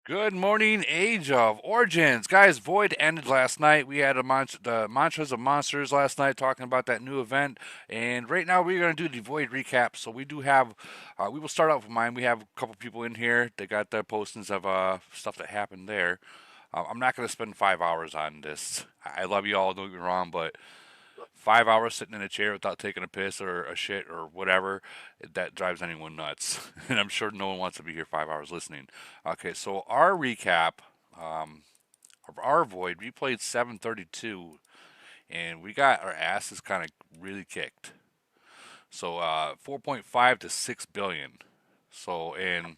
Good morning, Age of Origins. Guys, Void ended last night. We had the Mantras of Monsters last night talking about that new event. And right now we're going to do the Void recap. So we do have, we will start off with mine. We have a couple people in here. They got their postings of stuff that happened there. I'm not going to spend 5 hours on this. I love you all, don't get me wrong, but 5 hours sitting in a chair without taking a piss or a shit or whatever, that drives anyone nuts. And I'm sure no one wants to be here 5 hours listening. Okay, so our recap um, of our void, we played 732 and we got our asses kind of really kicked. So 4.5 to 6 billion. So, and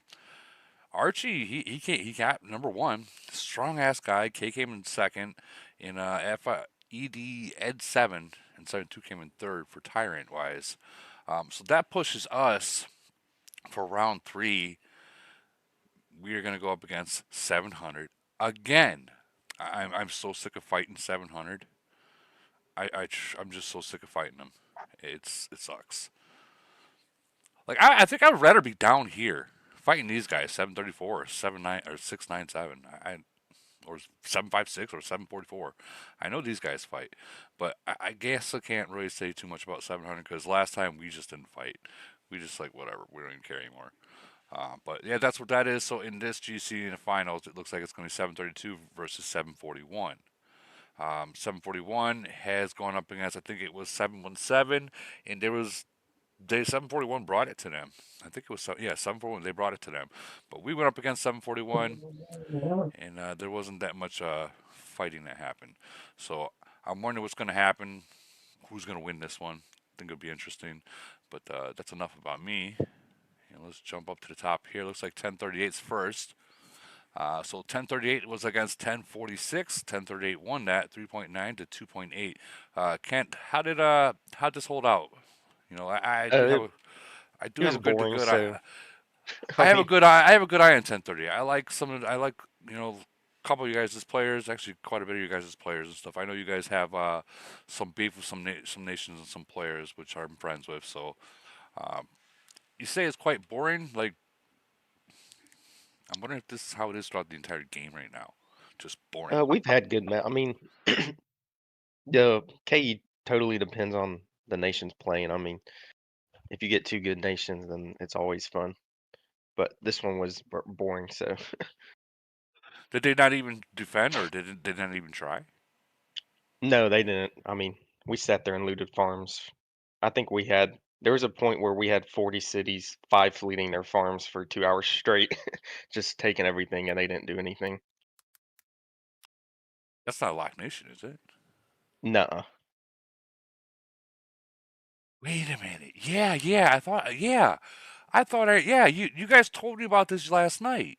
Archie, he got number one. Strong ass guy. K came in second. In ED Ed 7 and 7-2 came in third for Tyrant wise. So that pushes us for round three. We are going to go up against 700 again. I'm so sick of fighting 700. I'm just so sick of fighting them. It sucks. Like I think I'd rather be down here fighting these guys 734 or 79 or 697. Or 756 or 744. I know these guys fight, but I guess I can't really say too much about 700 because last time we just didn't fight. We just like whatever. We don't even care anymore. But yeah, that's what that is. So in this GC in the finals, it looks like it's going to be 732 versus 741. 741 has gone up against I think it was 717, and there was they 741 brought it to them. I think it was 741. They brought it to them, but we went up against 741 and there wasn't that much fighting that happened. So I'm wondering what's going to happen. Who's going to win this one? I think it'll be interesting. But that's enough about me. And let's jump up to the top here. Looks like 1038's first. So 1038 was against 1046. 1038 won that 3.9 to 2.8. Kent, how did this hold out? You know, I do have It, a I do it have was a good boring. good So I I have a mean, good eye. I have a good eye on 1030. I like a couple of you guys as players. Actually, quite a bit of you guys as players and stuff. I know you guys have some beef with some nations and some players, which I'm friends with. So um, you say it's quite boring. Like I'm wondering if this is how it is throughout the entire game right now. Just boring. we've had good. I mean, the KE totally depends on the nations playing. I mean, if you get two good nations, then it's always fun. But this one was boring. So Did they not even defend, or did they not even try? no, they didn't. I mean, we sat there and looted farms. I think we had. There was a point where we had 40 cities, five fleeting their farms for 2 hours straight, just taking everything, and they didn't do anything. That's not a lock nation, is it? Nuh-uh. Wait a minute. Yeah. I thought. Yeah, I thought. Yeah, you guys told me about this last night.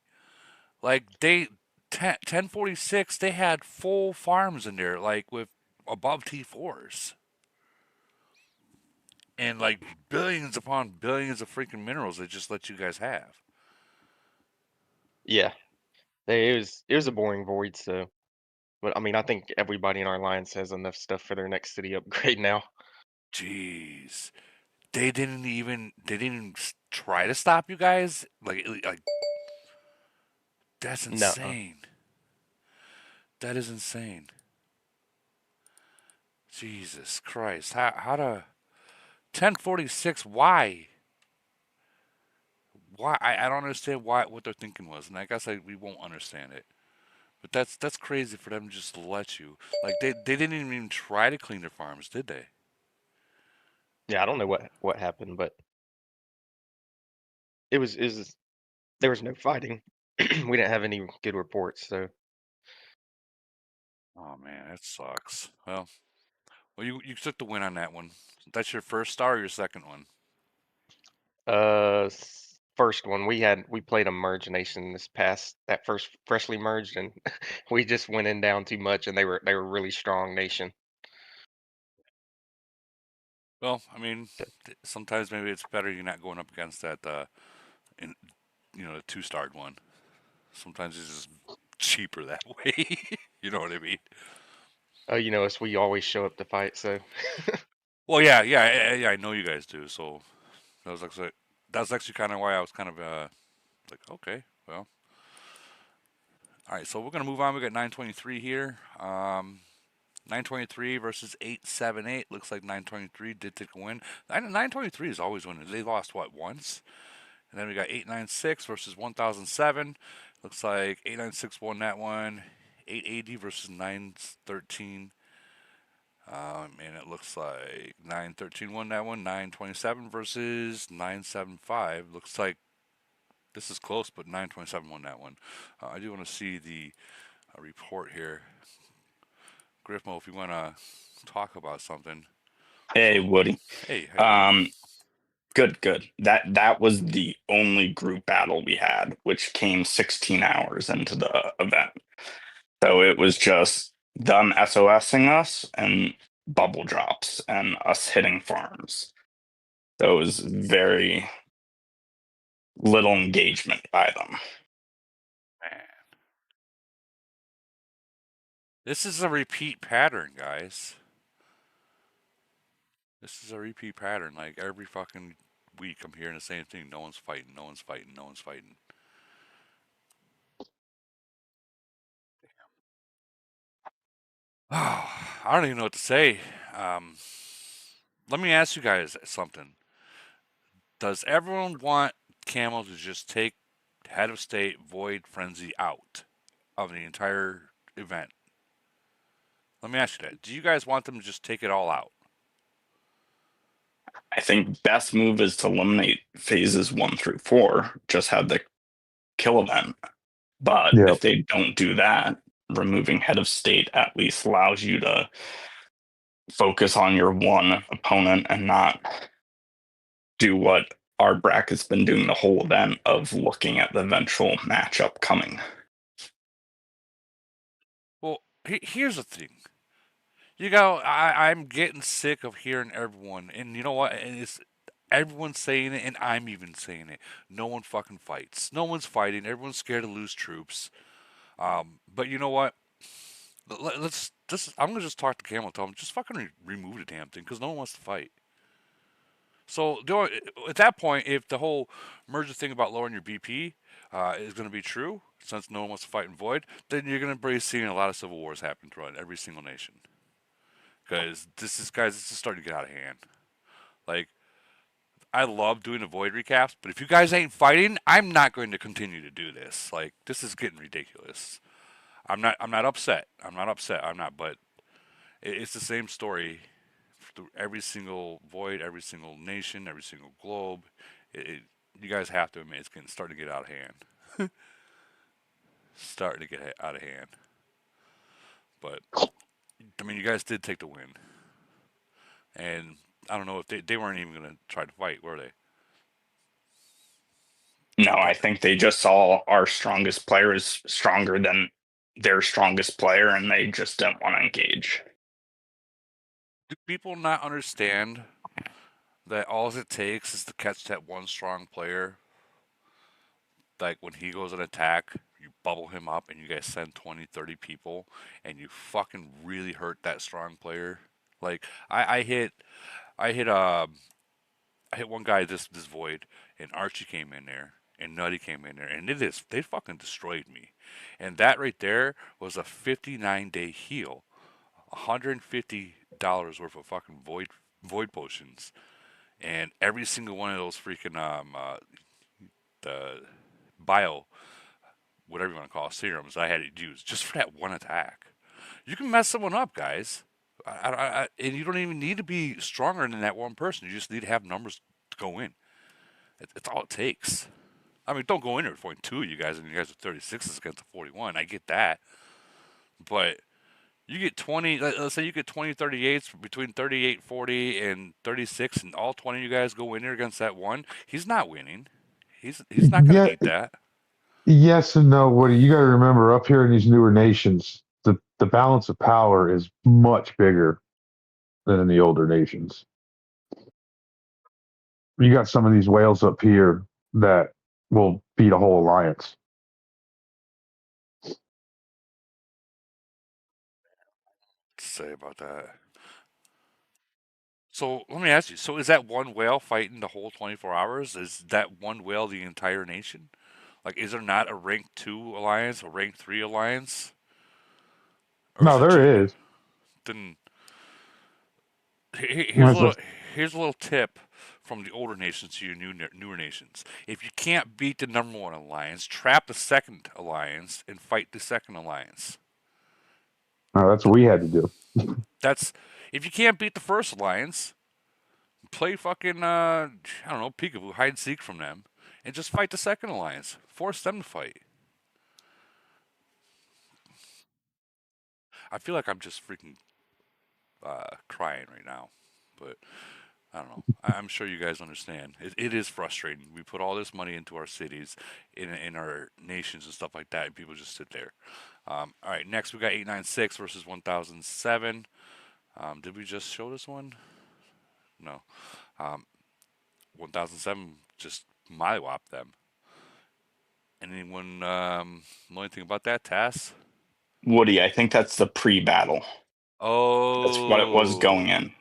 Like they 1046, they had full farms in there, like with above T4s and like billions upon billions of freaking minerals they just let you guys have. Yeah, it was a boring void. So. But I mean, I think everybody in our alliance has enough stuff for their next city upgrade now. Jeez, they didn't even try to stop you guys. Like that's No, insane. That is insane. Jesus Christ, how to 1046? Why? I don't understand why what their thinking was, and I guess we won't understand it. But that's crazy for them to just let you. Like they didn't even try to clean their farms, did they? yeah, I don't know what happened, but it was there was no fighting. We didn't have any good reports, so Oh man, that sucks. Well, you took the win on that one. That's your first star or your second one? first one we played a merge nation this past that first freshly merged, and we just went in down too much, and they were a really strong nation. Well, I mean, sometimes maybe it's better you're not going up against that in the two-starred one. Sometimes it's just cheaper that way. You know what I mean? You know us, we always show up to fight, so Well, yeah. I know you guys do. So that was actually kind of why I was kind of like, okay, well. All right, so we're gonna move on. We got 923 here. 923 versus 878. Looks like 923 did take a win. 923 is always winning. They lost what once, and then we got 896 versus 1007. Looks like 896 won that one. 880 versus 913. And it looks like 913 won that one. 927 versus 975. Looks like this is close, but 927 won that one. I do want to see the report here. Griffmo, if you want to talk about something. Hey, So, Woody. hey, how you doing? Good. That was the only group battle we had, which came 16 hours into the event. So it was just them SOSing us and bubble drops and us hitting farms. So it was very little engagement by them. Man. This is a repeat pattern, guys. This is a repeat pattern. Like every fucking week, I'm hearing the same thing. No one's fighting. No one's fighting. No one's fighting. Oh, I don't even know what to say. Um, Let me ask you guys something. Does everyone want Camel to just take Head of State, Void, Frenzy out of the entire event? Let me ask you that. Do you guys want them to just take it all out? I think best move is to eliminate phases 1 through 4, just have the kill event. But Yeah. if they don't do that, removing head of state at least allows you to focus on your one opponent and not do what our bracket's been doing the whole event of looking at the eventual matchup coming. Well, here's the thing. You know, I'm getting sick of hearing everyone, and you know what? And it's everyone's saying it, and I'm even saying it. No one fucking fights. No one's fighting. Everyone's scared to lose troops. But you know what? Let's just. I'm gonna just talk to Camel. Tell him just fucking remove the damn thing because no one wants to fight. So at that point, if the whole merger thing about lowering your BP is going to be true, since no one wants to fight in Void, then you're going to be seeing a lot of civil wars happen throughout every single nation. Because this is starting to get out of hand. Like, I love doing the Void recaps, but if you guys ain't fighting, I'm not going to continue to do this. Like, this is getting ridiculous. I'm not upset. I'm not upset. I'm not. But it's the same story through every single void, every single nation, every single globe. It, you guys have to admit it's getting starting to get out of hand. Starting to get out of hand. But I mean, you guys did take the win, and I don't know if they weren't even going to try to fight, were they? No, I think they just saw our strongest player is stronger than their strongest player, and they just didn't want to engage. Do people not understand that all it takes is to catch that one strong player? Like when he goes an attack, you bubble him up and you guys send 20, 30 people and you fucking really hurt that strong player. Like I hit I hit one guy this void and Archie came in there and Nutty came in there and they fucking destroyed me. And that right there was a 59-day heal. $150 worth of fucking void potions. And every single one of those freaking the bio, whatever you want to call it, serums, I had to use just for that one attack. You can mess someone up, guys. And you don't even need to be stronger than that one person. You just need to have numbers to go in. It's all it takes. I mean, don't go in there with 42, you guys, and you guys are 36s against the 41. I get that. But you get 20, let's say you get 20, 38s between 38, 40, and 36, and all 20 of you guys go in there against that one. He's not winning. He's not going to Yeah, eat that. yes and no, Woody. You got to remember, up here in these newer nations, the balance of power is much bigger than in the older nations. You got some of these whales up here that will beat a whole alliance. Say about that. So let me ask you. So is that one whale fighting the whole 24 hours? Is that one whale the entire nation? Like, is there not a rank 2 alliance, a rank 3 alliance? Or is No, it just, there is. then There's a- here's a little tip from the older nations to your newer nations. If you can't beat the number 1 alliance, trap the second alliance and fight the second alliance. no, that's what we had to do. That's if you can't beat the first alliance, play fucking I don't know, peekaboo, hide and seek from them, and just fight the second alliance. Force them to fight. I feel like I'm just freaking crying right now, but I don't know. I'm sure you guys understand. It is frustrating. We put all this money into our cities, in our nations and stuff like that, and people just sit there. All right, next we got 896 versus 1007. Did we just show this one? No. 1007 just mollywopped them. Anyone know anything about that, Tass? Woody, I think that's the pre-battle. That's what it was going Oh. in.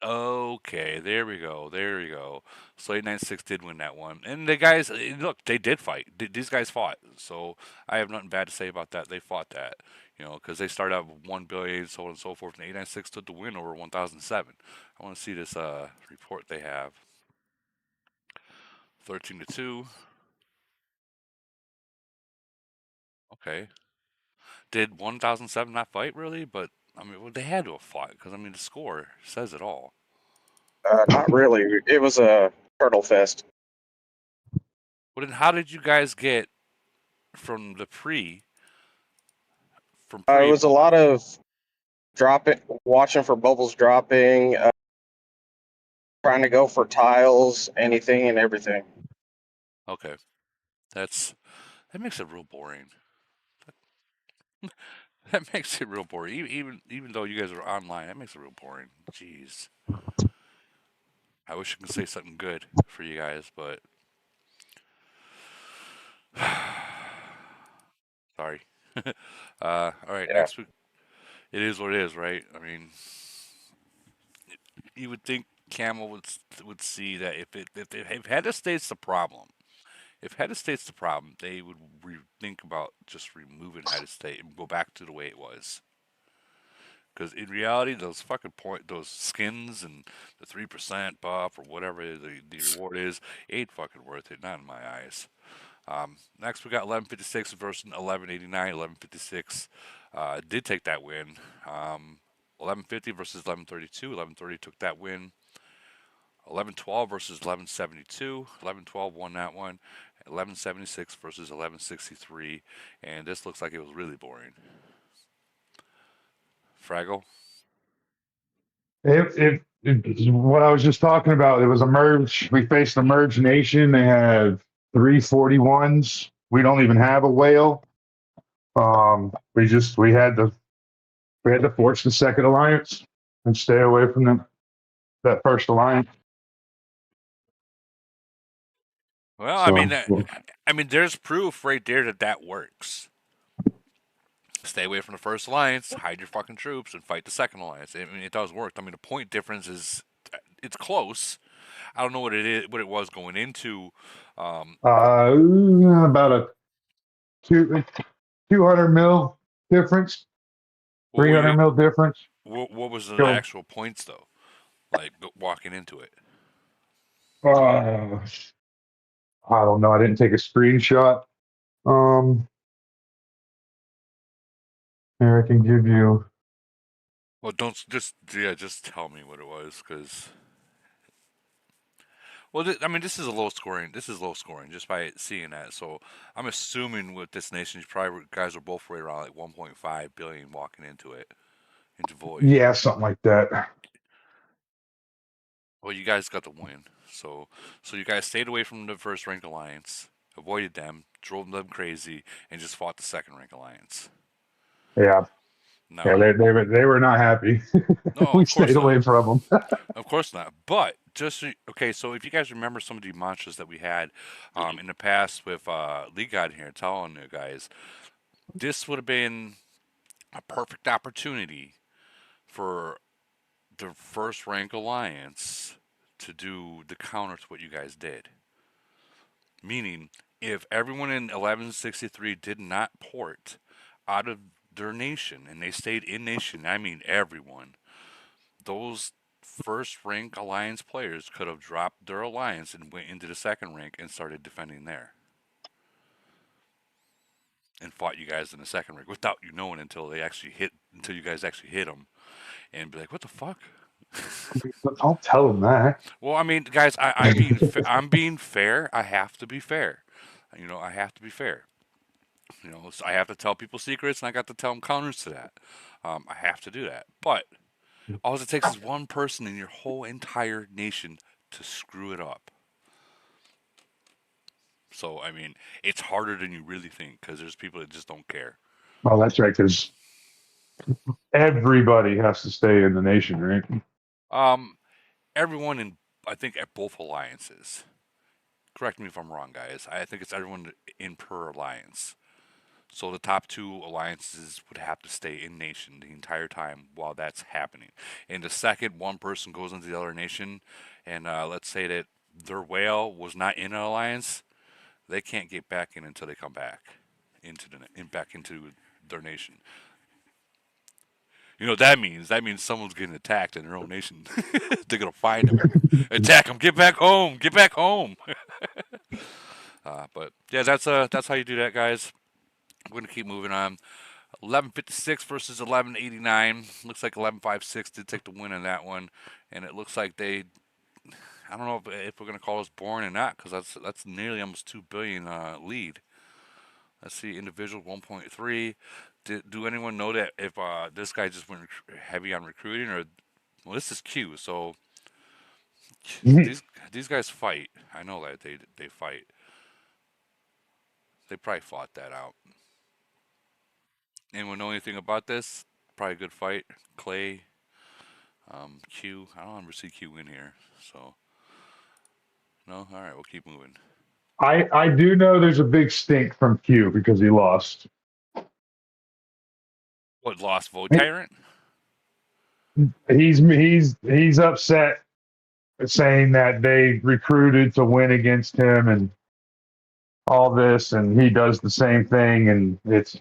Okay, there we go. There we go. So 896 did win that one. And the guys, look, they did fight. These guys fought. So I have nothing bad to say about that. They fought that, because they started out with 1 billion, so on and so forth. And 896 took the win over 1007. I want to see this report they have. 13-2. Okay. Did 1007 not fight really? But I mean, well, they had to have fought because I mean the score says it all. Not really. It was a turtle fest. Well, then how did you guys get from the pre? From It pre? was a lot of dropping, watching for bubbles dropping, trying to go for tiles, anything and everything. Okay, that makes it real boring. That makes it real boring. Even though you guys are online, that makes it real boring. Jeez. I wish I could say something good for you guys, but sorry. All right, Yeah. next week. It is what it is, right? I mean, you would think Camel would see that if head of state's the problem, if head of state's the problem, they would think about just removing head of state and go back to the way it was. Because in reality, those skins and the 3% buff or whatever the reward is, ain't fucking worth it. Not in my eyes. Next, we got 1156 versus 1189. 1156 did take that win. 1150 versus 1132. 1130 took that win. 1112 versus 1172. 1112 won that one. 1176 versus 1163. And this looks like it was really boring. Fraggle? It what I was just talking about. It was a merge. We faced a merged nation. They had 341s. We don't even have a whale. We had to force the second alliance and stay away from that first alliance. Well, So I mean, there's proof right there that works. Stay away from the first alliance, hide your fucking troops, and fight the second alliance. I mean, it does work. I mean, the point difference it's close. I don't know what it was going into. about a 200 mil difference, What, 300 mil difference. what was the Go. actual points though? Like walking into it. I don't know. I didn't take a screenshot. Here I can give you. Well, don't just tell me what it was, because. Well, I mean, this is low scoring. This is low scoring just by seeing that. So I'm assuming with this nation, guys are both right around like 1.5 billion walking into it, into Void. Yeah, something like that. Well, you guys got the win. So you guys stayed away from the first rank alliance, avoided them, drove them crazy, and just fought the second rank alliance. Yeah. No, Yeah, they were not happy. no, We of course stayed not. away from them. Of course not. But okay, so if you guys remember some of the mantras that we had in the past with Lee God here telling you guys, this would have been a perfect opportunity for the first rank alliance to do the counter to what you guys did. Meaning, if everyone in 1163 did not port out of their nation and they stayed in nation, I mean everyone, those first rank alliance players could have dropped their alliance and went into the second rank and started defending there. And fought you guys in the second rank without you knowing until you guys actually hit them and be like, what the fuck? I'll tell them that. Well, I mean, guys, I'm being fair. I have to be fair. I have to be fair. So I have to tell people secrets, and I got to tell them counters to that. I have to do that. But all it takes is one person in your whole entire nation to screw it up. So, I mean, it's harder than you really think because there's people that just don't care. Well, that's right, because everybody has to stay in the nation, right? Everyone I think, at both alliances. Correct me if I'm wrong, guys. I think it's everyone in per alliance. So the top two alliances would have to stay in nation the entire time while that's happening. And the second one person goes into the other nation, and let's say that their whale was not in an alliance, they can't get back in until they come back into their nation. You know what that means? That means someone's getting attacked in their own nation. They're gonna find them, attack them, get back home, get back home. But yeah, that's how you do that, guys. We're gonna keep moving on. 1156 versus 1189. Looks like 1156 did take the win in that one, and it looks like they. I don't know if we're gonna call this boring or not, because that's nearly almost 2 billion lead. Let's see, individual 1.3. Do anyone know that if this guy just went heavy on recruiting, or well, this is Q, so these guys fight. I know that they fight. They probably fought that out. Anyone know anything about this? Probably a good fight. Clay, Q. I don't ever see Q in here, so no. All right, we'll keep moving. I do know there's a big stink from Q because he lost. What, lost Vote Tyrant? He's upset, saying that they recruited to win against him and all this, and he does the same thing, and it's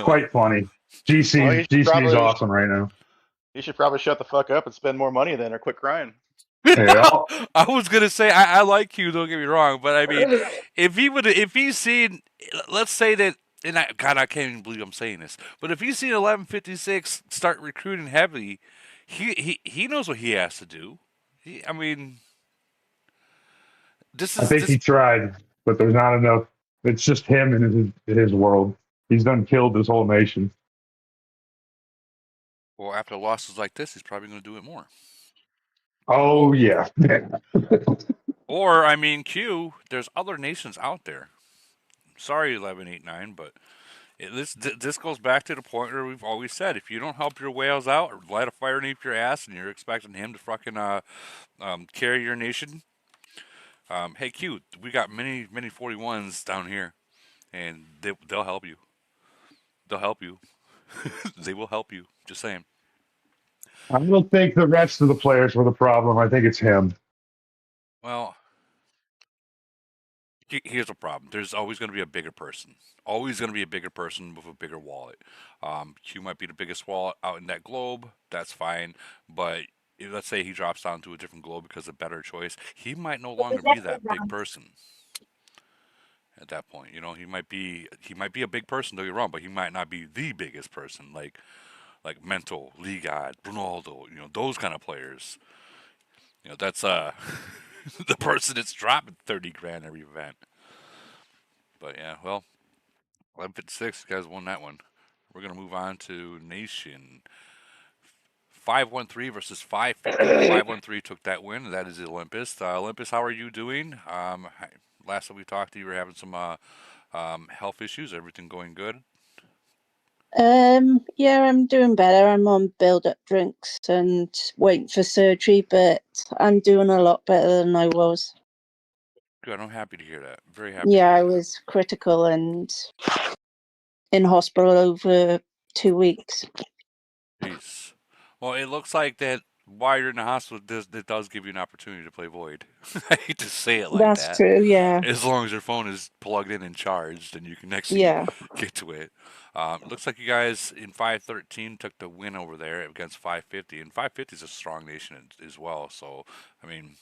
quite funny. GC is awesome right now. You should probably shut the fuck up and spend more money then, or quit crying. Yeah. I was gonna say I like Q. Don't get me wrong, but I mean, if he's seen, let's say that, and I can't even believe I'm saying this, but if he's seen 1156 start recruiting heavily, he knows what he has to do. I mean, I think he tried, but there's not enough. It's just him in his world. He's done killed this whole nation. Well, after losses like this, he's probably going to do it more. Oh, yeah. Or, I mean, Q, there's other nations out there. Sorry, 1189, but this goes back to the point where we've always said, if you don't help your whales out or light a fire underneath your ass and you're expecting him to fucking carry your nation, hey, Q, we got many 41s down here, and they'll help you. They'll help you. They will help you. Just saying. I don't think the rest of the players were the problem. I think it's him. Well, here's a problem. There's always going to be a bigger person. Always going to be a bigger person with a bigger wallet. Q might be the biggest wallet out in that globe. That's fine. But let's say he drops down to a different globe because of a better choice. He might no longer be that big person. At that point, he might be a big person. Don't get me wrong, but he might not be the biggest person. Like Mental, Ligad, Ronaldo, those kind of players. That's the person that's dropping 30 grand every event. But yeah, well, 1156, you guys won that one. We're gonna move on to Nation. 513 versus 550. 513 took that win. That is Olympus. Olympus, how are you doing? Last time we talked to you, were having some health issues. Everything going good? Yeah, I'm doing better. I'm on build-up drinks and waiting for surgery, but I'm doing a lot better than I was. Good. I'm happy to hear that. Very happy. Yeah, I was critical and in hospital over 2 weeks. Jeez. Well, it looks like that while you're in the hospital, it does give you an opportunity to play Void. I hate to say it like That's that. true. Yeah. As long as your phone is plugged in and charged, and you can actually Yeah. get to it. Looks like you guys in 513 took the win over there against 550, and 550 is a strong nation as well. So, I mean,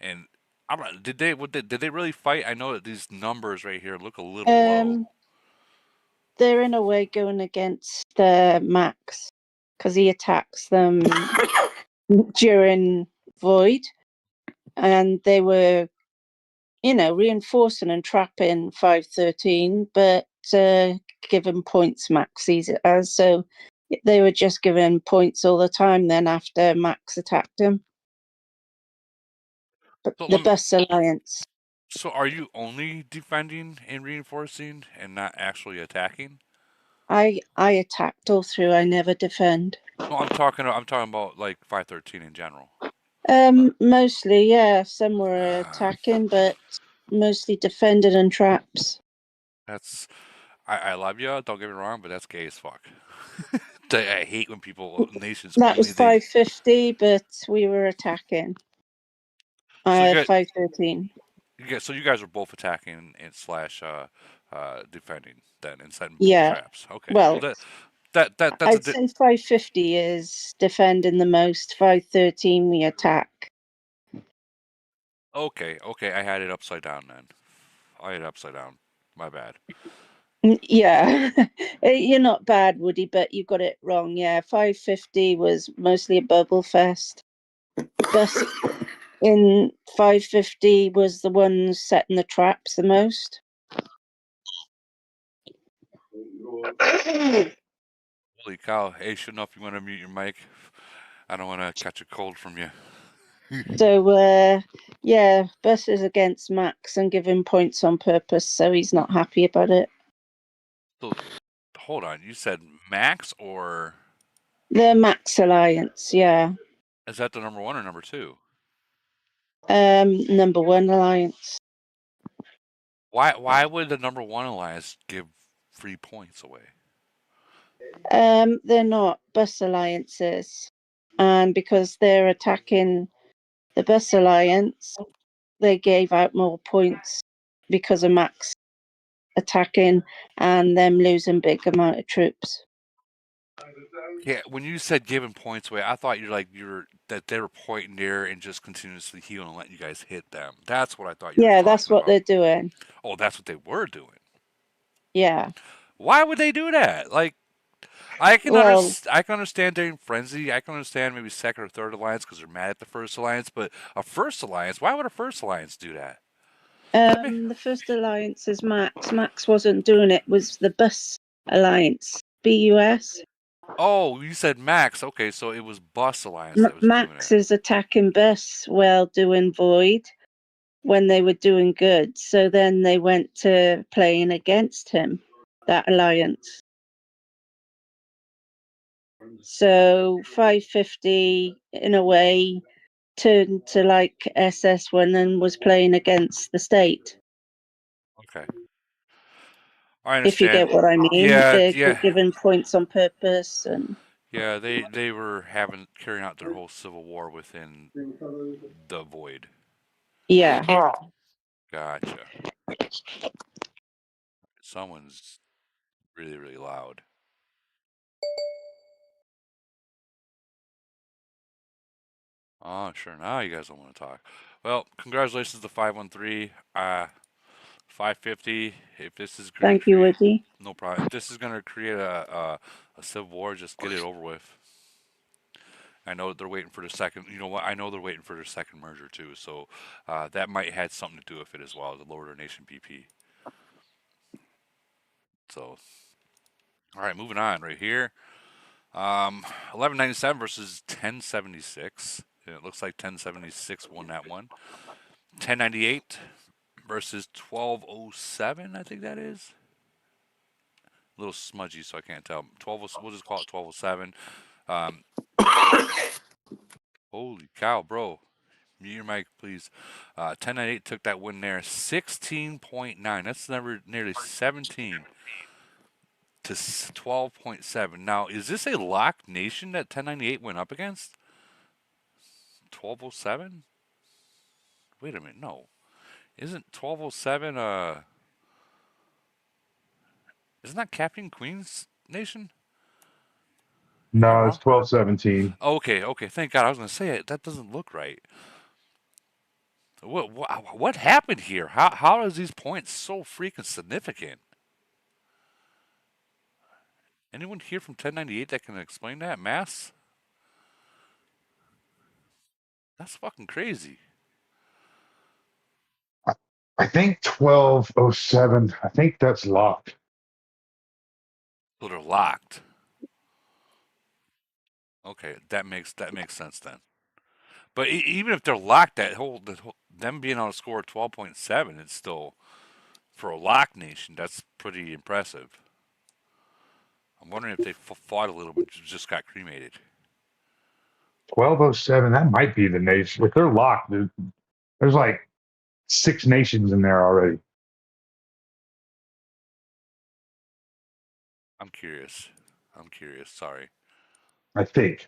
and I don't know, did they really fight? I know that these numbers right here look a little low. They're in a way going against Max because he attacks them during Void, and they were, reinforcing and trapping 513, but giving points Max sees it as. So they were just giving points all the time then after Max attacked him. But So the Bus Alliance. So are you only defending and reinforcing and not actually attacking? I attacked all through. I never defend. No, I'm talking about like 513 in general. Mostly, yeah. Some were attacking, but mostly defended and traps. That's I love you. Don't get me wrong, but that's gay as fuck. I hate when people nations. That was 550, but we were attacking. So 513. So you guys are both attacking and slash defending then and setting Yeah. traps. Okay. Well, that's I'd say 550 is defending the most. 513 we attack. Okay. I had it upside down then. I had it upside down. My bad. Yeah, you're not bad, Woody, but you got it wrong. Yeah, 550 was mostly a bubble fest. Bus in 550 was the ones setting the traps the most. Holy cow. Hey, shouldn't know if you want to mute your mic. I don't want to catch a cold from you. So, yeah, Bus is against Max and giving points on purpose, so he's not happy about it. So, hold on. You said Max or? The Max Alliance, yeah. Is that the number 1 or number 2? Number 1 Alliance. Why would the number 1 alliance give free points away? They're not Bus Alliances. And because they're attacking the Bus Alliance, they gave out more points because of Max attacking and them losing big amount of troops. Yeah, when you said giving points away, I thought that they were pointing there and just continuously healing and letting you guys hit them. That's what I thought you were Yeah, talking that's what about. they're doing. Oh, that's what they were doing. Yeah. Why would they do that? Like, I can understand during frenzy. I can understand maybe second or third alliance because they're mad at the first alliance. But a first alliance, why would a first alliance do that? The first alliance is Max. Max wasn't doing it. Was the Bus Alliance, BUS? Oh, you said Max. Okay, so it was Bus Alliance that was Max doing it. is attacking Bus while doing Void when they were doing good. So then they went to playing against him, that alliance. So 550, in a way, turned to like SS1 and was playing against the state. Okay. I understand. If you get what I mean. Yeah, They're given points on purpose and. Yeah, they were carrying out their whole civil war within the Void. Yeah. Gotcha. Someone's really, really loud. Oh, sure. Now you guys don't want to talk. Well, congratulations to 513. 550. If this is Thank you, Woody. No problem. If this is going to create a civil war, just get it over with. I know they're waiting for the second. You know what? I know they're waiting for their second merger too. So that might have something to do with it as well. The Lower Nation PP. So, all right, moving on right here. 1197 versus 1076. And it looks like 1076 won that one. 1098 versus 1207. I think that is. A little smudgy, so I can't tell. 12. We'll just call it 1207. Holy cow, bro. Mute your mic, please. 1098 took that win there. 16.9. That's nearly 17 to 12.7. Now, is this a locked nation that 1098 went up against? 1207? Wait a minute, no. Isn't 1207 isn't that Captain Queen's nation? No, it's 1217. Okay, thank God. I was gonna say it. That doesn't look right. What happened here? How is these points so freaking significant? Anyone here from 1098 that can explain that? Mass? That's fucking crazy. I think 1207. I think that's locked. So they're locked. Okay, that makes sense then. But even if they're locked, them being on a score of 12.7, it's still, for a locked nation, that's pretty impressive. I'm wondering if they fought a little bit, just got cremated. 1207. That might be the nation. If they're locked, there's like 6 nations in there already. I'm curious. Sorry. I think.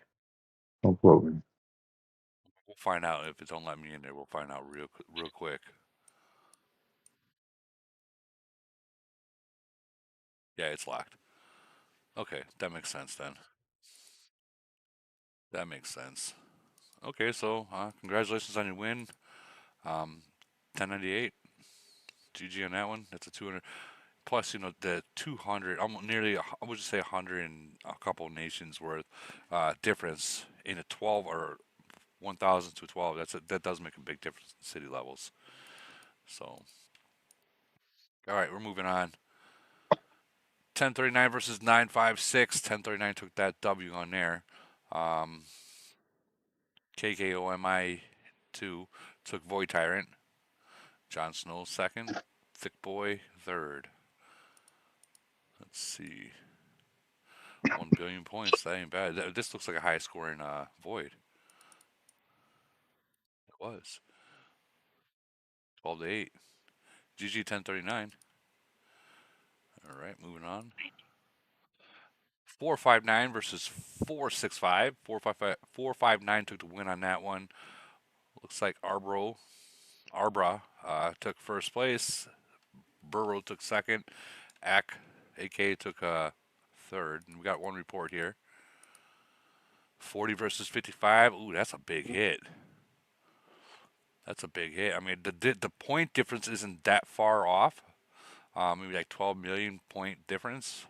Don't quote me. We'll find out if it don't let me in there. We'll find out real quick. Yeah, it's locked. Okay, that makes sense then. That makes sense. Okay, so congratulations on your win. 1098. GG on that one. That's a 200. Plus, the 200, nearly, I would just say 100 and a couple nations worth difference in a 12 or 1,000 to 12. That does make a big difference in city levels. So, all right, we're moving on. 1039 versus 956. 1039 took that W on there. KKOMI 2 took Void Tyrant. Jon Snow second. Thick Boy third. Let's see. 1 billion points. That ain't bad. This looks like a high scoring Void. It was. 12 to 8. GG 1039. All right, moving on. 459 versus 465. 459 took the win on that one. Looks like Arbra took first place. Burrow took second. AK took third. And we got one report here. 40 versus 55. Ooh, that's a big hit. That's a big hit. I mean, the point difference isn't that far off. Maybe like 12 million point difference.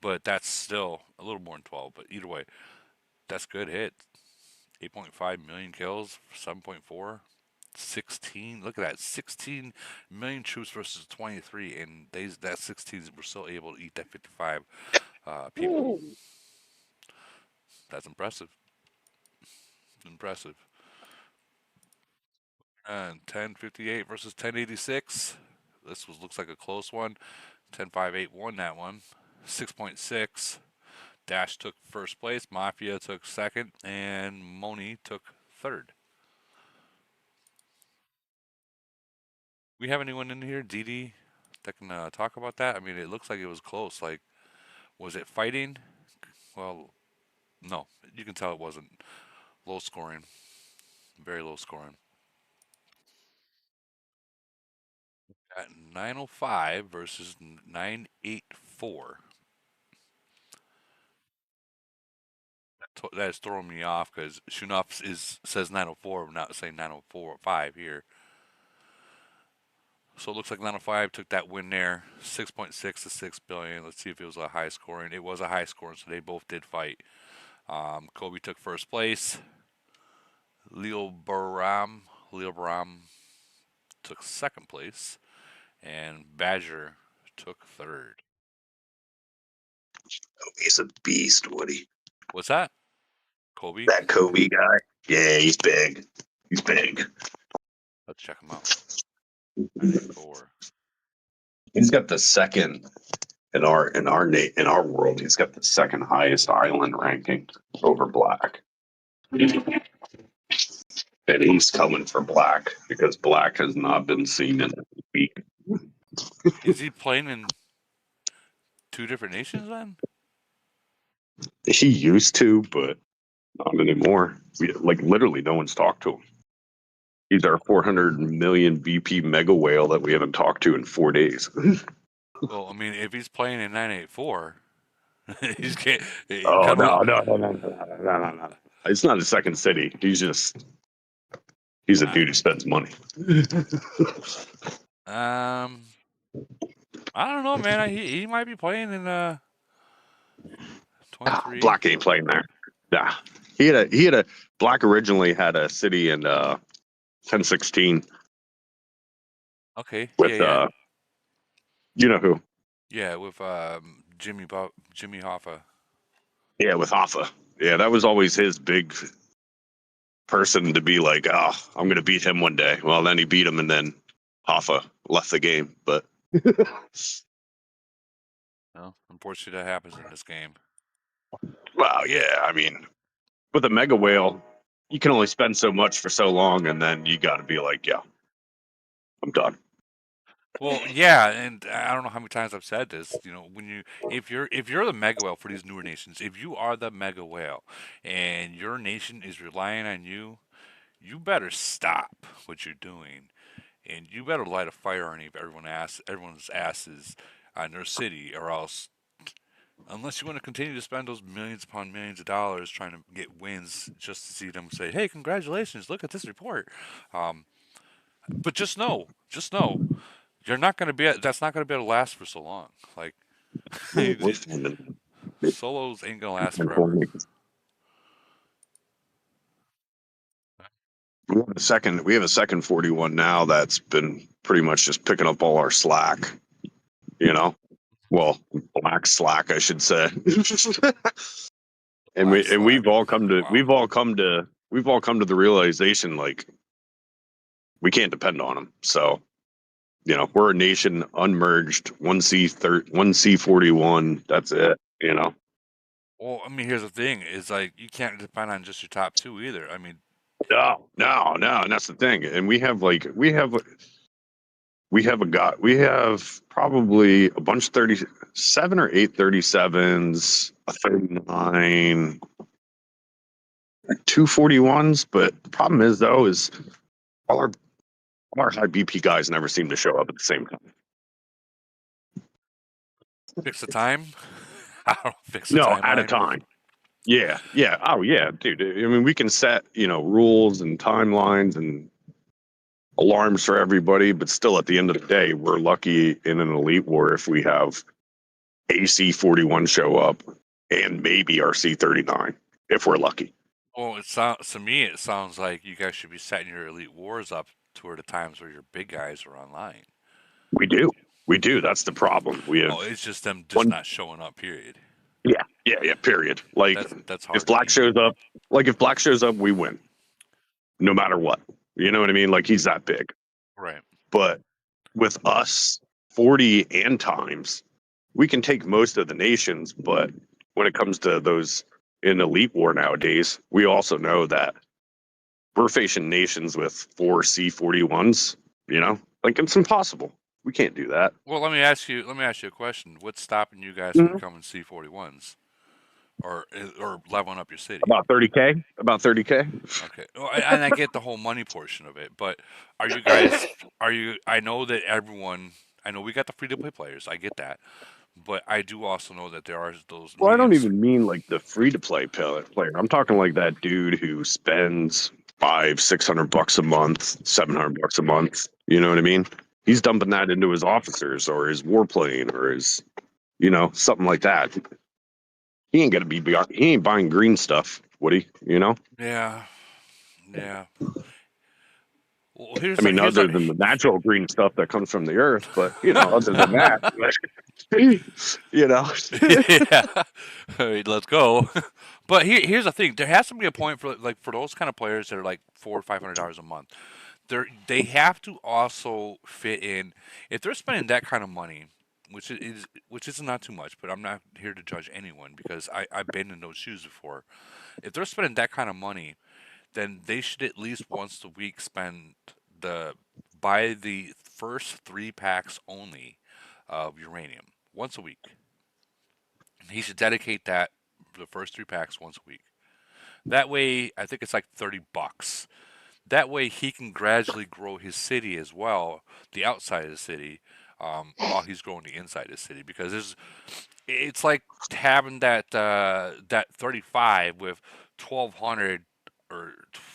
But that's still a little more than 12. But either way, that's good hit. 8.5 million kills, 7.4. 16. Look at that. 16 million troops versus 23. And that 16 were still able to eat that 55 people. That's impressive. Impressive. And 1058 versus 1086. This looks like a close one. 1058 won that one. 6.6. Dash took first place. Mafia took second. And Moni took third. We have anyone in here, DD, that can talk about that? I mean, it looks like it was close. Like, was it fighting? Well, no. You can tell it wasn't. Low scoring. Very low scoring. At 905 versus 984. That is throwing me off because Shunop says 904, not saying 904 or 5 here. So it looks like 905 took that win there. 6.6 to 6 billion. Let's see if it was a high scoring. It was a high scoring, so they both did fight. Kobe took first place. Leo Baram took second place. And Badger took third. He's a beast, Woody. What's that? Kobe? That Kobe guy. Yeah, he's big. He's big. Let's check him out. Score. He's got the second in our world. He's got the second highest island ranking over Black. And he's coming for Black because Black has not been seen in a week. Is he playing in 2 different nations then? He used to, but Not anymore. Like literally, no one's talked to him. He's our 400 million BP mega whale that we haven't talked to in 4 days. Well, I mean, if he's playing in 984, he's can't. Oh no. It's not a second city. He's a dude who spends money. I don't know, man. He might be playing in 23. Black ain't playing there. Nah. He had a Black originally had a city in 1016 Okay. with yeah. you know who? Yeah, with Jimmy Hoffa. Yeah, with Hoffa. Yeah, that was always his big person to be like, oh, I'm gonna beat him one day. Well, then he beat him, and then Hoffa left the game. But No, unfortunately, that happens in this game. well, yeah, I mean, with a mega whale, you can only spend so much for so long, and then you got to be like, yeah, I'm done. Well, yeah, and I don't know how many times I've said this. You know, if you're the mega whale for these newer nations, if you are the mega whale, and your nation is relying on you, you better stop what you're doing, and you better light a fire underneath everyone's asses on their city, or else, unless you want to continue to spend those millions upon millions of dollars trying to get wins just to see them say, "Hey, congratulations! Look at this report." But just know, you're not going to be. That's not going to be able to last for so long. Like solos ain't going to last forever. We have a second 41 now that's been pretty much just picking up all our slack. You know, well, Black slack, I should say. And we've all come to the realization like we can't depend on them. So, you know, we're a nation unmerged, 1C41. That's it. You know. Well, I mean, here's the thing: is like you can't depend on just your top two either. I mean, No, and that's the thing. And we have probably a bunch of 37 or 8 37s, a 39, 2 41s. But the problem is though, is all our high BP guys never seem to show up at the same time. fix the time. I don't fix the No, timeline. at a time. Yeah. Oh yeah, dude. I mean, we can set, rules and timelines and alarms for everybody, but still at the end of the day, we're lucky in an elite war if we have AC-41 show up and maybe our C-39 if we're lucky. Well, to me, it sounds like you guys should be setting your elite wars up toward the times where your big guys are online. We do. That's the problem. We have. It's just them just not showing up. Period. Yeah. Period. Like that's hard. If Black shows up, we win, no matter what. You know what I mean? Like he's that big. Right. But with us, 40 and times, we can take most of the nations. But when it comes to those in elite war nowadays, we also know that we're facing nations with 4 C-41s. You know, like it's impossible. We can't do that. Well, let me ask you a question. What's stopping you guys from becoming C-41s, or leveling up your city? About 30K. Okay, well, and I get the whole money portion of it, but are you guys? I know that everyone. I know we got the free-to-play players. I get that, but I do also know that there are those. Well, I don't even mean like the free-to-play player. I'm talking like that dude who spends $500-600 a month, $700 a month. You know what I mean? He's dumping that into his officers or his warplane or his, something like that. He ain't gonna he ain't buying green stuff, would he? You know? Yeah. Well, other than the natural green stuff that comes from the earth, but other than that, yeah. All right, let's go. But here's the thing: there has to be a point for those kind of players that are like $400 or $500 a month. They have to also fit in. If they're spending that kind of money, which is not too much, but I'm not here to judge anyone because I've been in those shoes before. If they're spending that kind of money, then they should at least once a week buy the first 3 packs only of uranium once a week. He should dedicate the first 3 packs once a week. That way, I think it's like $30. That way, he can gradually grow his city as well, the outside of the city, while he's growing the inside of the city. Because it's like having that 35 with 1200 or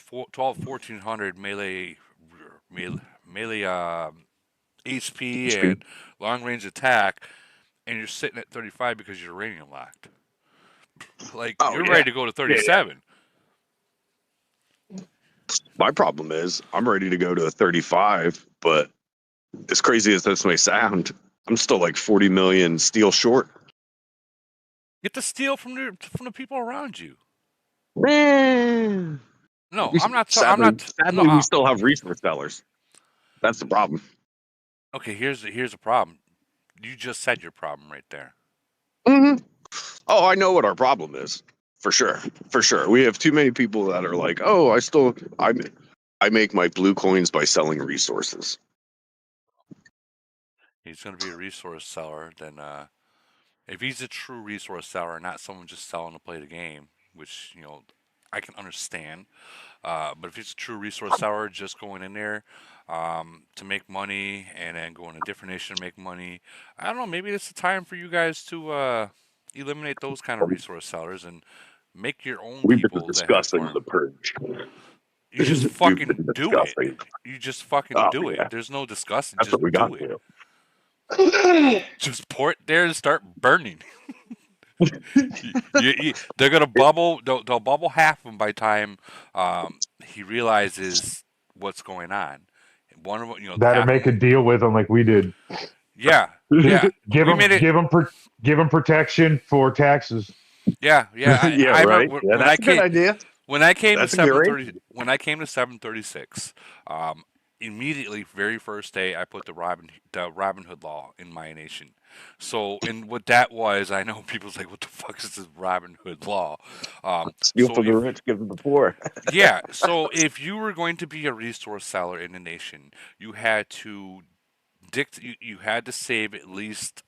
1400 melee HP HP. and long range attack, and you're sitting at 35 because you're uranium locked. Like Oh, you're yeah. ready to go to 37. My problem is I'm ready to go to a 35, but as crazy as this may sound, I'm still like 40 million steel short. Get the steal from the people around you. Man. No, I'm not. Sadly, I'm not. sadly No, we still have resource sellers. That's the problem. okay, here's the problem. You just said your problem right there. Mm-hmm. Oh, I know what our problem is. For sure. For sure. We have too many people that are like, oh, I make my blue coins by selling resources. He's going to be a resource seller. Then, if he's a true resource seller, not someone just selling to play the game, which I can understand. But if he's a true resource seller, just going in there to make money and then going to a different nation to make money, I don't know. Maybe it's the time for you guys to eliminate those kind of resource sellers and make your own We've been people that have discussing farm. the purge. You just We've fucking been do it. discussing. You just fucking Oh, do yeah. it. There's no discussing. That's Just what we got do it. to. Just pour it there and start burning. They're gonna bubble. They'll bubble half of them by the time he realizes what's going on. One of them, That'll half make of a deal with them like we did. yeah, yeah. Give We them, made it. give them protection for taxes. Yeah, yeah. Yeah, I right. remember Yeah, when I that's a good came. idea. When I came That's to a good 730, when I came to 736, immediately, very first day, I put the Robin Hood law in my nation. So, and what that was, I know people's like, "What the fuck is this Robin Hood law?" Steal So from the if rich, give them the poor. yeah, so if you were going to be a resource seller in the nation, you had to you had to save at least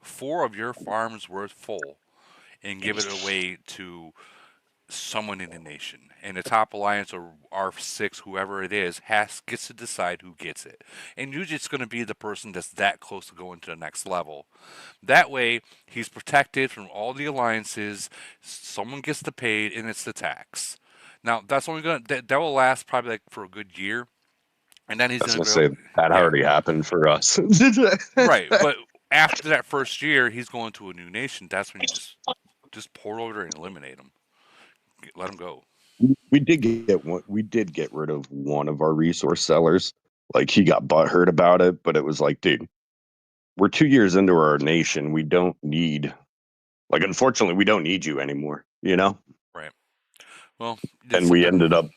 4 of your farms worth full and give it away to someone in the nation, and the top alliance or R6, whoever it is, gets to decide who gets it. And usually it's going to be the person that's that close to going to the next level. That way, he's protected from all the alliances. Someone gets the paid, and it's the tax. Now that's only going to that will last probably like for a good year, and then he's I was going gonna to say that yeah, already happened for us. right. But after that first year, he's going to a new nation. That's when you just pour over and eliminate him. Let him go. We did get rid of one of our resource sellers. Like he got butthurt about it, but it was like, dude, we're 2 years into our nation. We don't need, like, unfortunately, we don't need you anymore. You know. Right. Well, And we ended up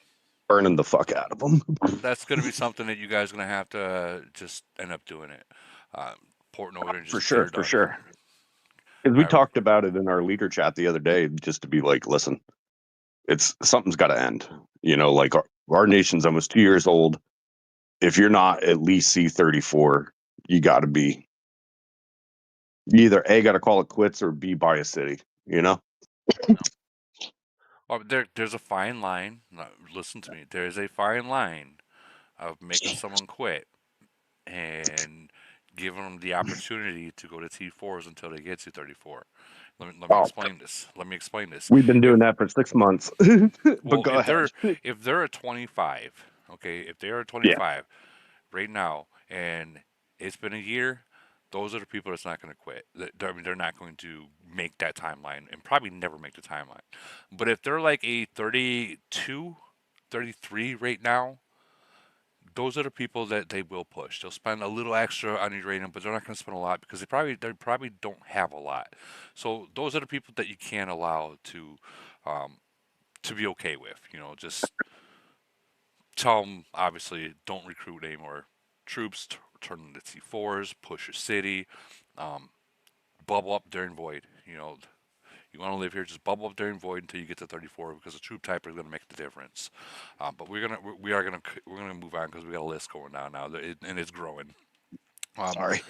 burning the fuck out of them. that's going to be something that you guys are going to have to just end up doing it. Porting over and just For sure, for sure. Because we talked about it in our leader chat the other day, just to be like, listen, something's got to end. You know, like our nation's almost 2 years old. If you're not at least C34, you got to be. You either A, got to call it quits, or B, buy a city. You know. Well, there's a fine line. Listen to me. There is a fine line of making someone quit and giving them the opportunity to go to T4s until they get to 34. Let me explain this. Let me explain this. We've been doing that for 6 months. But Well, go ahead. if they're a 25, okay, if they're a 25 right now, and it's been a year, those are the people that's not going to quit. I mean, they're not going to make that timeline and probably never make the timeline. But if they're like a 32, 33 right now, those are the people that they will push. They'll spend a little extra on uranium, but they're not going to spend a lot because they probably don't have a lot. So those are the people that you can't allow to be okay with. Just tell them, obviously, don't recruit any more troops, turn them to T4s, push your city, bubble up during void. You want to live here, just bubble up during void until you get to 34 because the troop type is going to make the difference. But we're gonna move on because we got a list going down now, and it's growing. Sorry.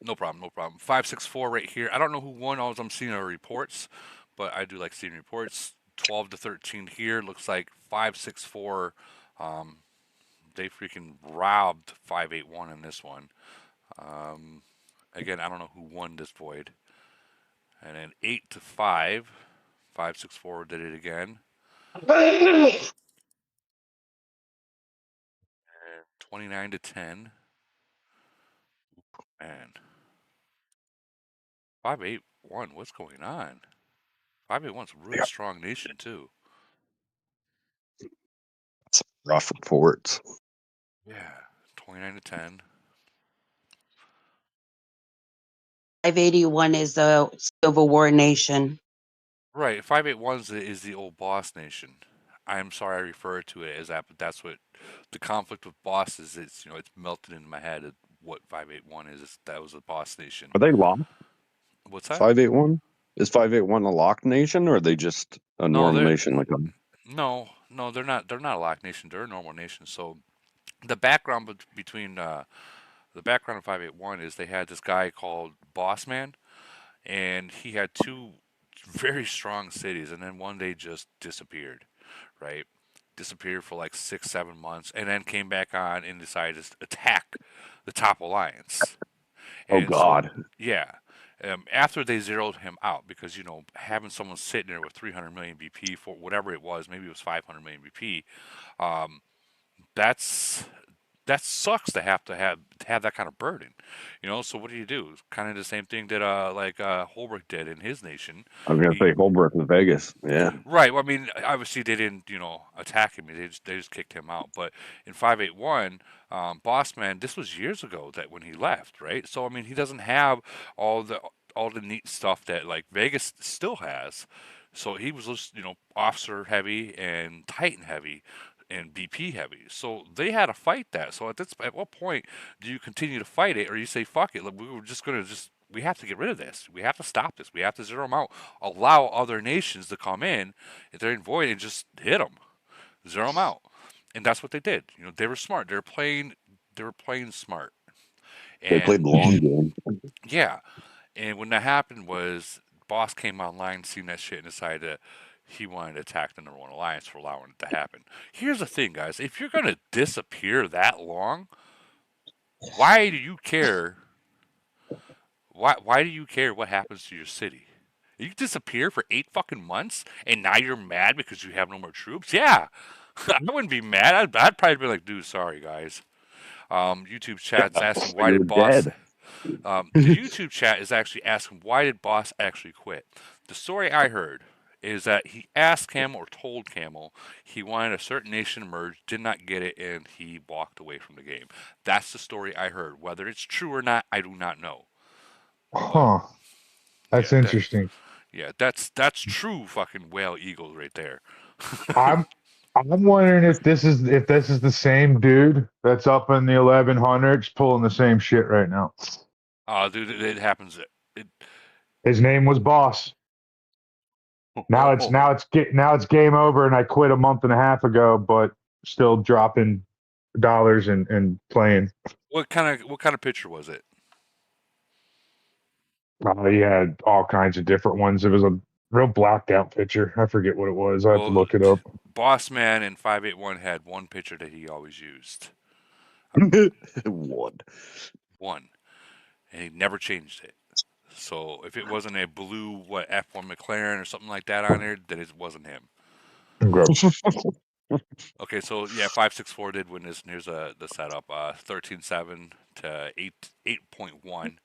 No problem, no problem. 564 right here. I don't know who won. All I'm seeing are reports, but I do like seeing reports. 12 to 13 here. Looks like 564. They freaking robbed 581 in this one. Again, I don't know who won this void. And then 8 to 5. 564 did it again. And 29 to 10. And 581. What's going on? 581's a really strong nation too. It's rough reports. Yeah. 29 to 10. 581 is the Civil War nation. Right. 581 is the old boss nation. I'm sorry I refer to it as that, but that's what the conflict with boss is. It's it's melted into my head of what 581 is. That was a boss nation. Are they locked? What's that? 581? Is 581 a locked nation, or are they just a No, normal they're nation like no, they're not. They're not a locked nation. They're a normal nation. So the background between the background of 581 is they had this guy called Boss Man, and he had two very strong cities, and then one day just disappeared, right? Disappeared for like 6, 7 months, and then came back on and decided to attack the top alliance. Oh And so, God. yeah. After they zeroed him out, because having someone sitting there with 300 million BP for whatever it was, maybe it was 500 million BP, um, that's that sucks to have that kind of burden, So what do? Kind of the same thing that Holbrook did in his nation. I was gonna say Holbrook in Vegas. Yeah. Right. Well, I mean, obviously they didn't, attack him. They just kicked him out. But in 581, Bossman, this was years ago that when he left, right? So I mean, he doesn't have all the neat stuff that like Vegas still has. So he was just, officer heavy and Titan heavy and BP heavy. So they had to fight that. So at what point do you continue to fight it, or you say fuck it? Like, we were just gonna we have to get rid of this. We have to stop this. We have to zero them out. Allow other nations to come in if they're in void and just hit them, zero them out, and that's what they did. They were smart. They were playing smart. They played the long game. Yeah, and when that happened was Boss came online, seen that shit, and decided that he wanted to attack the number one alliance for allowing it to happen. Here's the thing, guys. If you're going to disappear that long, why do you care? Why do you care what happens to your city? You disappear for 8 fucking months, and now you're mad because you have no more troops? Yeah. I wouldn't be mad. I'd probably be like, dude, sorry, guys. YouTube chat's asking why did Boss... the YouTube chat is actually asking why did Boss actually quit. The story I heard is that he asked Camel or told Camel he wanted a certain nation to merge, did not get it, and he walked away from the game. That's the story I heard. Whether it's true or not, I do not know. Huh. That's interesting. That's true fucking whale eagles right there. I'm wondering if this is the same dude that's up in the 1100s pulling the same shit right now. Dude, it happens. His name was Boss. Now it's game over, and I quit a month and a half ago, but still dropping dollars and playing. What kind of picture was it? He had all kinds of different ones. It was a real blacked out picture. I forget what it was. I have to look it up. Boss Man in 581 had one picture that he always used. One. And he never changed it. So if it wasn't a blue F1 McLaren or something like that on there, then it wasn't him. Okay, so yeah, 564 did win this, and here's the setup: 13-7 to 8.1.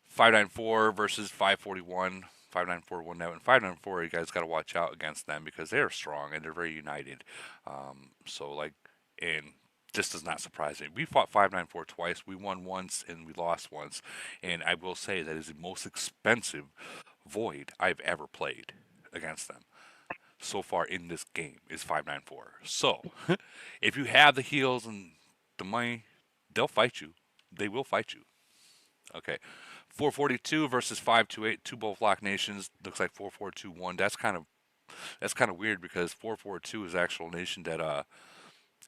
594 versus 541. 594 won that one. 594, you guys got to watch out against them because they're strong and they're very united. And this does not surprise me. We fought 594 twice. We won once and we lost once. And I will say that is the most expensive void I've ever played against them so far in this game is 594. So if you have the heals and the money, they'll fight you. They will fight you. Okay. 442 versus 528, two both lock nations. Looks like 442 won. That's kind of weird because 442 is actual nation that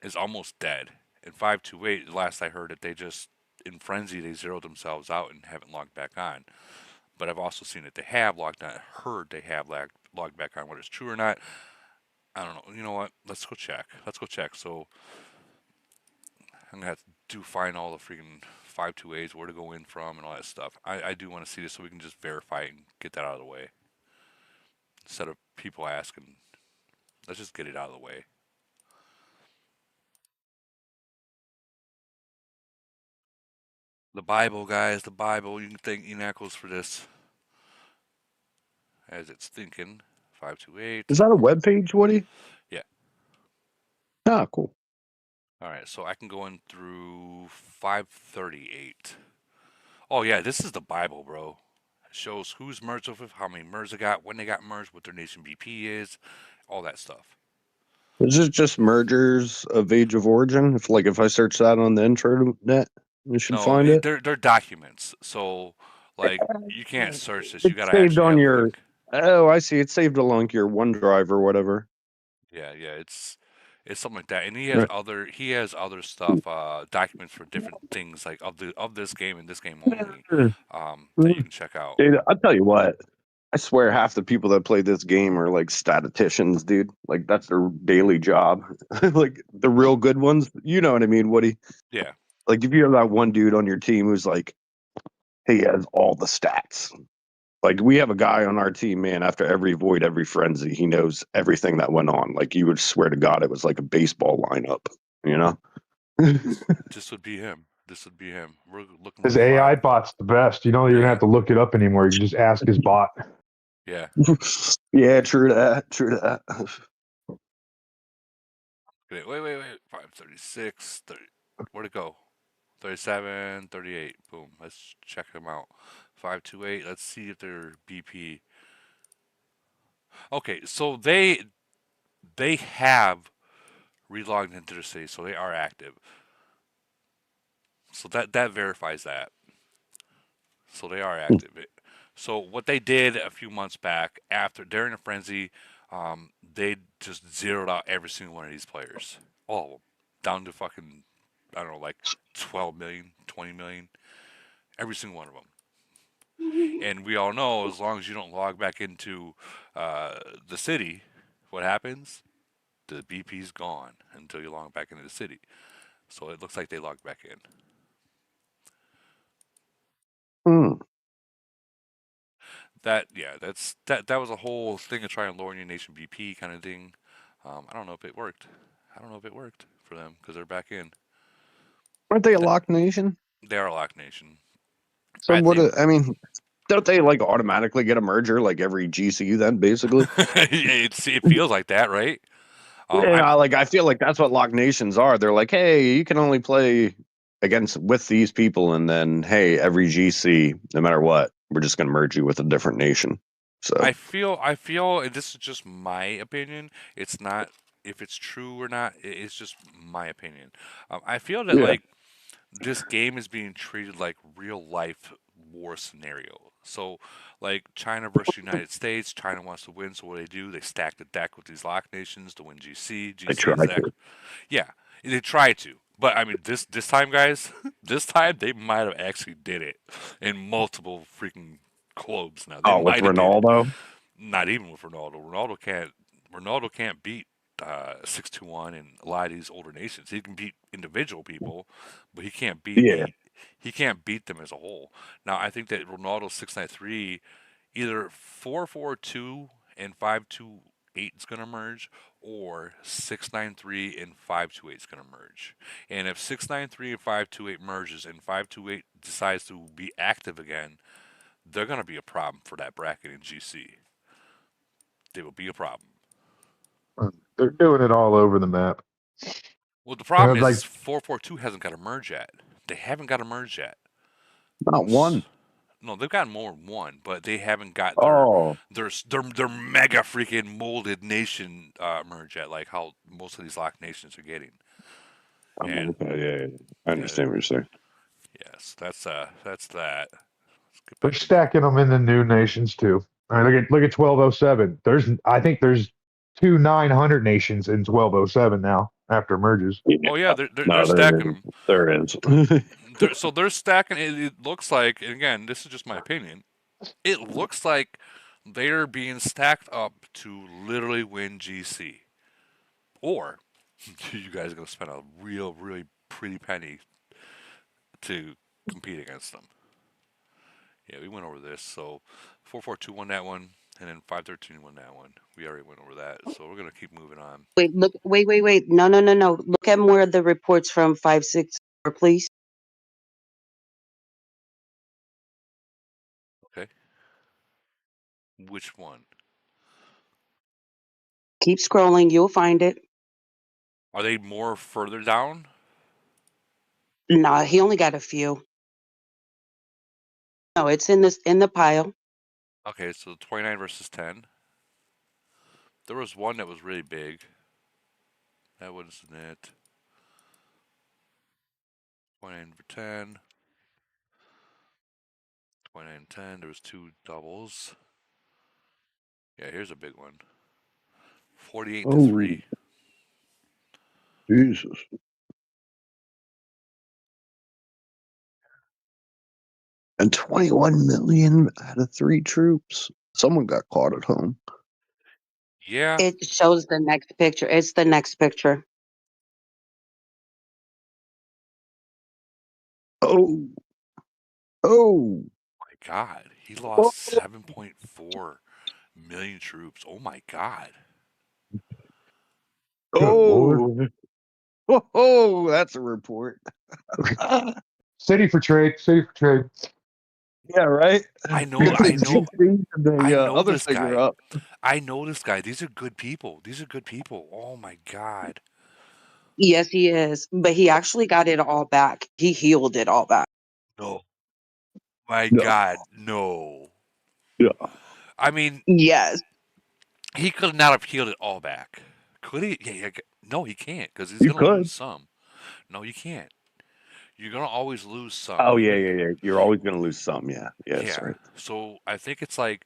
is almost dead. And 528, last I heard it, they just in frenzy they zeroed themselves out and haven't logged back on. But I've also seen that they have logged on. Heard they have logged back on. Whether it's true or not, I don't know. You know what? Let's go check. Let's go check. So I'm gonna have to find all the freaking 528s, where to go in from, and all that stuff. I do want to see this so we can just verify it and get that out of the way instead of people asking. Let's just get it out of the way. The Bible, guys, the Bible. You can thank Enacles for this. As it's thinking. 528. Is that a web page, Woody? Yeah. Ah, cool. All right, so I can go in through 538. Oh, yeah, this is the Bible, bro. It shows who's merged with, how many merged they got, when they got merged, what their nation BP is, all that stuff. Is it just mergers of Age of Origin? If I search that on the internet, you should find it. They're documents. So, like, you can't search this. You It's gotta saved actually on have, your. like, Oh, I see. It's saved along your OneDrive or whatever. yeah, it's something like that. And he has other stuff, documents for different things, like of this game and this game only, that you can check out. Dude, I'll tell you what. I swear half the people that play this game are like statisticians, dude. Like that's their daily job. Like the real good ones. You know what I mean, Woody? Yeah. Like if you have that one dude on your team who's like, he has all the stats. Like we have a guy on our team, man, after every void, every frenzy, he knows everything that went on. Like you would swear to God it was like a baseball lineup, you know? This would be him. This would be him. We're looking His for AI bot's the best. You don't even have to look it up anymore. You can just ask his bot. Yeah. Yeah, true that. True that. Wait. 536. 30. Where'd it go? 37, 38. Boom. Let's check them out. 528. Let's see if they're BP. Okay, so they have relogged into their city, so they are active. So that verifies that. So they are active. So what they did a few months back, during a frenzy, they just zeroed out every single one of these players, all of them, down to fucking, I don't know, like 12 million, 20 million, every single one of them. And we all know, as long as you don't log back into the city, what happens? The BP's gone until you log back into the city. So it looks like they logged back in. That was a whole thing of trying to lower your nation BP kind of thing. I don't know if it worked. I don't know if it worked for them because they're back in. Aren't they a locked nation? They are a locked nation. So I mean, don't they like automatically get a merger like every GC then, basically? it feels like that, right? I feel like that's what locked nations are. They're like, hey, you can only play with these people, and then hey, every GC, no matter what, we're just going to merge you with a different nation. So I feel, and this is just my opinion. It's not if it's true or not. It's just my opinion. I feel that like this game is being treated like real life war scenario. So like China versus United States, China wants to win, so what do? They stack the deck with these locked nations to win GC. Yeah, they try to. But I mean, this time, guys, this time they might have actually did it in multiple freaking clubs. Now, with Ronaldo? Not even with Ronaldo. Ronaldo can't beat 621 and a lot of these older nations. He can beat individual people, but he can't beat he can't beat them as a whole. Now, I think that Ronaldo 693, either 442 and 528 is going to merge, or 693 and 528 is going to merge. And if 693 and 528 merges and 528 decides to be active again, they're going to be a problem for that bracket in GC. They will be a problem. They're doing it all over the map. Well, the problem is 442 hasn't got a merge yet. They haven't got a merge yet. Not one. No, they've got more than one, but they haven't got their mega freaking molded nation merge yet, like how most of these locked nations are getting. I understand what you're saying. Yes, that's that. They're stacking them in the new nations too. All right, look at 1207. I think there's 2 900 nations in 1207 now after merges. Oh yeah, they're stacking them. There is. So they're stacking. It looks like, and again, this is just my opinion. It looks like they're being stacked up to literally win GC. or you guys are going to spend a really pretty penny to compete against them. Yeah, we went over this. So 442 won that one, and then 513 won that one. We already went over that, so we're going to keep moving on. Wait, look, wait. No. Look at more of the reports from 564, please. Okay. Which one? Keep scrolling, you'll find it. Are they more further down? Nah, he only got a few. No, it's in the pile. Okay, so 29 versus 10. There was one that was really big. That wasn't it. 29 for 10. 29 10. There was two doubles. Yeah, here's a big one. 48 to 3. Jesus. And 21 million out of 3 troops. Someone got caught at home. Yeah. It shows the next picture. It's the next picture. Oh. My God. He lost 7.4 million troops. Oh my God. Oh. Oh, that's a report. City for trade. Yeah, right. I know Other this thing are guy. up. I know this guy. These are good people. Oh my God. Yes, he is. But he actually got it all back. He healed it all back. No. My No. God, no. Yeah. I mean, Yes. he could not have healed it all back. Could he? Yeah, no, he can't because he's You going to could. lose some. No, you can't. You're going to always lose some. Oh, yeah. You're always going to lose some. Yeah. Yeah, that's right. So I think it's like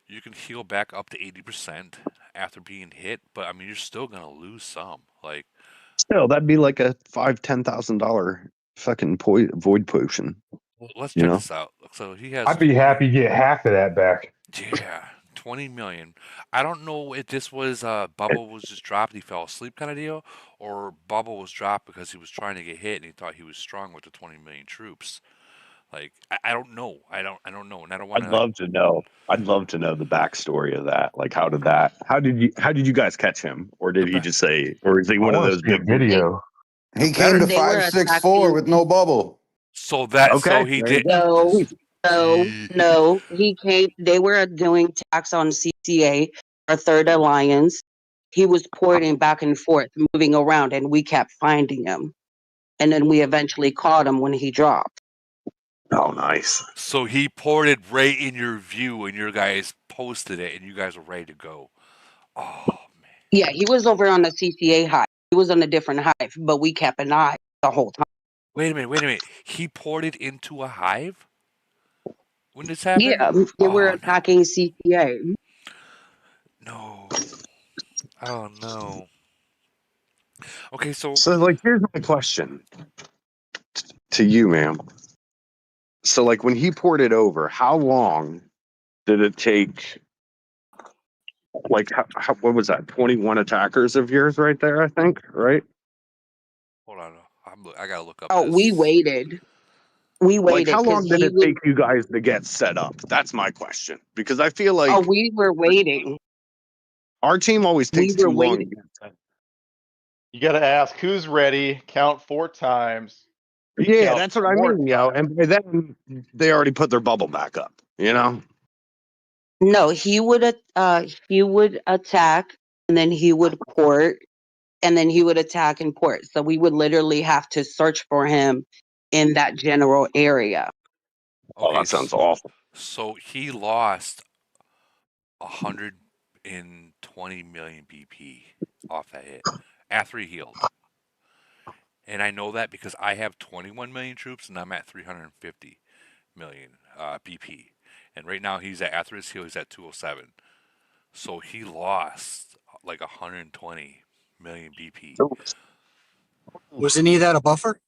you can heal back up to 80% after being hit, but I mean, you're still going to lose some. Like, Still, that'd be like a $5,000-$10,000 fucking void potion. let's You check know? this out. So he has. I'd be happy to get half of that back. Yeah, 20 million. I don't know if this was Bubble was just dropped, he fell asleep kind of deal, or Bubble was dropped because he was trying to get hit and he thought he was strong with the 20 million troops. Like I don't know. I don't know, and I don't want I'd love to know. I'd love to know the backstory of that. Like, how did you guys catch him, or did he just say, or is he one of those big video? He came to They were 564 attacking- with no bubble. So that Okay, so he there you didn't. No. He came. They were doing attacks on CCA, our third alliance. He was porting back and forth, moving around, and we kept finding him. And then we eventually caught him when he dropped. Oh, nice. So he poured it right in your view, and your guys posted it, and you guys were ready to go. Oh man. Yeah, he was over on the CCA hive. He was on a different hive, but we kept an eye the whole time. Wait a minute. He poured it into a hive when this happened. Yeah, they were Oh, attacking CCA. no. Oh no. Okay, so like, here's my question to you, ma'am. So, like, when he poured it over, how long did it take? Like, what was that? 21 attackers of yours, right there. I think, right? hold on. I gotta look up. Oh, this. we waited. We Like, waited. how long 'cause did he it would- take you guys to get set up? That's my question, because I feel like Oh, we were waiting. our team always takes We were too long. waiting. You got to ask who's ready, count 4 times. Yeah, recount that's what I 4 mean, yo. times. And by then, they already put their bubble back up. You know? No, he would attack, and then he would port, and then he would attack and port. So we would literally have to search for him in that general area. Oh, that sounds awful. So he lost 120 million BP off that hit after he healed. And I know that because I have 21 million troops and I'm at 350 million BP. And right now he's at, after his heal, he's at 207. So he lost like 120 million BP. Was any of that a buffer?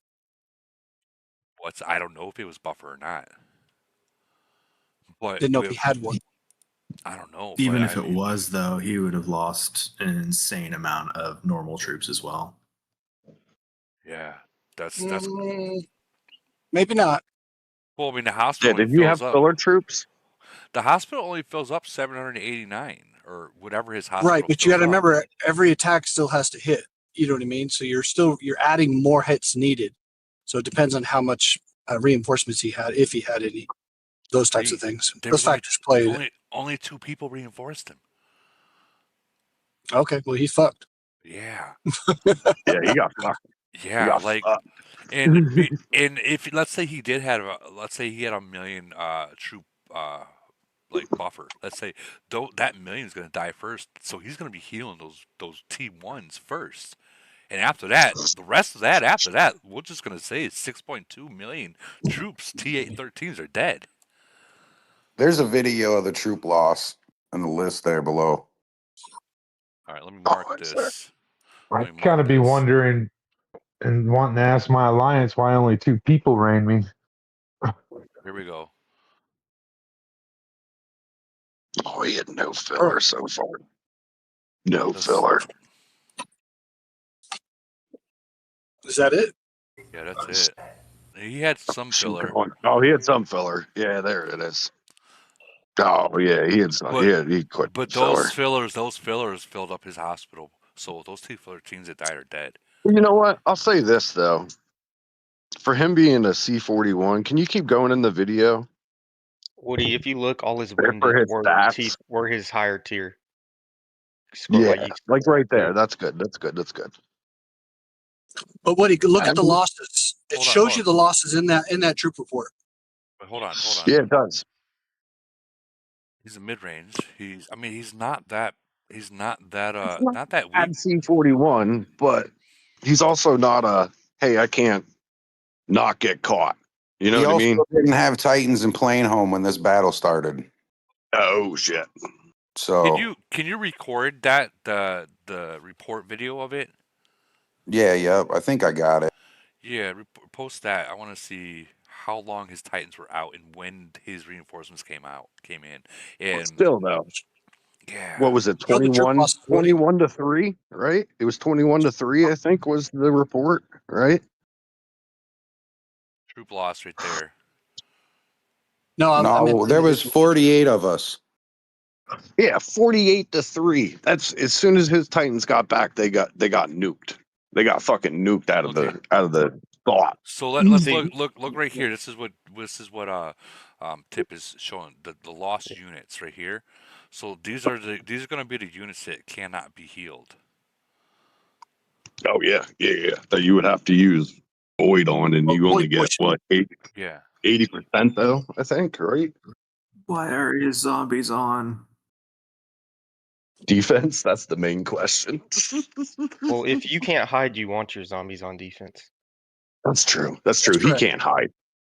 I don't know if it was buffer or not. But Didn't know if he had one. I don't know. Even but if it was, though, he would have lost an insane amount of normal troops as well. Yeah, that's Maybe not. well. I mean, the hospital Yeah, only did you have fills up. filler troops? The hospital only fills up 789 or whatever his hospital. Right, but you got to fills up. remember, every attack still has to hit. You know what I mean? So you're adding more hits needed. So it depends on how much reinforcements he had, if he had any. Those types of things. There Those was factors played. only 2 people reinforced him. Okay, well, he's fucked. Yeah. Yeah, he got fucked. Yeah, got like, fucked. and if let's say he did have let's say he had a million troop like buffer. Let's say that million is going to die first, so he's going to be healing those T1s first, and after that, the rest of that after that, we're just going to say 6.2 million troops T813s are dead. There's a video of the troop loss in the list there below. All right, let me mark this. I kind of be wondering and wanting to ask my alliance why only 2 people rain me. Here we go. Oh, he had no filler so far. No filler. Is that it? Yeah, that's it. He had some filler. Oh, he had some filler. Yeah, there it is. Oh, yeah, he had some. He quit. But filler. those fillers filled up his hospital. So those T-13s that died are dead. You know what? I'll say this though. For him being a C-41, can you keep going in the video? Woody, if you look, all his For wounded his stats? were his higher tier. Scroll, Yeah, like right there. That's good. That's good. That's good. But what? Look at the I'm- losses. It Hold on, shows hold you the losses in that troop report. But hold on. Yeah, it does. He's a mid-range. He's not that not that weak. At C-41, but he's also not a, hey, I can't not get caught. You know He what I also mean? didn't have Titans in plane home when this battle started. Oh shit. So Can you record that the report video of it? yeah, I think I got it. Yeah, post that. I want to see how long his Titans were out and when his reinforcements came in. And Still though. Yeah. What was it? 21 to 3, right? It was 21 to 3, I think, was the report, right? Troop loss right there. No, there was 48 of us. Yeah, 48 to 3. That's as soon as his Titans got back, they got nuked. They got fucking nuked out of the thought. So let's look right here. This is what Tip is showing the lost units right here. So these are going to be the units that cannot be healed. Oh yeah. That you would have to use Void on, and you only get what 80% though, I think, right? What are his zombies on? Defense. That's the main question. Well, if you can't hide, you want your zombies on defense. That's true. He can't hide.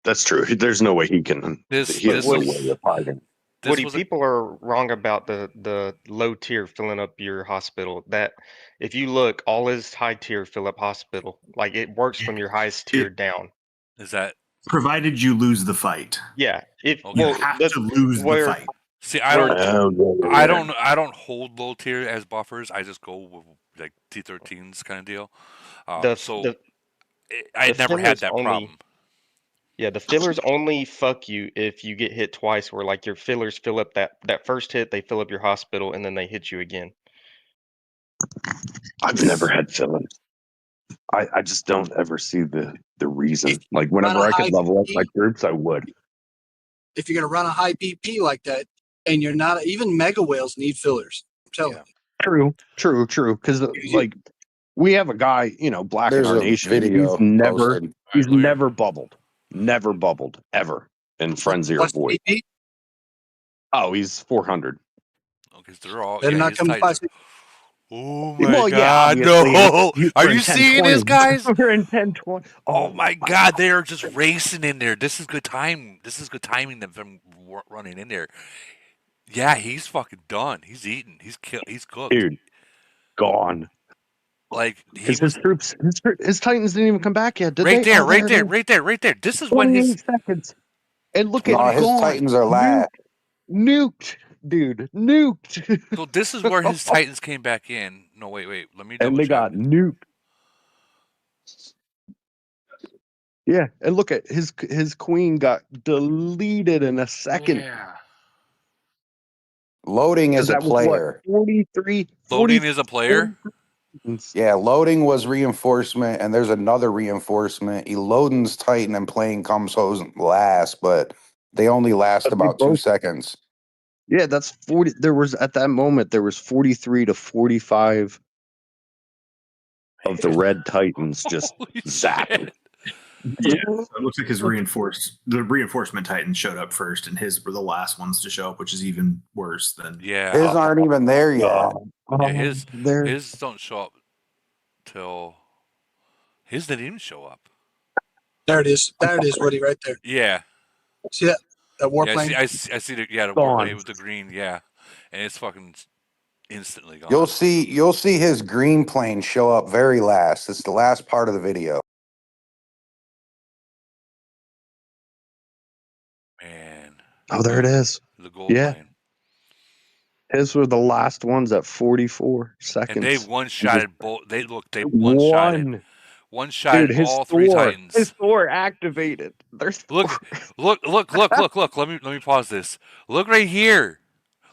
That's true. There's no way he can. He has no way of hiding. Woody, people are wrong about the low tier filling up your hospital. That if you look, all his high tier fill up hospital. Like it works from your highest tier down. Is that provided you lose the fight? Yeah, you have to lose the fight. See, I don't hold low tier as buffers. I just go with like T13s kind of deal. I never had that problem. Yeah, the fillers only fuck you if you get hit twice, where like your fillers fill up that first hit, they fill up your hospital, and then they hit you again. I've never had fillers. I just don't ever see the reason. Like whenever I could level up my troops, I would. If you're gonna run a high BP like that, and you're not even mega whales need fillers. I'm telling you. True. Because like we have a guy, Black in our nation. Video He's never bubbled. Never bubbled ever in Frenzy or Void. Oh, he's 400. Okay, they're all. They're not coming by. Oh my God! No, are you seeing this, guys? We're in 10-20. Oh my God, they are just racing in there. This is good time. This is good timing them from running in there. Yeah, he's fucking done. He's eaten. He's cooked. Dude, gone. Like his troops, his Titans didn't even come back yet. Did right they? there, right there. This is when his 28 seconds. And look at his gone. Titans are last. Nuked. dude. Nuked. So this is where his Titans came back in. No, wait. Let me double And they check. got nuked. Yeah, and look at his queen got deleted in a second. Yeah. Loading is a That was what, player. 43. Loading is a player? Yeah, loading was reinforcement, and there's another reinforcement. Elodin's Titan and playing comes home last, but they only last But they about 2 both- seconds. Yeah, that's 40. There was at that moment there was 43 to 45 of the red Titans just Holy zapped. shit. Yeah, so it looks like the reinforcement Titans showed up first, and his were the last ones to show up, which is even worse than. Yeah. His aren't even there yet. Yeah, his there. his don't show up till his didn't even show up. There it is. There it is, Woody, right there. Yeah. See that? That warplane? I see the the Gone. warplane with the green, yeah. And it's fucking instantly gone. You'll see his green plane show up very last. It's the last part of the video. Man. Oh, there it is. The gold Yeah. plane. His were the last ones at 44 seconds. And they one-shotted both. They one-shotted. One-shotted Dude, his all three Thor, Titans. His Thor activated. There's Look. Let me pause this. Look right here.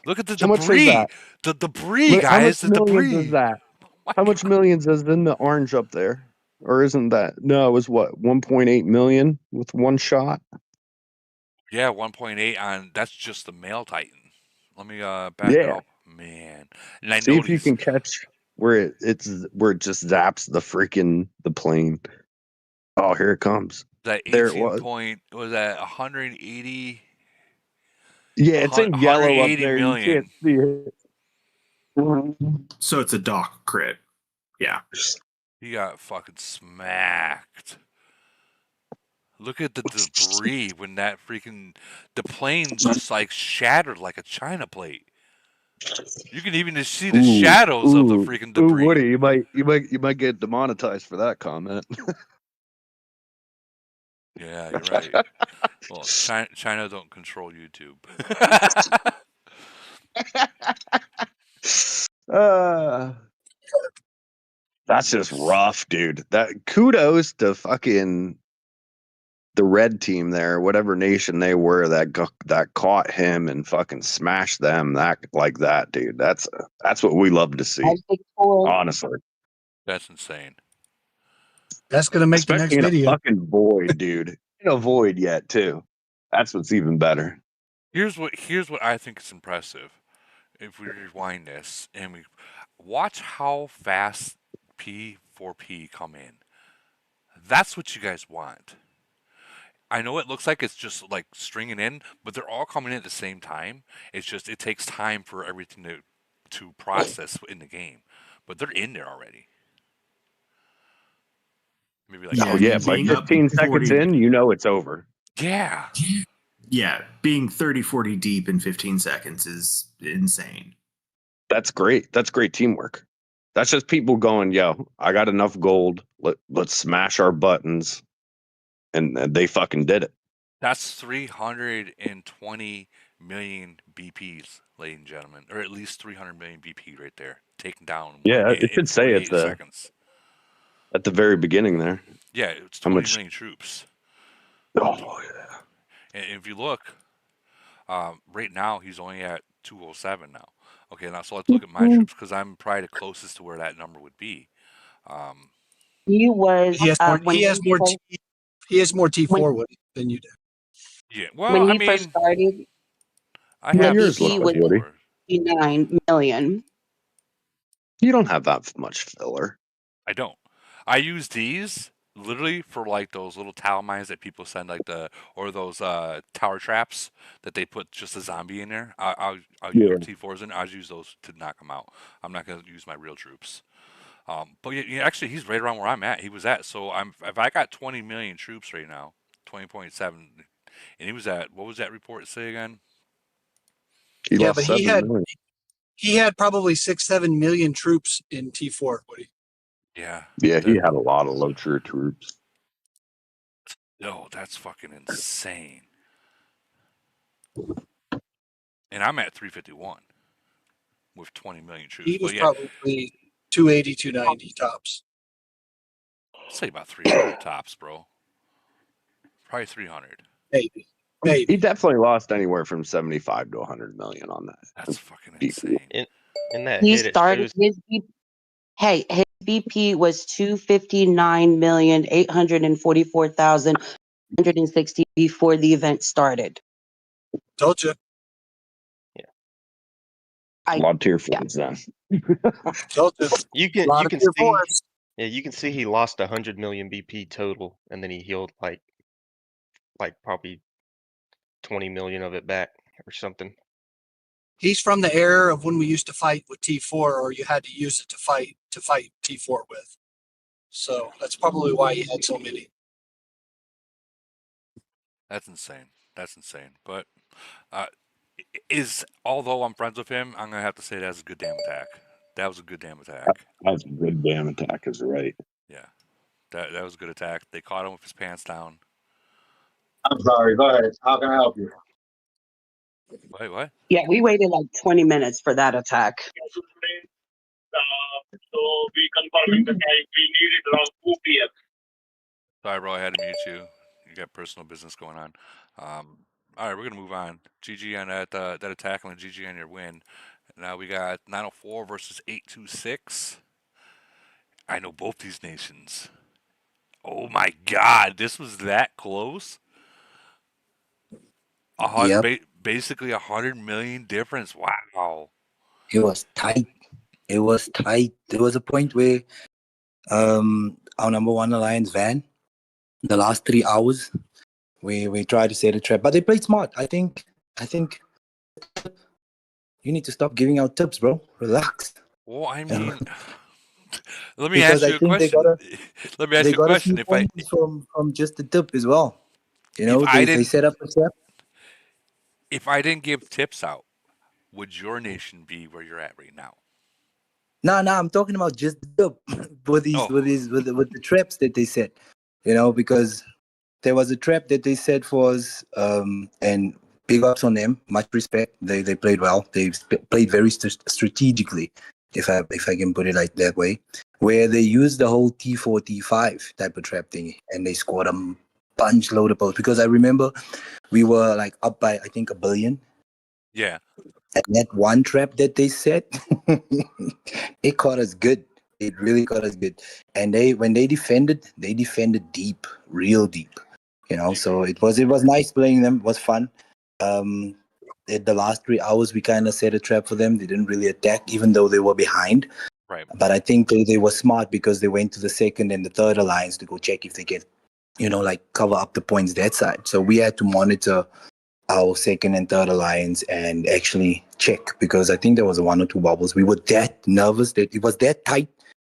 Look at the How much is debris. that? The debris, Look, how guys. much The millions debris. is that? My How much millions is in the orange up there? Or isn't that? No, it was what, 1.8 million with one shot? Yeah, 1.8 on. That's just the male Titan. Let me back it Yeah. up, man. And I See if you noticed can catch where it just zaps the plane. Oh, here it comes. that There it 18 was. point was that 180. Yeah, it's in yellow up 180 there. million. You can't see it. So it's a dock crit. Yeah. He got fucking smacked. Look at the debris when that freaking the plane just like shattered like a china plate. You can even just see the shadows of the freaking debris. Ooh, Woody, you might get demonetized for that comment. Yeah, you're right. Well, China don't control YouTube. That's just rough, dude. That kudos to fucking the red team there, whatever nation they were that caught him and fucking smashed them like that, dude. That's what we love to see. Honestly, That's insane. That's gonna make the especially next in video. a fucking void, dude. In a void yet too. That's what's even better. Here's what I think is impressive. If we rewind this and we watch how fast P4P come in. That's what you guys want. I know it looks like it's just like stringing in, but they're all coming in at the same time. It's just it takes time for everything to process in the game. But they're in there already. Maybe like Oh yeah, by being up 15 seconds 40 in, you know it's over. Yeah. Yeah, being 30-40 deep in 15 seconds is insane. That's great. That's great teamwork. That's just people going, yo, I got enough gold. Let's smash our buttons. And they fucking did it. That's 320 million BPs, ladies and gentlemen, or at least 300 million BP right there, taken down. Yeah, in it should say 48 seconds. At the very beginning there. Yeah, it's How 20 much- million troops. Oh yeah. And if you look, right now he's only at 207 now. Okay, now so let's look at my troops because I'm probably the closest to where that number would be. He was He has more. when He has more. first- He has more T4 Woody than you do. Yeah, well, when I he mean, first started, I Yeah, have yours he look was like Woody. 59 million. You don't have that much filler. I don't. I use these literally for like those little towel mines that people send, like or those tower traps that they put just a zombie in there. I'll use our T4s and I'll use those to knock them out. I'm not gonna use my real troops. But yeah, actually, he's right around where I'm at. He was at. So if I got 20 million troops right now, 20.7, and he was at, what was that report say again? He Yeah, lost but he 7 had million. he had probably 6-7 million troops in T4 Woody. Yeah. Yeah, he had a lot of low tier troops. Oh, that's fucking insane. And I'm at 351 with 20 million troops. He was But yeah, probably 280, 290 tops. I'd say about 300 tops, bro. Probably 300. Maybe. He definitely lost anywhere from 75 to 100 million on that. That's fucking insane. In that He hit, it started shows his his BP was 259,844,160 before the event started. Told you. A lot of tier fours then. Told you. you A can lot you of can tier see fours. you can see he lost 100 million BP total, and then he healed like probably 20 million of it back or something. He's from the era of when we used to fight with T4, or you had to use it to fight T4 with. So that's probably why he had so many. That's insane. That's insane. But although I'm friends with him, I'm gonna have to say that's a good damn attack. That was a good damn attack. That's a good damn attack, is right. Yeah, that was a good attack. They caught him with his pants down. I'm sorry. Go ahead. How can I help you? Wait, what? Yeah, we waited like 20 minutes for that attack. So we confirming the time we need it around 2 p.m. Sorry, bro. I had to mute you. You got personal business going on. All right, we're gonna move on. GG on that attack and GG on your win. Now we got 904 versus 826. I know both these nations. Oh my God, this was that close. Basically 100 million difference. Wow. It was tight. It was tight. There was a point where our number one alliance van, the last 3 hours, we tried to set a trap, but they played smart. I think you need to stop giving out tips, bro. Relax. Well, I mean, let me ask you a question. Let me ask you a question. If I from just the tip as well, you know, they set up a trap. If I didn't give tips out, would your nation be where you're at right now? No, I'm talking about just the tip with the traps that they set. You know, because there was a trap that they set for us, and big ups on them. Much respect. They played well. They played very strategically, if I can put it like that way, where they used the whole T4 T5 type of trap thing, and they scored a bunch load of posts. Because I remember we were like up by I think 1 billion. Yeah. And that one trap that they set, it caught us good. It really caught us good. And when they defended deep, real deep. You know, so it was nice playing them. It was fun. At the last 3 hours, we kind of set a trap for them. They didn't really attack, even though they were behind. Right. But I think they were smart because they went to the second and the third alliance to go check if they can, you know, like cover up the points that side. So we had to monitor our second and third alliance and actually check, because I think there was 1 or 2 bubbles. We were that nervous that it was that tight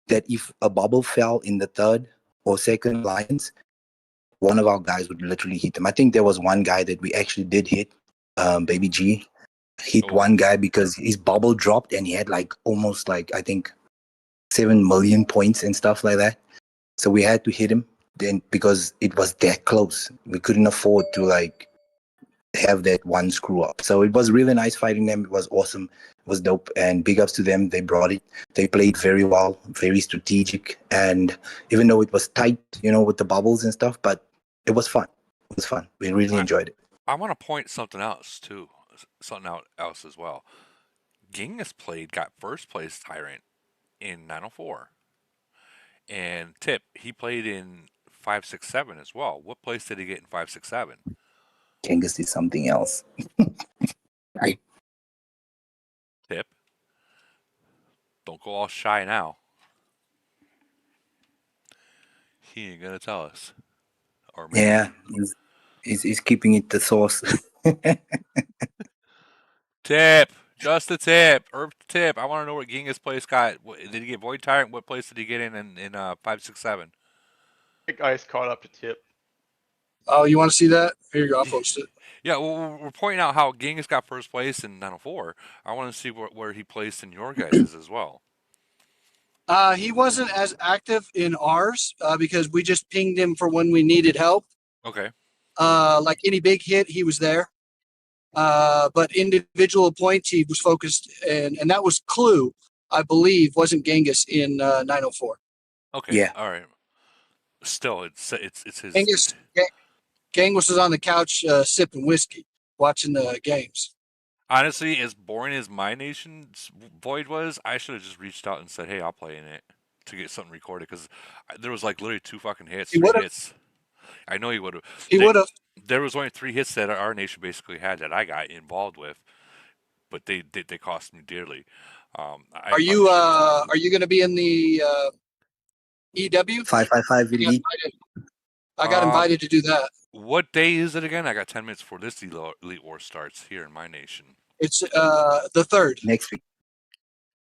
that if a bubble fell in the third or second alliance, one of our guys would literally hit them. I think there was one guy that we actually did hit, Baby G, hit one guy because his bubble dropped and he had like almost like, I think 7 million points and stuff like that. So we had to hit him then because it was that close. We couldn't afford to like have that one screw up. So it was really nice fighting them. It was awesome. It was dope. And big ups to them. They brought it. They played very well, very strategic. And even though it was tight, you know, with the bubbles and stuff, but it was fun. It was fun. We really enjoyed it. I want to point something else too. Something else as well. Genghis got first place Tyrant in 904. And Tip, he played in 567 as well. What place did he get in 567? Genghis is something else. Tip, don't go all shy now. He ain't gonna tell us. Or maybe. Yeah, he's keeping it the source. Tip, just the tip, or tip. I want to know what Genghis place got. Did he get Void Tyrant? What place did he get in 567? I think Ice caught up to Tip. Oh, you want to see that? Here you go. I'll post it. Yeah, well, we're pointing out how Genghis got first place in 904. I want to see where he placed in your guys' as well. He wasn't as active in ours because we just pinged him for when we needed help. Okay. Like any big hit, he was there. But individual appointee was focused, and that was Clue, I believe, wasn't Genghis in 904. Okay. Yeah. All right. Still, it's his. Genghis was on the couch sipping whiskey, watching the games. Honestly, as boring as my nation's Void was, I should have just reached out and said, "Hey, I'll play in it," to get something recorded, because there was like literally 2 fucking hits, He 3 would've. hits. I know he would have. He would have. There was only 3 hits that our nation basically had that I got involved with, but they cost me dearly. Are you going to be in the EW? 555 elite. I got invited to do that. What day is it again? I got 10 minutes before this Elite War starts here in my nation. It's the 3rd. Next week.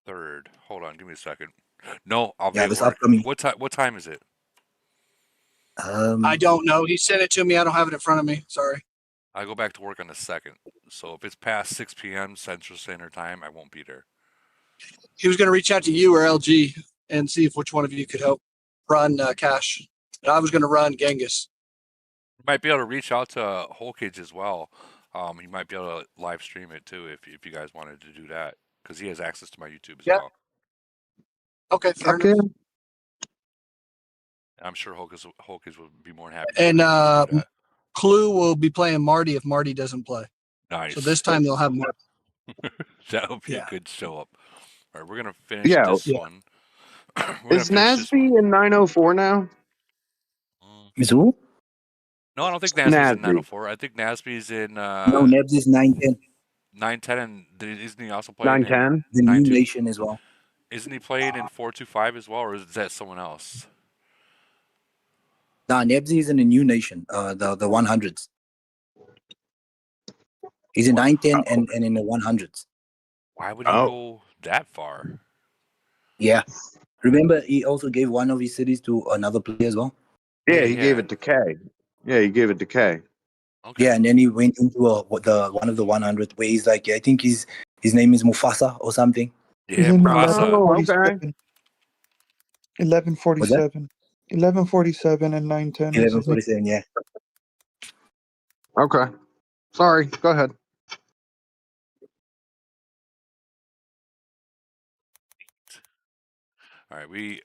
3rd. Hold on, give me a second. No, I'll be Yeah, at this work. upcoming. What time is it? I don't know. He sent it to me. I don't have it in front of me. Sorry. I go back to work on the 2nd. So if it's past 6 p.m. Central Standard Time, I won't be there. He was going to reach out to you or LG and see if which one of you could help run Cash. And I was going to run Genghis. You might be able to reach out to Holkage as well. He might be able to live stream it too if you guys wanted to do that, because he has access to my YouTube as well. Okay, fair enough. I'm sure Holkage would be more than happy. And Clue will be playing Marty if Marty doesn't play. Nice. So this time they'll have Marty. That'll be Yeah. a good show up. All right, we're gonna finish Yeah. this one. We're Is gonna finish this Nasby in 904 now? Mizzou? No, I don't think Nasby's in Nasby. 904. I think Nasby's in No, Nebs is 910. 910, and isn't he also playing 910? The new 9-2? nation as well. Isn't he playing in 425 as well, or is that someone else? Nah, Nebs is in the new nation, the 100s. He's in 910 and in the 100s. Why would he go that far? Yeah. Remember, he also gave one of his cities to another player as well. Yeah, he gave it to K. Yeah, he gave it to K. Yeah, and then he went into the one of the 100 where he's like, I think his name is Mufasa or something. Yeah, Mufasa. Oh, okay. 1147. 1147 and 910. 1147, yeah. Okay. Sorry, go ahead. All right,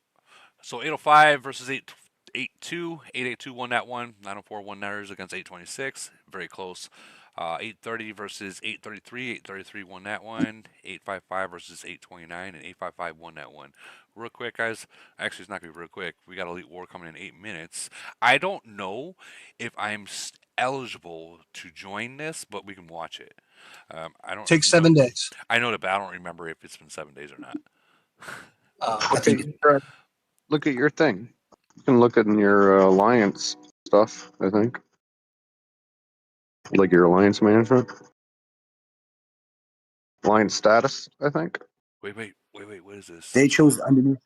so 805 versus 882. 882 won that one. 904 won theirs against 826. Very close. 830 versus 833. 833 won that one. 855 versus 829, and 855 won that one. Real quick, guys. Actually, it's not going to be real quick. We got Elite War coming in 8 minutes. I don't know if I'm eligible to join this, but we can watch it. I don't. Takes 7 days. I know that, but I don't remember if it's been 7 days or not. Look at your thing. You can look at your alliance stuff, I think. Like your alliance management. Alliance status, I think. Wait, what is this? They chose underneath.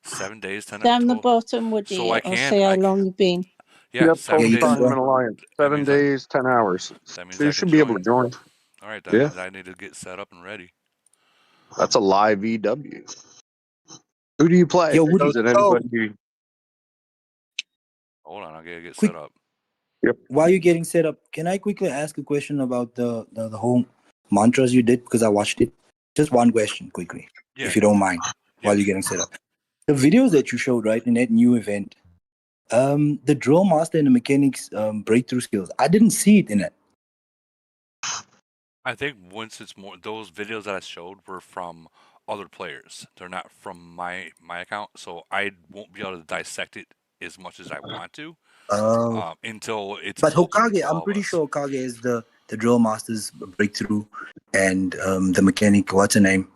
7 days, 10 Down the total. bottom, Woody. So I It'll can- say how I long you've been. Yeah, Yep, 7 total days. time in alliance. 7 days, 10 hours. That means So I you can should be able to join. All right, that Yeah. means I need to get set up and ready. That's a live EW. Who do you play? Yo, Is it anybody? Hold on, I gotta get Quick. set up. While you're getting set up, can I quickly ask a question about the whole mantras you did? Because I watched it. Just one question quickly, if you don't mind, while you're getting set up. The videos that you showed, right, in that new event, the drill master and the mechanics breakthrough skills, I didn't see it in it. I think once it's more, those videos that I showed were from other players. They're not from my account, so I won't be able to dissect it as much as I want to until it's. But open Hokage, to all I'm of pretty us. sure Hokage is the drill master's breakthrough, and the mechanic, what's her name?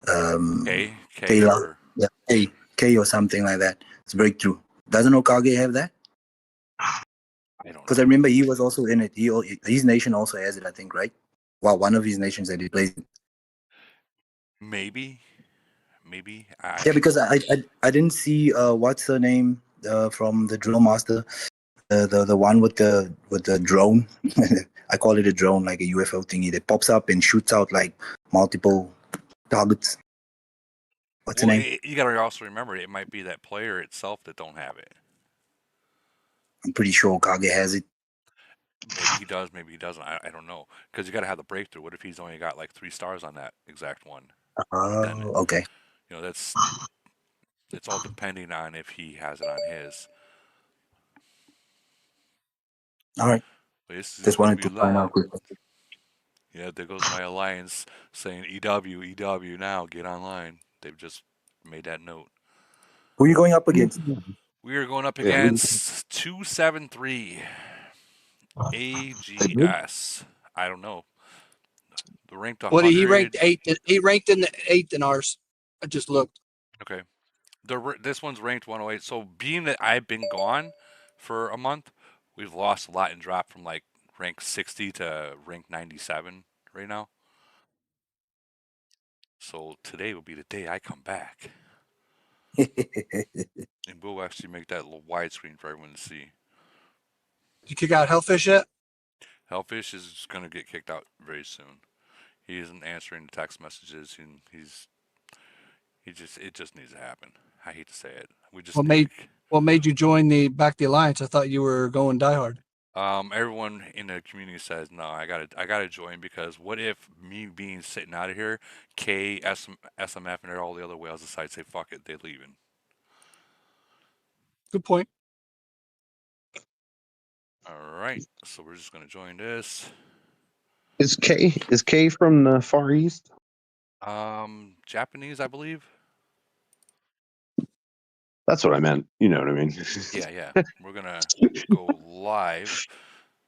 K Kayla. or- Yeah, K or something like that. It's breakthrough. Doesn't Hokage have that? Because I remember he was also in it. His nation also has it, I think, right? Well, one of his nations that he plays. Maybe. Yeah, because I didn't see what's her name from the drill master, the one with the drone. I call it a drone, like a UFO thingy that pops up and shoots out like multiple targets. What's her name? You gotta also remember, it might be that player itself that don't have it. I'm pretty sure Hokage has it. Maybe he does, maybe he doesn't. I don't know, because you got to have the breakthrough. What if he's only got like 3 stars on that exact one? Then Oh, okay. you know it's all depending on if he has it on his. All right. But this is Just gonna wanted be to find out long. quickly. Yeah, there goes my alliance saying EW now, get online. They've just made that note. Who are you going up against? We are going up Yeah, against 273 AGS. I don't know. The ranked What he 100. ranked eighth? He ranked in the eighth in ours. I just looked. Okay. This one's ranked 108. So being that I've been gone for a month, we've lost a lot and dropped from like rank 60 to rank 97 right now. So today will be the day I come back. And we'll actually make that little widescreen for everyone to see. Did you kick out Hellfish yet? Hellfish is going to get kicked out very soon. He isn't answering the text messages, and it just needs to happen. I hate to say it. We just What made you join the alliance? I thought you were going diehard. everyone in the community says no. I gotta join, because what if me being sitting out of here, K, SMF, and all the other whales decide to say fuck it, they're leaving. Good point. All right, so we're just gonna join this. Is K from the Far East? Japanese, I believe. That's what I meant. You know what I mean? Yeah. We're gonna go live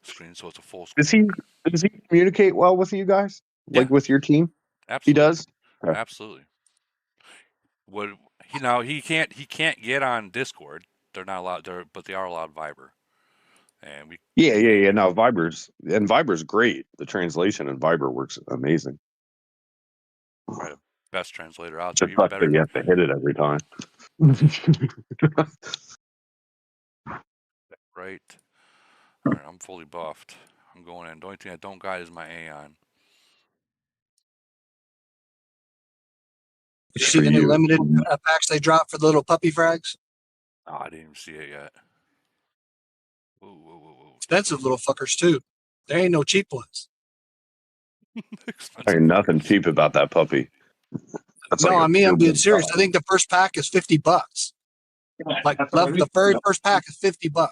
screen, so it's a full screen. Does he communicate well with you guys? Like with your team? Absolutely. He does? Okay. Absolutely. He can't get on Discord. They're not allowed there, but they are allowed Viber. And we Yeah. No, Viber's great. The translation in Viber works amazing. try the best translator out there. Just Even sucks that you have to hit it every time. Right. All right, I'm fully buffed. I'm going in. The only thing I don't got is my Aeon. Did you see the new limited packs they dropped for the little puppy frags? Oh, I didn't even see it yet. Whoa. Expensive little fuckers too. There ain't no cheap ones. Ain't nothing cheap about that puppy. That's No, like I mean, I'm being $1 serious. I think the first pack is $50. Like the very first pack is $50.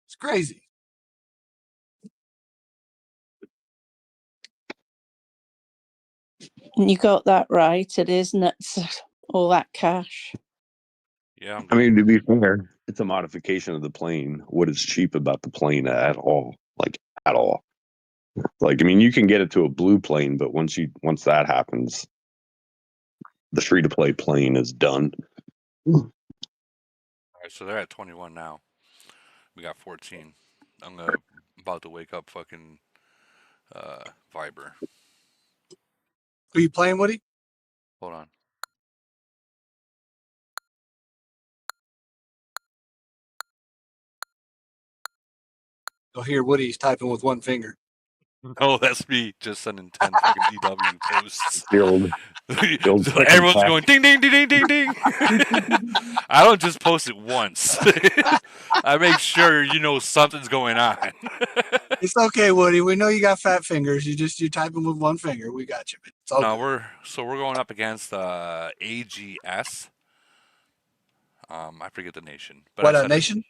It's crazy. You got that right. It is nuts. All that cash. Yeah. I mean, to be fair, it's a modification of the plane. What is cheap about the plane at all? Like at all? Like, I mean, you can get it to a blue plane, but once that happens, the free to play plane is done. All right, so they're at 21 now. We got 14. I'm about to wake up fucking Viber. Who you playing, Woody? Hold on. You'll hear Woody's typing with one finger. No, that's me just sending 10 fucking EW posts. The old So everyone's going ding, ding, ding, ding, ding, ding. I don't just post it once. I make sure something's going on. It's okay, Woody. We know you got fat fingers. You're typing with one finger. We got you. It's all No, good. we're going up against AGS. I forget the nation. But What nation?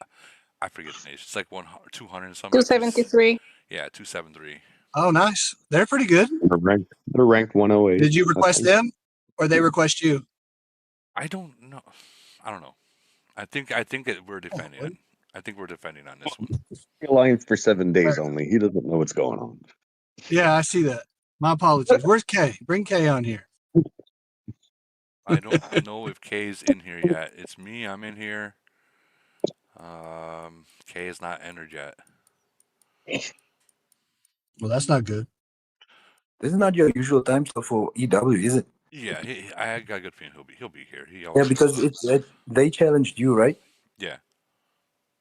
I forget the nation. It's like 200 and something. 273. Yeah, 273. Oh, nice. They're pretty good. They're ranked 108. Did you request them, or they request you? I don't know. I think we're defending. I think we're defending on this one. Alliance for 7 days only. He doesn't know what's going on. Yeah, I see that. My apologies. Where's Kay? Bring Kay on here. I don't know if Kay's in here yet. It's me. I'm in here. Kay is not entered yet. Well, that's not good. This is not your usual time slot for EW, is it? Yeah, I got a good feeling he'll be here. He Yeah, always because they challenged you, right? Yeah,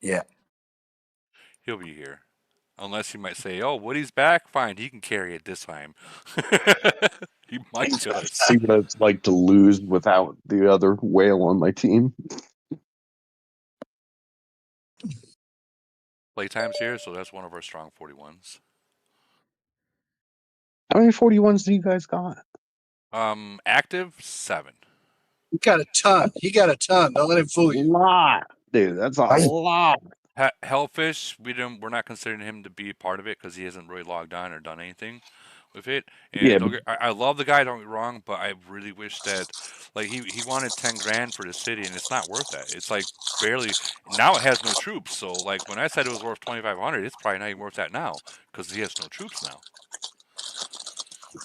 Yeah. he'll be here. Unless he might say, "Oh, Woody's back. Fine, he can carry it this time." He might just see what it's like to lose without the other whale on my team. playtimes here, so that's one of our strong 41s. How many 41s do you guys got? Active 7. He got a ton. He got a ton. Don't let him fool you. Lot, dude. That's a lot. Hellfish, we're not considering him to be part of it because he hasn't really logged on or done anything with it. And Yeah, I love the guy, don't get me wrong, but I really wish that, like, he wanted 10 grand for the city, and it's not worth that. It's like barely. Now it has no troops, so like when I said it was worth 2,500, it's probably not even worth that now because he has no troops now.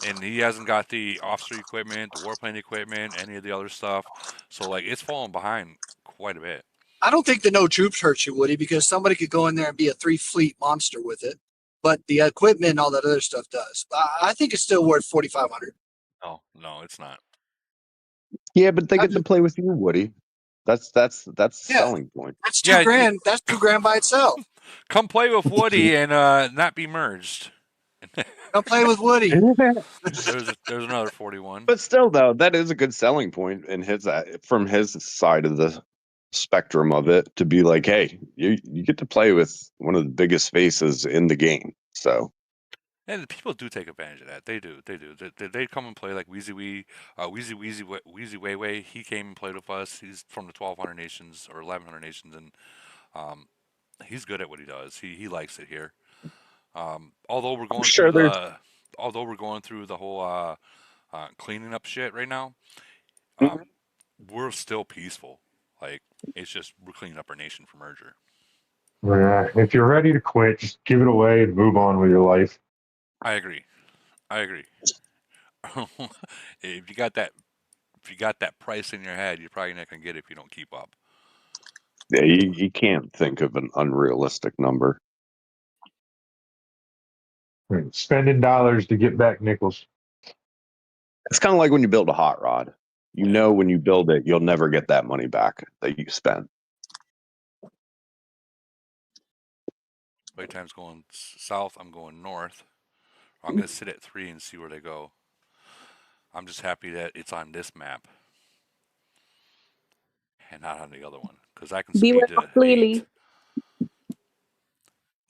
And he hasn't got the officer equipment, the warplane equipment, any of the other stuff. So like it's fallen behind quite a bit. I don't think the no troops hurts you, Woody, because somebody could go in there and be a 3-fleet monster with it. But the equipment and all that other stuff does. I think it's still worth 4,500. No, it's not. yeah, but they get to play with you, Woody. That's the selling point. That's $2,000. That's $2,000 by itself. Come play with Woody and not be merged. Come play with Woody. There's another 41. But still, though, that is a good selling point in from his side of the spectrum of it to be like, hey, you get to play with one of the biggest faces in the game. So, and people do take advantage of that. They do. They come and play like Wheezy Wei Wei. He came and played with us. He's from the 1,200 nations or 1,100 nations, and he's good at what he does. He likes it here. Although we're going through the whole cleaning up shit right now, we're still peaceful. Like it's just we're cleaning up our nation for merger. If you're ready to quit, just give it away and move on with your life. I agree. If you got that price in your head, you're probably not gonna get it if you don't keep up. yeah, you can't think of an unrealistic number. Spending dollars to get back nickels. It's kind of like when you build a hot rod. You know when you build it, you'll never get that money back that you spent. Playtime's going south. I'm going north. I'm going to sit at 3 and see where they go. I'm just happy that it's on this map and not on the other one because I can speed to 8.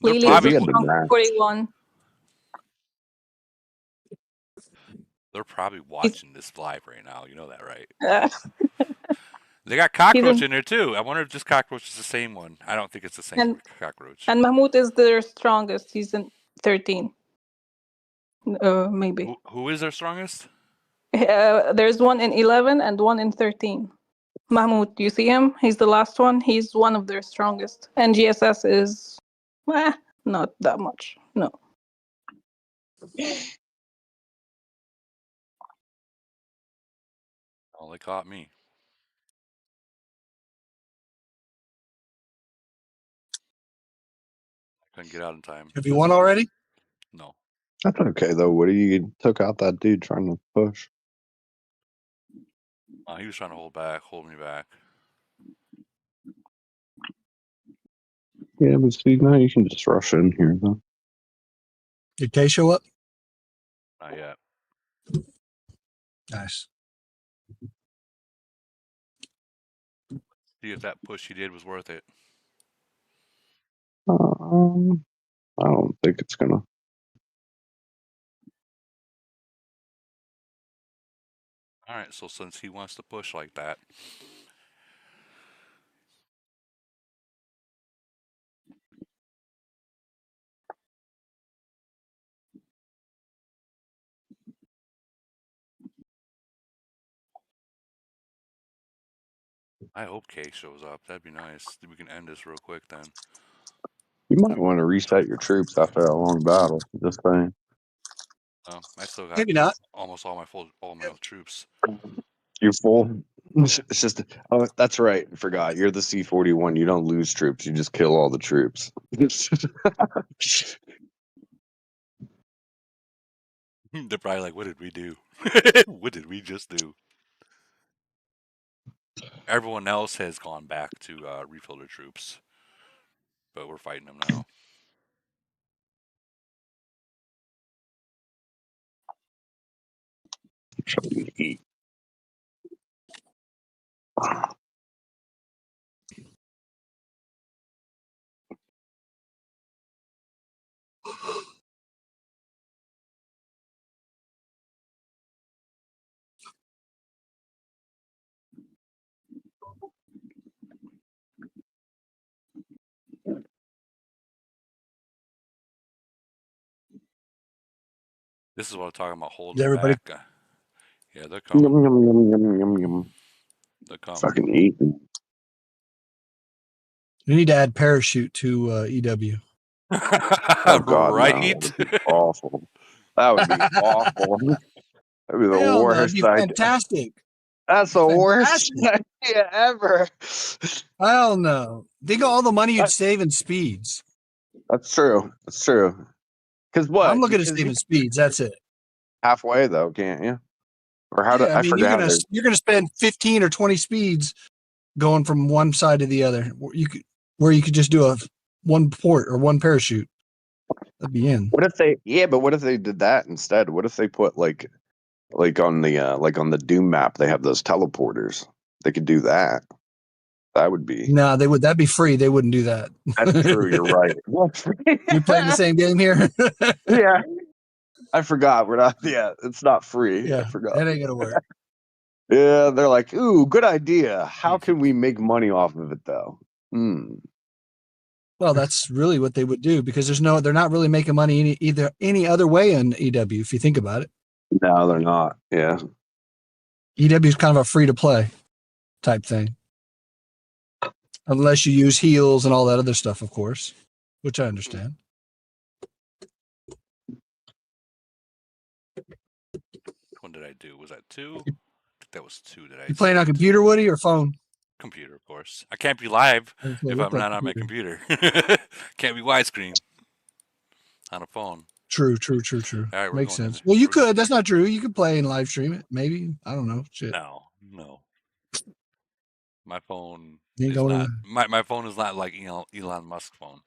They're probably 41. They're probably watching this live right now. You know that, right? They got Cockroach in there too. I wonder if this Cockroach is the same one. I don't think it's the same Cockroach. And Mahmoud is their strongest. He's in 13. Maybe. Who is their strongest? There's one in 11 and one in 13. Mahmoud, do you see him? He's the last one. He's one of their strongest. And GSS is not that much. No. Oh, they caught me. I couldn't get out in time. Have you won already? No. That's okay though, Woody. You took out that dude trying to push. He was trying to hold me back. Yeah, but see, now you can just rush in here though. Did K show up? Not yet. Nice. See if that push he did was worth it. I don't think it's gonna. All right, so since he wants to push like that, I hope K shows up. That'd be nice. We can end this real quick then. You might want to reset your troops after a long battle. Just saying. I still got Maybe not. Almost all my troops. You're full. It's just. Oh, that's right. I forgot. You're the C-41. You don't lose troops. You just kill all the troops. They're probably like, "What did we do? What did we just do?" Everyone else has gone back to refill their troops, but we're fighting them now. Eat. This is what I'm talking about. Holding Is everybody- back. Yeah, they're coming. Yum, yum, yum, yum, yum, yum. They're coming. Fucking eating. We need to add parachute to EW. Oh God, Right? no. That would be awful. That would be awful. That'd be the Hell no, worst that'd be idea. fantastic. That's the worst idea ever. Hell no. Think of all the money you'd save in speeds. That's true. That's true. Because what? I'm looking at Because saving you- speeds. That's it. halfway though, can't you? Or how do Yeah, I forget how you're gonna spend 15 or 20 speeds going from one side to the other. Where you could just do one port or one parachute. That'd be in. What if they? Yeah, but what if they did that instead? What if they put like on the Doom map they have those teleporters? They could do that. That would be. No, they would. That'd be free. They wouldn't do that. That's true. You're right. You're playing the same game here. Yeah. I forgot. We're not. Yeah, it's not free. Yeah, I forgot. that ain't gonna work. Yeah, they're like, ooh, good idea. How can we make money off of it though? Well, that's really what they would do because they're not really making money any other way in EW if you think about it. No, they're not. Yeah. EW is kind of a free to play type thing. Unless you use heals and all that other stuff, of course, which I understand. What did I do? Was that 2? I think that was 2. Did I? You playing on computer, Woody, or phone? Computer, of course. I can't be live Okay, if we'll I'm play not on my computer. computer. Can't be widescreen on a phone. True. All right, we're Makes going in sense. Well, you could. That's not true. You could play and live stream it. Maybe. I don't know. Shit. No. My phone You ain't is going not. in My phone is not like Elon Musk's phone.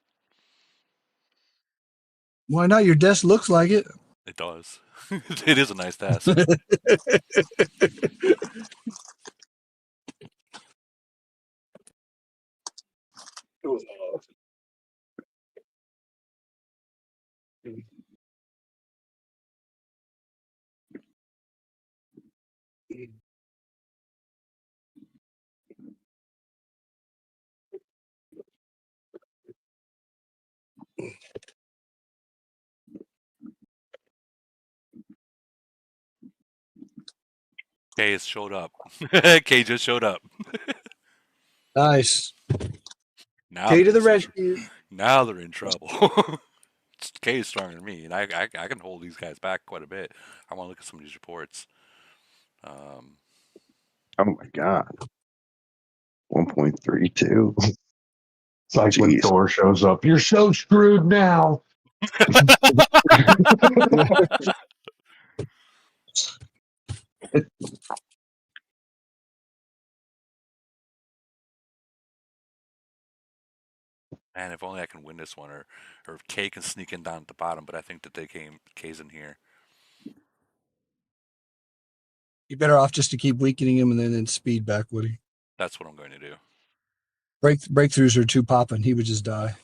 Why not? Your desk looks like it. It does. It is a nice desk. Kay has showed up. Kay just showed up. Nice. Now Kay to they're the in- rescue. Now they're in trouble. Kay is stronger than me, and I can hold these guys back quite a bit. I want to look at some of these reports. Oh my God. 1.32. It's like when Jeez. Thor shows up. You're so screwed now. Man, if only I can win this one, or if Kay can sneak in down at the bottom. But I think that Kay's in here. You're better off just to keep weakening him and then speed back, Woody. That's what I'm going to do. Breakthroughs are too popping. He would just die.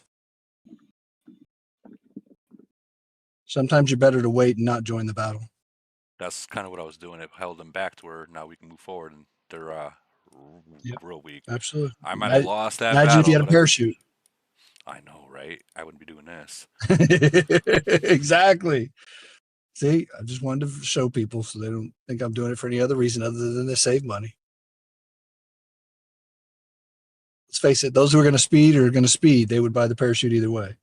Sometimes you're better to wait and not join the battle. That's kind of what I was doing. It held them back to where now we can move forward, and they're real weak. Absolutely. I might have lost that. Imagine if you had a battle, but parachute. I know, right? I wouldn't be doing this. Exactly. See, I just wanted to show people so they don't think I'm doing it for any other reason other than to save money. Let's face it, those who are going to speed are going to speed. They would buy the parachute either way.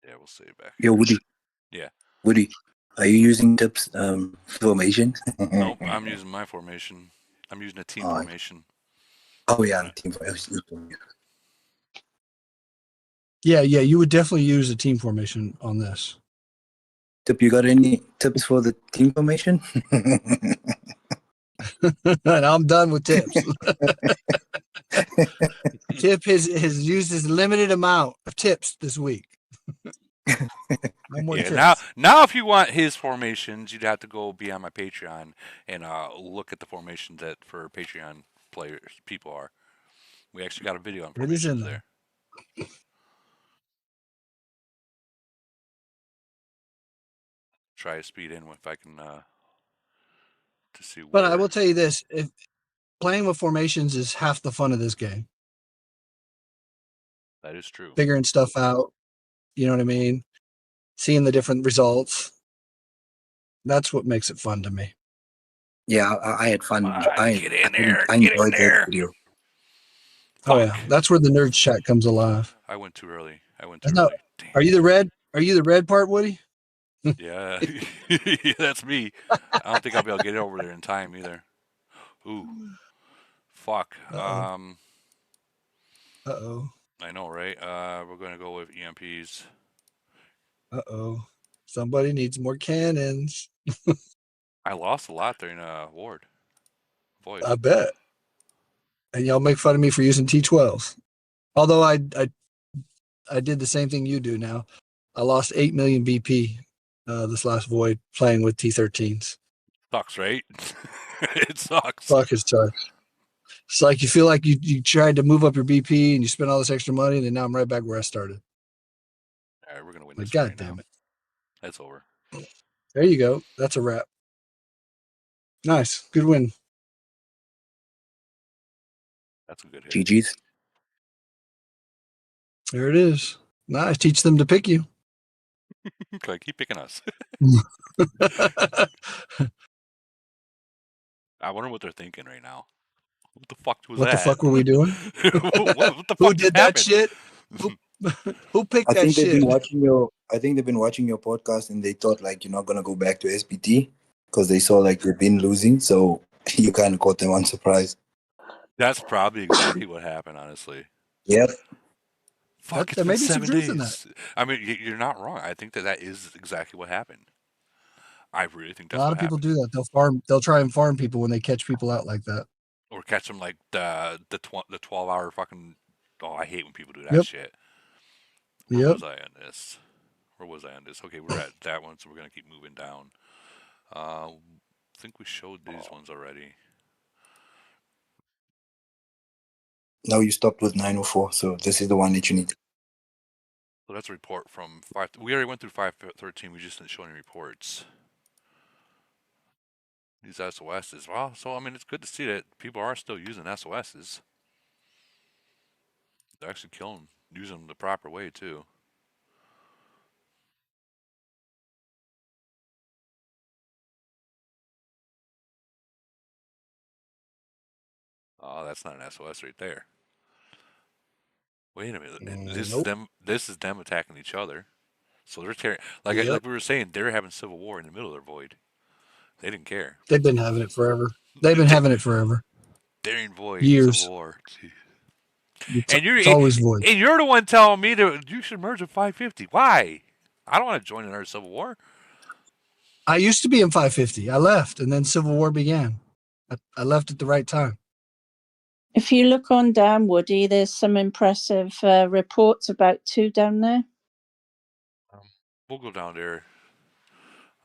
Yeah, we'll save back. Yo, Woody. Yeah. Woody, are you using tips formation? Nope, I'm using my formation. I'm using a team formation. Oh yeah, team formation. Yeah, you would definitely use a team formation on this. Tip, you got any tips for the team formation? And I'm done with tips. Tip has used his limited amount of tips this week. No more tips. Now, if you want his formations, you'd have to go be on my Patreon and look at the formations that for Patreon people are. We actually got a video on It is in formations there. there. Try to speed in if I can to see. But I will tell you this: if playing with formations is half the fun of this game. That is true. figuring stuff out. You know what I mean? Seeing the different results. That's what makes it fun to me. Yeah, I had fun. Get in there. I Get in enjoyed that there. video. Oh yeah, that's where the nerd chat comes alive. I went too early. That's not- Are you the red? Are you the red part, Woody? Yeah. Yeah, that's me. I don't think I'll be able to get over there in time either. Ooh. Fuck. Uh oh. I know, right? We're gonna go with EMPs. Uh oh. Somebody needs more cannons. I lost a lot during Ward. Void. I bet. And y'all make fun of me for using T12s. Although I did the same thing you do now. I lost 8 million BP this last void playing with T13s. Sucks, right? It sucks. Fuck it sucks. It's like you feel like you tried to move up your BP and you spent all this extra money, and then now I'm right back where I started. All right, we're gonna win Like, this. God right damn now. it. That's over. There you go. That's a wrap. Nice. Good win. That's a good hit. GG's. There it is. Nice. Teach them to pick you. Okay, keep picking us. I wonder what they're thinking right now. What the fuck was What that? the fuck were we doing? what the Who fuck did that happened? shit? Who picked I that think they've shit? been watching your. I think they've been watching your podcast, and they thought like you're not gonna go back to SBT because they saw like you've been losing, so you kind of caught them unsurprised. That's probably exactly what happened, honestly. Yep. Fuck, it's there been may be some 7 truth in days. I mean, you're not wrong. I think that is exactly what happened. I really think A that's lot what of people happened. do that. They'll farm. They'll try and farm people when they catch people out like that. Or catch them like the 12-hour fucking. Oh, I hate when people do that Yep. shit. Where Yep. was I on this? Where was I on this? Okay, we're at that one, so we're gonna keep moving down. I think we showed these ones already. Now you stopped with 904, so this is the one that you need. So that's a report from 5. We already went through 513. We just didn't show any reports. These SOSs. Well, so I mean, it's good to see that people are still using SOSs. They're actually killing, using them the proper way too. Oh, that's not an SOS right there. Wait a minute. This is them. This is them attacking each other. So they're tearing. Like Yep. like we were saying, they're having civil war in the middle of their void. They didn't care. They've been having it forever. They've been having it forever. They're in void. Years. Civil war. It's It's always void. And you're the one telling me that you should merge with 550. Why? I don't want to join another civil war. I used to be in 550. I left, and then Civil War began. I left at the right time. If you look on down, Woody, there's some impressive reports about 2 down there. We'll go down there.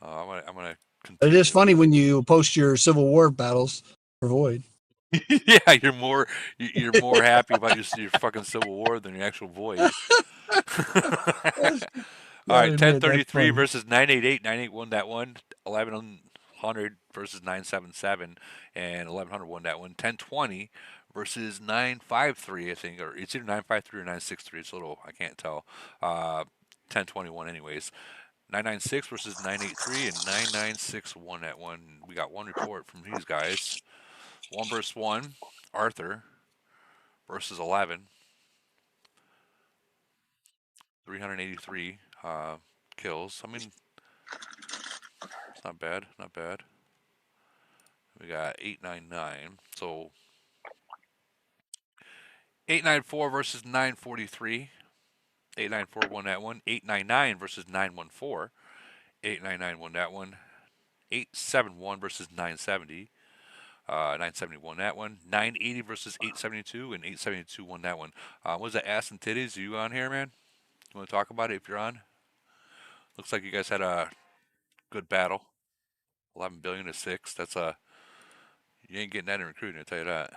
I'm gonna. It is funny when you post your Civil War battles for Void. Yeah, you're more happy about your fucking Civil War than your actual void. All right, 1033 versus 988. 988 won that one. 1100 versus 977, and 1100 won that one. 1020 versus 953, I think, or it's either 953 or 963. It's a little, I can't tell. 1021, anyways. 996 versus 983, and 996 won that one. We got one report from these guys. 1 versus 1, Arthur versus 11. 383 kills. I mean, it's not bad. Not bad. We got 899. So 894 versus 943. 894 won that one. 899 versus 914. 899 won that one. 871 versus 970. 970 won that one. 980 versus 872, and 872 won that one. Was that Ass and Titties? Are you on here, man? You want to talk about it if you're on? Looks like you guys had a good battle. 11 billion to 6. That's a. You ain't getting that in recruiting, I'll tell you that.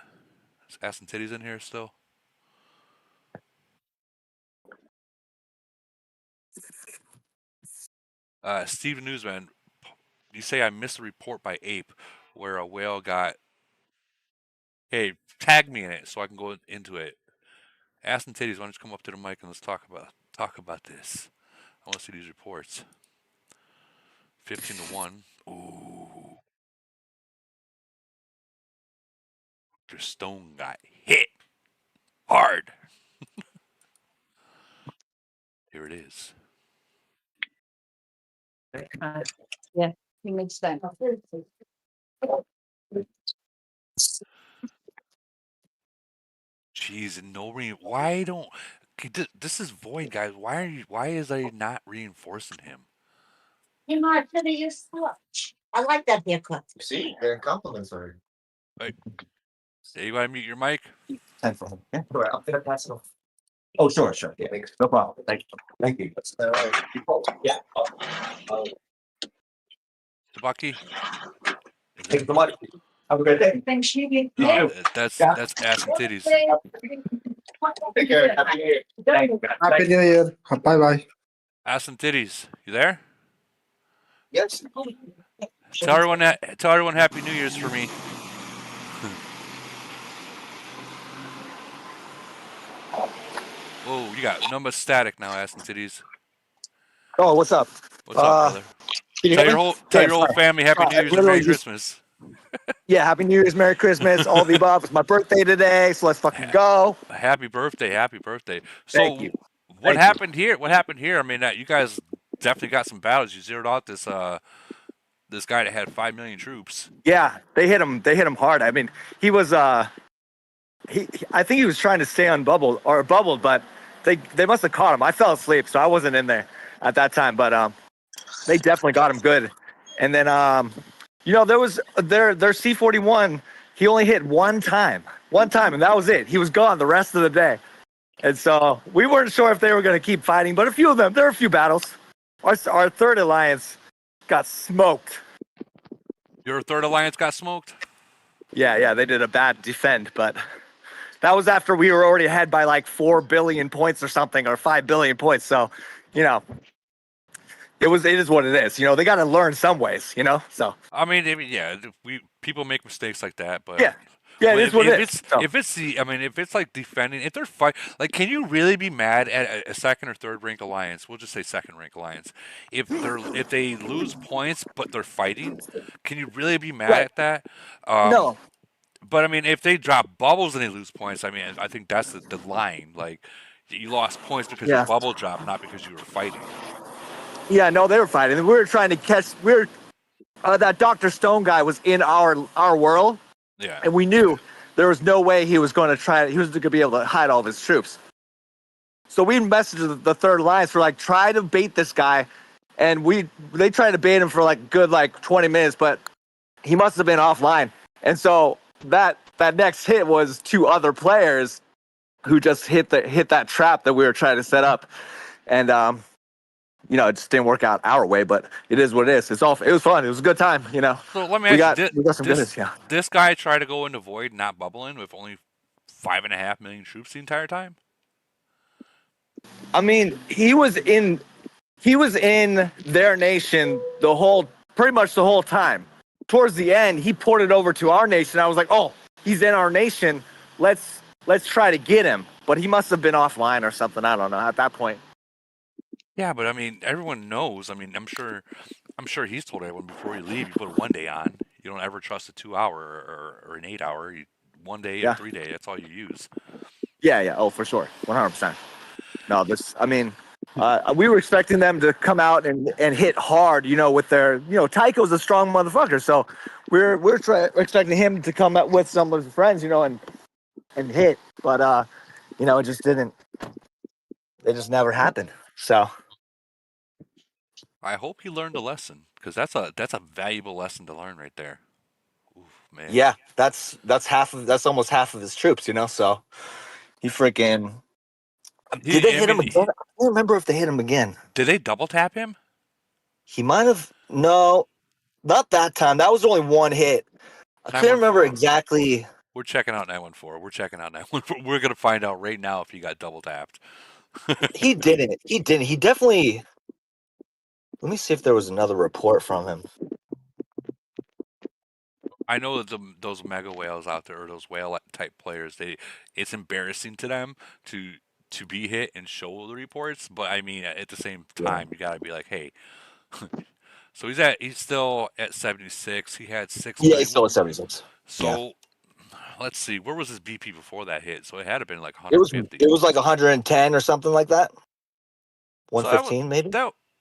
Is Ass and Titties in here still? Steven Newsman, you say I missed a report by Ape where a whale got. Hey, tag me in it so I can go into it Ass and Titties, why don't you come up to the mic and let's talk about this. I want to see these reports. 15-1. Ooh. Dr. Stone got hit hard. Here it is. Yeah, he makes that. Jeez, and no why don't this is Void, guys. Why is they not reinforcing him? You're not gonna use touch. I like that haircut. See, they're compliments already. Right. Hey, you want to mute your mic? Time for him. Yeah, sure. I'm gonna pass it off. Oh, sure. Yeah, no problem. Thank you. Thank you. Yeah. Tabaki? Thank you so much. Have a good day. Thanks, Shingy. No, that's ass and titties. Take care. Happy New Year. Happy New Year. Bye bye. Ass and titties. You there? Yes. Tell everyone Happy New Year's for me. Whoa, you got number static now, ass and titties. Oh, what's up? What's up, brother? Tell your whole family Happy New Year's and Merry Christmas. Yeah, Happy New Year's, Merry Christmas, all the above. It's my birthday today, so let's fucking go. Happy birthday, happy birthday. So Thank you. What happened here? What happened here? I mean, you guys definitely got some battles. You zeroed out this guy that had 5 million troops. Yeah, they hit him. They hit him hard. I mean, he was I think he was trying to stay bubbled, but they must have caught him. I fell asleep, so I wasn't in there at that time. But they definitely got him good. And then there was their C-41. He only hit one time, and that was it. He was gone the rest of the day. And so we weren't sure if they were going to keep fighting, but a few of them, there were a few battles. Our third alliance got smoked. Your third alliance got smoked? Yeah, they did a bad defend, but that was after we were already ahead by like 4 billion points or something, or 5 billion points. So, it is what it is. They got to learn some ways, so. I mean, people make mistakes like that, but yeah, it is what it is. If it's like defending, if they're fight, like, can you really be mad at a second or third ranked alliance? We'll just say second ranked alliance. If they lose points but they're fighting, can you really be mad at that? No. But I mean, if they drop bubbles and they lose points, I mean, I think that's the line. Like, you lost points because your bubble dropped, not because you were fighting. Yeah, no, they were fighting. We were trying to catch. That Dr. Stone guy was in our world. Yeah. And we knew there was no way he was going to be able to hide all of his troops. So we messaged the third alliance for try to bait this guy, and they tried to bait him for good 20 minutes, but he must have been offline. And so that next hit was 2 other players who just hit that trap that we were trying to set up, and it just didn't work out our way, but it is what it is. It was fun. It was a good time, So let me ask you, we got some goodness, yeah. This guy tried to go into Void not bubbling with only 5.5 million troops the entire time? I mean, he was in their nation pretty much the whole time. Towards the end, he ported over to our nation. I was like, oh, he's in our nation. Let's try to get him. But he must have been offline or something. I don't know at that point. Yeah, but I mean, everyone knows. I mean, I'm sure he's told everyone before you leave, you put a 1 day on. You don't ever trust a 2 hour or an 8 hour. 1 day and 3 day. That's all you use. Yeah. Oh, for sure, 100%. No, we were expecting them to come out and hit hard. With their Tycho's a strong motherfucker, so we're expecting him to come out with some of his friends, and hit. But it just didn't. It just never happened. So. I hope he learned a lesson, because that's a valuable lesson to learn right there. Oof, man. Yeah, that's almost half of his troops, So he freaking. Did they hit him again? I don't remember if they hit him again. Did they double tap him? He might have. No, not that time. That was only one hit. I can't remember exactly. We're checking out 914. We're gonna find out right now if he got double tapped. He didn't. He definitely. Let me see if there was another report from him. I know that those mega whales out there, or those whale type players, it's embarrassing to them to be hit and show the reports. But I mean, at the same time, you gotta be like, hey. So he's still at 76. He had 6 Yeah, million. he's still at 76. So let's see, where was his BP before that hit? So it had to been like It was 150. like 110 or something like that. So 115 maybe.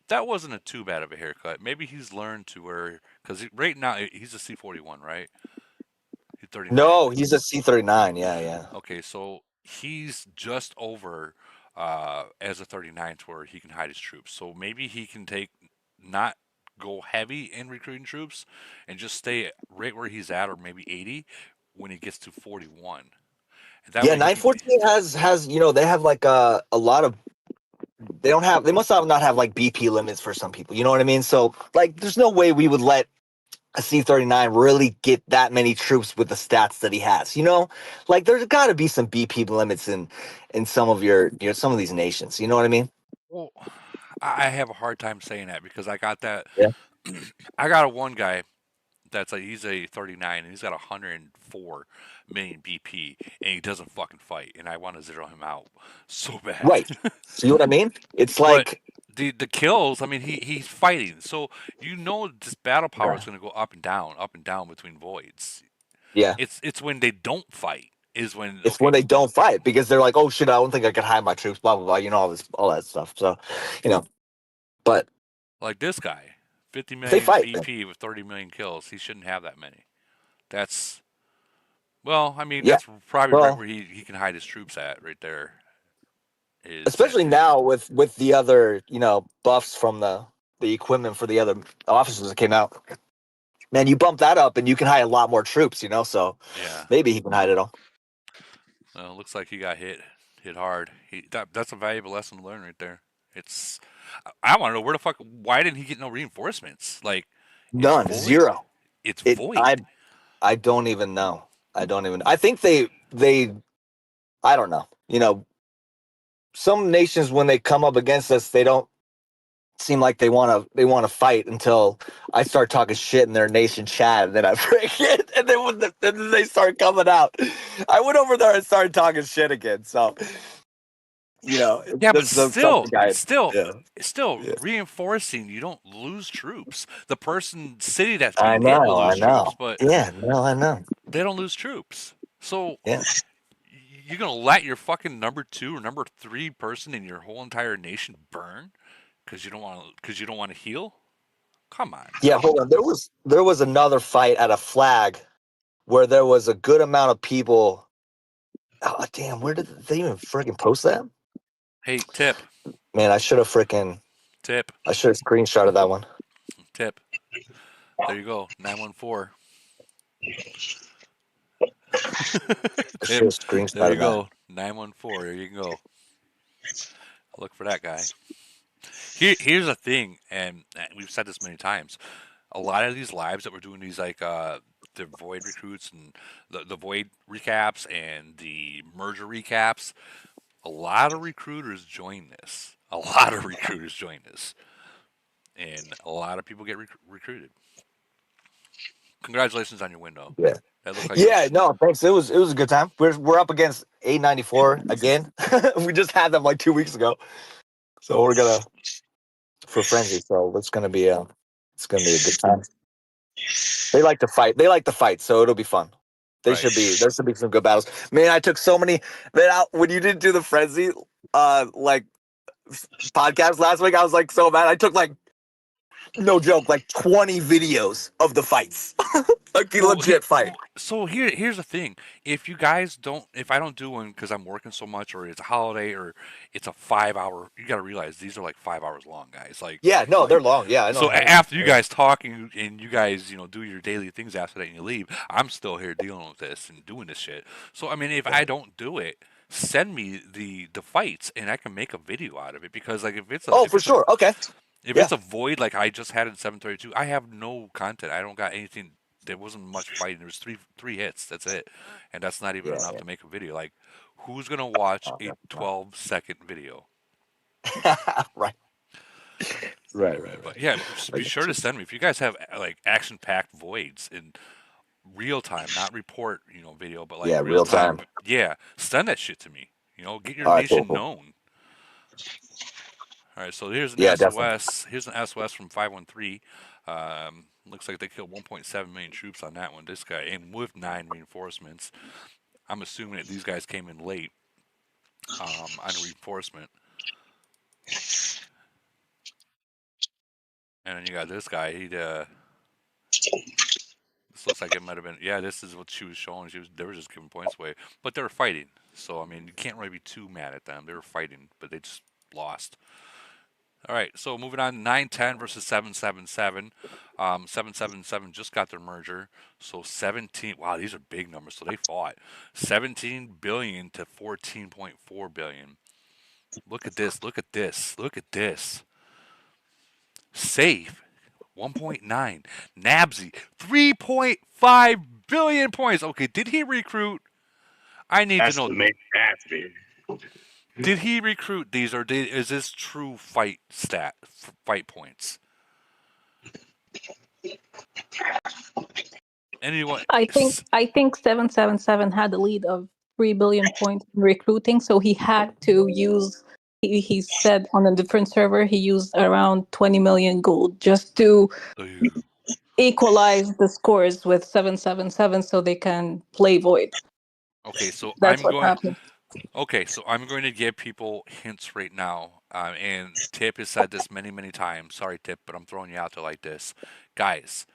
That wasn't a too bad of a haircut. Maybe he's learned to where, because right now he's a C41, right? He's 39. No, he's a C39. Yeah. Okay, so he's just over as a 39 to where he can hide his troops. So maybe he can not go heavy in recruiting troops and just stay right where he's at, or maybe 80 when he gets to 41. And that Yeah, way he can- 914 has they have like a lot of they must not have like BP limits for some people. You know what I mean? So like there's no way we would let a C39 really get that many troops with the stats that he has. You know? Like there's got to be some BP limits in some of your some of these nations. You know what I mean? Well, I have a hard time saying that because I got that. Yeah. I got one guy he's a 39 and he's got 104 million BP and he doesn't fucking fight, and I want to zero him out so bad. Right. See what I mean? It's But like the kills. I mean, he's fighting, so this battle power is going to go up and down between voids. yeah. It's when they don't fight is when It's when they don't fight because they're like, oh shit, I don't think I can hide my troops, blah blah blah, all that stuff. So, but like this guy, 50 they million fight. BP with 30 million kills. He shouldn't have that many. That's I mean, Yeah. that's probably Well- right where he can hide his troops at right there. Especially now with the other buffs from the equipment for the other officers that came out. Man, you bump that up and you can hide a lot more troops. So Yeah. maybe he can hide it all. Looks like he got hit hard. That's a valuable lesson to learn right there. I want to know why didn't he get no reinforcements? Like None, void. zero. It's void. I don't even know. I think they I don't know. Some nations when they come up against us, they don't seem like they want to fight until I start talking shit in their nation chat, and then I break it, and then they start coming out. I went over there and started talking shit again. So Yeah, but there's some guys- still reinforcing. You don't lose troops. The city that's I being hit will know, lose I know. troops, but Yeah, no, I know. they don't lose troops. So Yeah. you're gonna let your fucking number 2 or number 3 person in your whole entire nation burn because you don't want to heal? Come on. Yeah, hold on. There was another fight at a flag where there was a good amount of people. Oh damn! Where did they even freaking post that? Hey, tip. Man, I should have freaking. Tip. I should have screenshotted that one. Tip. There you go. 914. I should have screenshotted There you that. go. 914. There you go. Look for that guy. Here's the thing, and we've said this many times. A lot of these lives that we're doing, these like the void recruits and the void recaps and the merger recaps, a lot of recruiters join this. And a lot of people get recruited. Congratulations on your window. Yeah. That looked like Yeah, no, thanks. It was a good time. We're up against 894 again. We just had them like 2 weeks ago, so we're gonna for frenzy. So it's gonna be a good time. They like to fight, so it'll be fun. There should be some good battles. Man, I took so many. Man, when you didn't do the frenzy like podcast last week, I was like so mad. I took like no joke, like 20 videos of the fights. Like a legit fight. So here's the thing: if I don't do one because I'm working so much, or it's a holiday, or it's a 5-hour, you got to realize these are like 5 hours long, guys. Like Yeah, no, they're long. Yeah, I know. So after you guys talking and you guys do your daily things after that and you leave, I'm still here dealing with this and doing this shit. So I mean, if I don't do it, send me the fights and I can make a video out of it, because like if it's sure. Okay. If it's a void like I just had in 732, I have no content. I don't got anything. There wasn't much fighting. There was three hits. That's it, and that's not even enough to make a video. Like, who's gonna watch a 12-second video? Right. But yeah, just be sure to send me if you guys have like action-packed voids and real time, not report, video, but like Yeah, real real time. time. Yeah, send that shit to me. Get your All right, nation cool. known. All right, so here's an Yeah, definitely. SOS. Here's an SOS from 513. Looks like they killed 1.7 million troops on that one. This guy, and with 9 reinforcements. I'm assuming that these guys came in late on a reinforcement. And then you got this guy. This looks like it might have been. Yeah, this is what she was showing. They were just giving points away, but they were fighting. So I mean, you can't really be too mad at them. They were fighting, but they just lost. All right, so moving on, 910 versus 777. 777 just got their merger, so 17. Wow, these are big numbers. So they fought 17 billion to 14.4 billion. Look at this. Look at this. Look at this. Safe 1.9. Nabsy 3.5 billion points. Okay, did he recruit? I need to know. Estimate Nasby. Did he recruit these, or is this true fight points? Anyone? I think 777 had a lead of 3 billion points in recruiting, so he had to use. He said on a different server he used around 20 million gold just to equalize the scores with 777, so they can play Void. Okay, so That's what happened. Okay, so I'm going to give people hints right now, and Tip has said this many, many times. Sorry, Tip, but I'm throwing you out there like this, guys.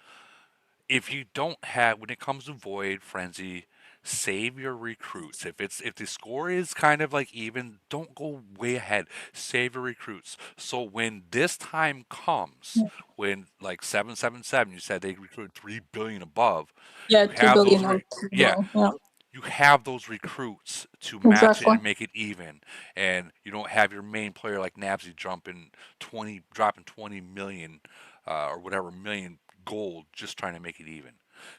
If you don't have, when it comes to Void Frenzy, save your recruits. If the score is kind of like even, don't go way ahead. Save your recruits. So when this time comes, when like 777, you said they recruited 3 billion above. Yeah, you 2 have billion. those yeah. You have those recruits to match Exactly. it and make it even, and you don't have your main player like Nabsy dropping 20 million or whatever million gold just trying to make it even.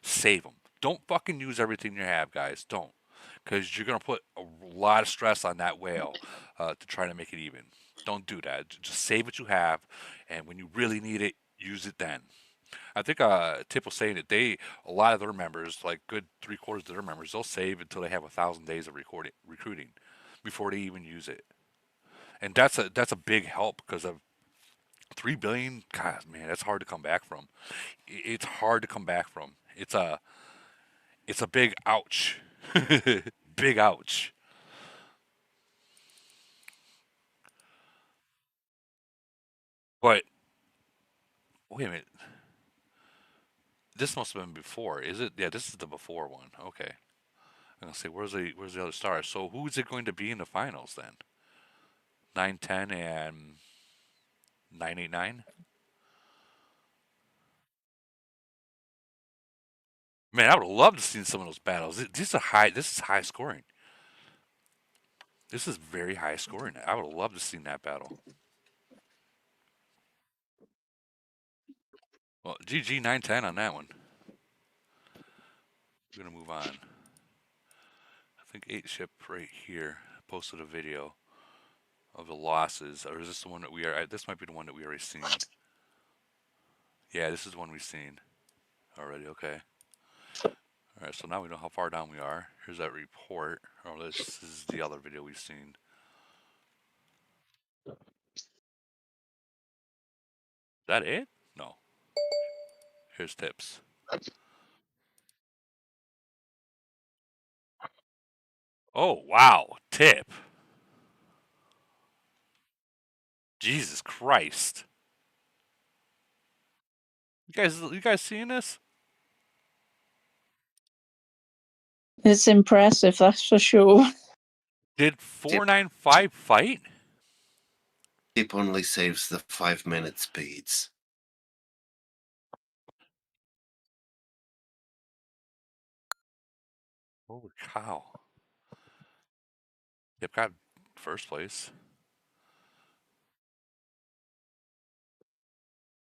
Save them. Don't fucking use everything you have, guys. Don't, because you're gonna put a lot of stress on that whale to try to make it even. Don't do that. Just save what you have, and when you really need it, use it then. I think Tip was saying that a lot of their members, like good 3/4 of their members, they'll save until they have 1,000 days of recruiting before they even use it, and that's a big help because of 3 billion. God, man, that's hard to come back from. It's hard to come back from. It's a big ouch, big ouch. But wait a minute. This must have been before, is it? Yeah, this is the before one. Okay. I'm gonna say where's the other stars? So who's it going to be in the finals then? 910 and 989. Man, I would love to see some of those battles. This is high scoring. This is very high scoring. I would love to see that battle. Well, GG 910 on that one. We're gonna move on. I think 8 Ship right here posted a video of the losses, or is this the one that we are? This might be the one that we already seen. Yeah, this is the one we've seen already. Okay. All right, so now we know how far down we are. Here's that report. Oh, this is the other video we've seen. Is that it? No. Here's tips. Oh, wow. Tip. Jesus Christ. You guys seeing this? It's impressive, that's for sure. Did 495 fight? Tip only saves the 5-minute speeds. Holy cow. Tip got first place.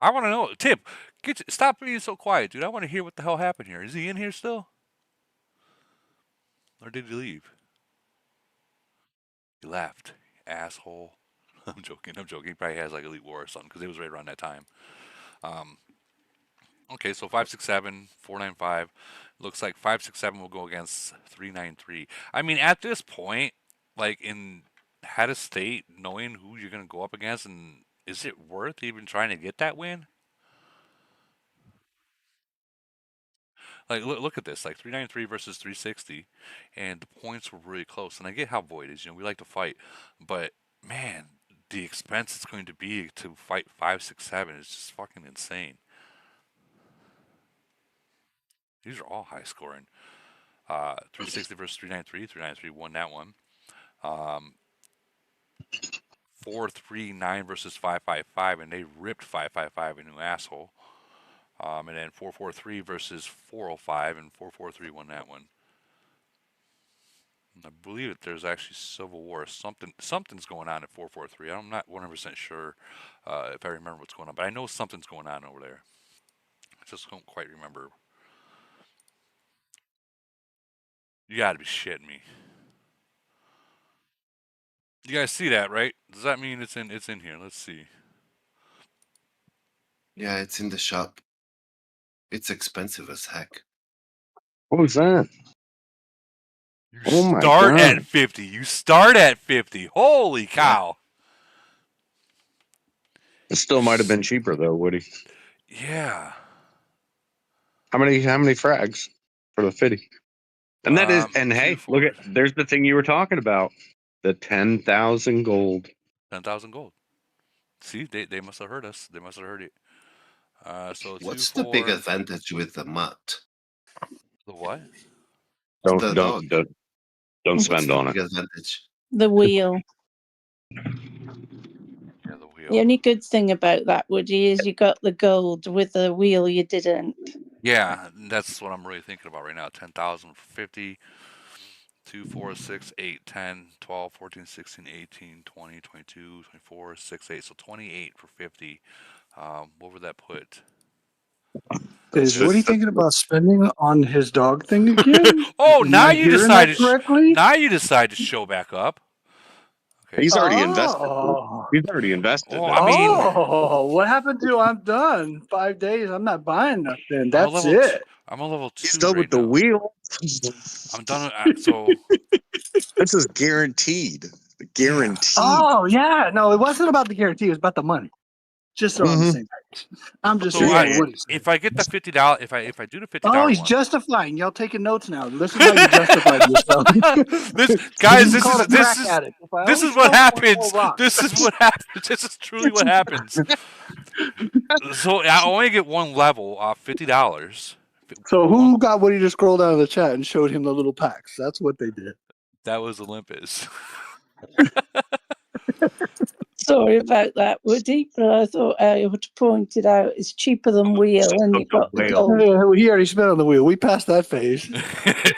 I want to know. Tip, stop being so quiet, dude. I want to hear what the hell happened here. Is he in here still? Or did he leave? He left. Asshole. I'm joking. He probably has like Elite War or something because it was right around that time. Okay, so 567, 495. Looks like 567 will go against 393. I mean, at this point, like in Hatta State, knowing who you're going to go up against, and is it worth even trying to get that win? Like, look at this, like 393 versus 360, and the points were really close. And I get how Void is, we like to fight, but man, the expense it's going to be to fight 567 is just fucking insane. These are all high scoring. 360 versus 393. 393 won that one. 439 versus 555, and they ripped 555 a new asshole. And then 443 versus 405, and 443 won that one. And I believe that there's actually Civil War. Something's going on at 443. I'm not 100% sure if I remember what's going on, but I know something's going on over there. I just don't quite remember. You gotta be shitting me. You guys see that, right? Does that mean it's in here? Let's see. Yeah, it's in the shop. It's expensive as heck. What was that? Oh my Start God. at 50. You start at 50. Holy cow. It still might have been cheaper though, Woody. Yeah. How many frags for the 50? And that is, and hey, look at, there's the thing you were talking about. The 10,000 gold. 10,000 gold. See, they must have heard us. They must have heard it. So What's the big advantage with the mutt? The what? Don't What's spend the on big it. advantage? The wheel. Yeah, the wheel. The only good thing about that, Woody, is you got the gold. With the wheel, you didn't. Yeah, that's what I'm really thinking about right now. 10,000 for 50. 2, 4, 6, 8, 10, 12, 14, 16, 18, 20, 22, 24, 6, 8. So 28 for 50. What would that put? Is Woody thinking about spending on his dog thing again? Oh, Am now I you hearing decide that to correctly? now you decide to show back up. Okay. He's already invested. Oh. He's already invested. Oh, I mean, Oh, what happened to I'm done? 5 days. I'm not buying nothing. That's it. I'm a level 2 He's done right with the now. wheel. I'm done with so This is guaranteed. Guaranteed. Oh yeah, no, it wasn't about the guarantee. It was about the money. Just so on the same page. I'm just so saying what he's saying. if I get the $50, if I do the $50 Oh, he's one, justifying. Y'all taking notes now. Listen how you justified yourself. guys, You this called is a crack addict. If I this only is what smoked one happens. whole rock. This is what happens. This is truly what happens. So I only get one level off $50. So who got Woody to scroll down the chat and showed him the little packs? That's what they did. That was Olympus. Sorry about that, Woody, but I thought I would point it out. It's cheaper than wheel, and you got the gold. Yeah, he already spent on the wheel. We passed that phase.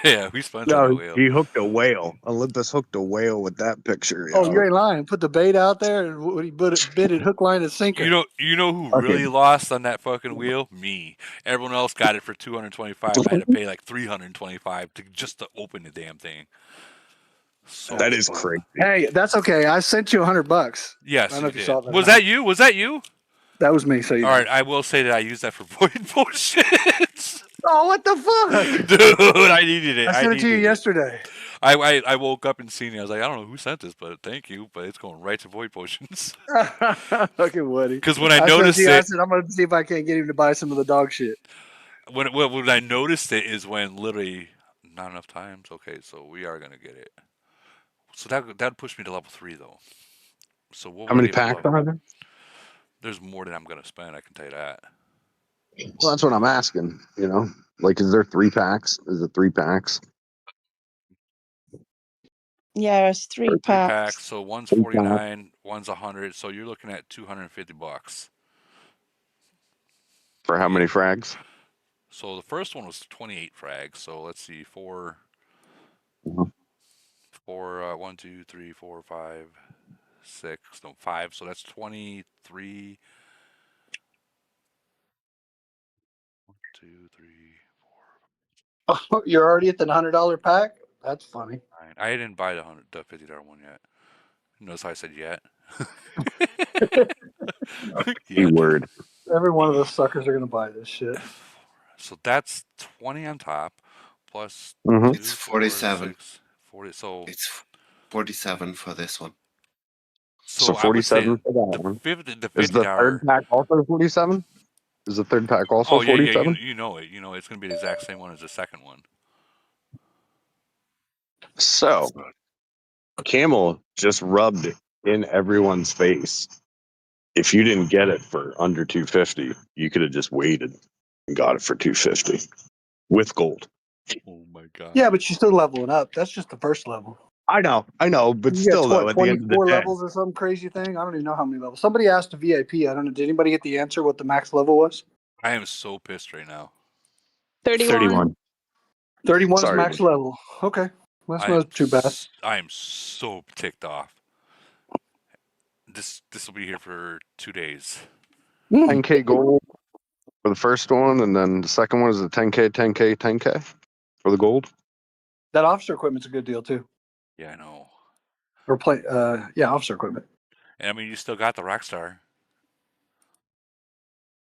Yeah, we spent on the No, wheel. he hooked a whale. Olympus hooked a whale with that picture. Oh, you ain't lying. Put the bait out there and Woody bid it hook, line, and sinker. You know who really lost on that fucking wheel? Me. Everyone else got it for $225. I had to pay like $325 just to open the damn thing. So that is crazy. Hey, that's okay. I sent you $100. Yes, I don't know you if you did. saw that. Was that you? Was that you? That was me. So you all right, I will say that I used that for void bullshit. Oh, what the fuck? Dude, I needed it. I sent it to you yesterday. I woke up and seen it. I was like, I don't know who sent this, but thank you. But it's going right to void potions. Fucking Woody. Because when I sent noticed you, it, I said I'm gonna see if I can't get him to buy some of the dog shit. when I noticed it is when literally not enough times. Okay, so we are gonna get it. So that'd push me to level 3 though. So what How would I many get for packs level- are there? There's more than I'm gonna spend. I can tell you that. Well, that's what I'm asking. You know, like, is there 3 packs? Is it 3 packs? Yeah, it's 3 3 packs. packs. So one's 49, one's 100. So you're looking at $250. For how many frags? So the first one was 28 frags. So let's see, 4, 1, 2, 3, 4, 5, 6, no 5. So that's 23. 1, 2, 3, Oh, you're already at the $100 pack? That's funny. 9. I didn't buy the $50 one yet. Notice how I said yet. Keyword. Every one of those suckers are gonna buy this shit. So that's 20 on top, plus Mhm. 2, It's 4, 47. 6, 40. So It's 47 for this one. So I would say 47 for that one. the Is the third $50. pack also 47? Is the third pack also Oh yeah, yeah. 47? You know it. You know it's gonna be the exact same one as the second one. So Camel just rubbed in everyone's face. If you didn't get it for under 250, you could have just waited and got it for 250 with gold. Oh my god. Yeah, but you're still leveling up. That's just the first level. I know, but You still got though, at the end of the 24 day, levels or some crazy thing. I don't even know how many levels. Somebody asked a VIP. I don't know. Did anybody get the answer what the max level was? I am so pissed right now. 31. 31 is Sorry, max dude. level. Okay, that's not too bad. I am so ticked off. This will be here for 2 days. 10K gold for the first one, and then the second one is a 10K, 10K, 10K for the gold. That officer equipment's a good deal too. Yeah, I know. Or officer equipment. And I mean, you still got the Rockstar.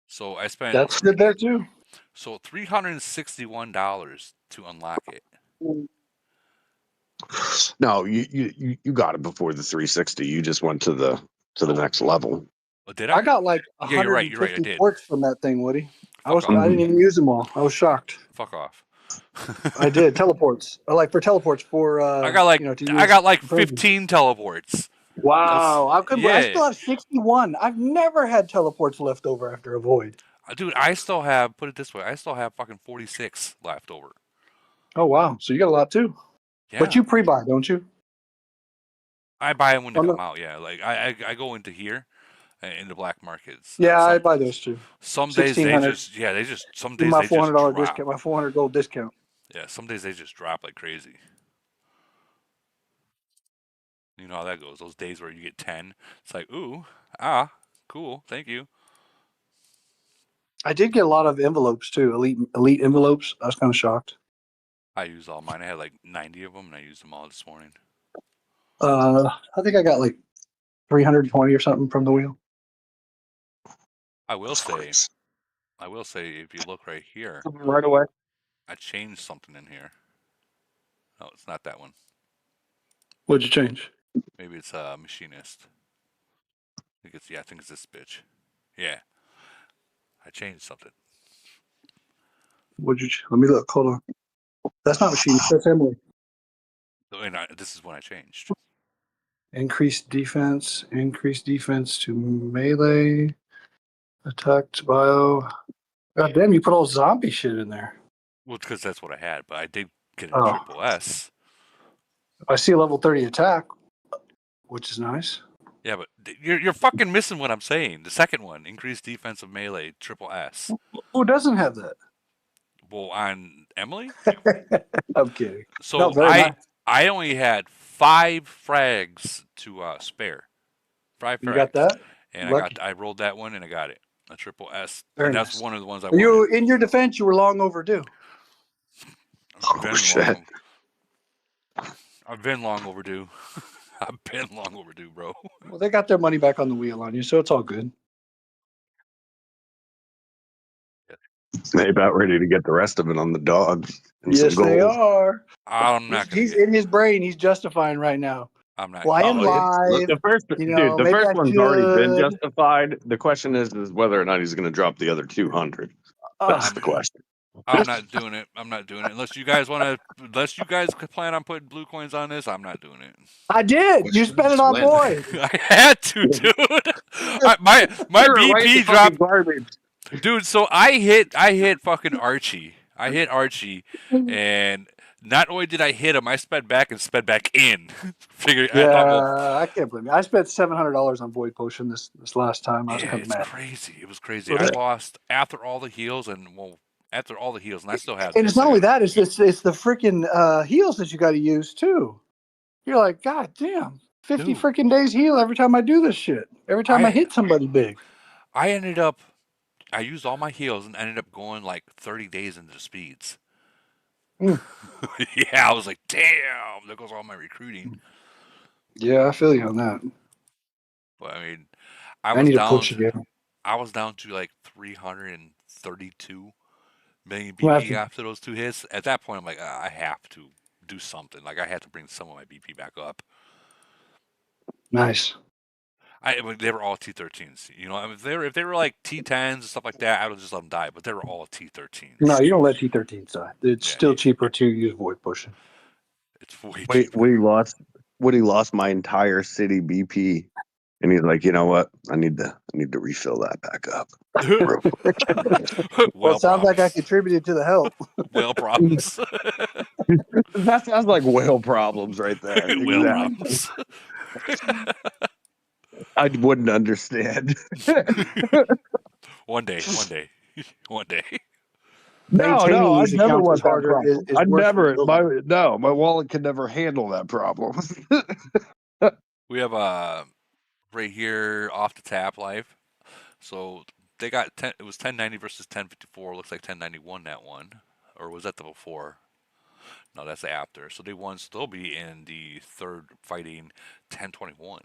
So I spent. That's good there too. So $361 to unlock it. No, you got it before the 360. You just went to the next level. Oh, did I? I got like Yeah, you're right. You're right. I 150 did. ports from that thing, Woody. I Fuck didn't even use them all. I was shocked. Fuck off. I did teleports. For teleports for. I got like to I got like use frozen. 15 teleports. Wow, I Yeah. still have 61. I've never had teleports left over after a void. Dude, I still have. Put it this way, I still have fucking 46 left over. Oh wow, so you got a lot too. Yeah. But you pre-buy, don't you? I buy them when they Oh, no. come out. Yeah, like I go into here, in the black markets. Yeah, I buy those too. Some days they 1600. just some Give days my they just $400 drop. discount, my 400 gold discount. Yeah, some days they just drop like crazy. You know how that goes. Those days where you get 10, it's like, ooh, cool, thank you. I did get a lot of envelopes too, elite envelopes. I was kind of shocked. I used all mine. I had like 90 of them, and I used them all this morning. I think I got like 320 or something from the wheel. I will say, if you look right here, Right away. I changed something in here. No, it's not that one. What'd you change? Maybe it's machinist. I think it's this bitch. Yeah, I changed something. Let me look. Hold on. That's not machine. That's Emily. And this is when I changed. Increased defense to melee. Attack to bio. God damn, you put all zombie shit in there. Well, because that's what I had, but I did get a Oh. triple S. I see a level 30 attack, which is nice. Yeah, but you're fucking missing what I'm saying. The second one, increased defensive melee, triple S. Who doesn't have that? Well, on Emily? I'm kidding. So No, very nice. I only had 5 frags to spare. 5 frags. You got that? And Lucky. I rolled that one and I got it. A triple S. Very And that's nice. one of the ones I You, wanted. in your defense, you were long overdue. Shit. I've been long overdue. I've been long overdue, bro. Well, they got their money back on the wheel on you, so it's all good. They about ready to get the rest of it on the dog. And Yes, some they gold. are. I'm not gonna He's in his brain. He's justifying right now. I'm not. Well, I am Oh, live. the first, you know, the maybe first I one's already been should. justified. The question is whether or not he's going to drop the other 200. That's the question. I'm not doing it. I'm not doing it unless you guys want to. Unless you guys plan on putting blue coins on this, I'm not doing it. I did. You spent it on boy. I had to, dude. My You're right BP in dropped. fucking garbage. Dude, so I hit fucking Archie. I hit Archie, and not only did I hit him, I sped back in. Figure. I thought, well, I can't believe it. I spent $700 on Void Potion this last time. I was kind of it's mad. crazy. It was crazy. I lost after all the heals, and I still have. And it's not only that; it's the freaking heals that you got to use too. You're like, God damn, 50 freaking days heal every time I do this shit. Every time I hit somebody big. I used all my heals and ended up going like 30 days into the speeds. Mm. Yeah, I was like, damn, there goes all my recruiting. Yeah, I feel you on that. But I mean, I was need to down. push again. I was down to like 332 million Well, BP after those 2 hits. At that point, I'm like, I have to do something. Like I had to bring some of my BP back up. Nice. They were all T13s. You know, I mean, if they were like T10s and stuff like that, I would just let them die. But they were all T13s. No, you don't let T13s die. It's still cheaper to use void pushing. It's way Wait, cheaper. Woody lost my entire city BP, and he's like, you know what? I need to refill that back up. Well, it sounds like I contributed to the help. Whale problems. That sounds like whale problems right there. Whale Exactly. problems. I wouldn't understand. One day. No, Maintaining I'd these never accounts want is that harder. problem. Is I'd worse than never. building. My wallet could never handle that problem. We have right here off the tap live. So they got 10. It was 1090 versus 1054. Looks like 1091 that one, or was that the before? No, that's the after. So they won. Still be in the third fighting 1021.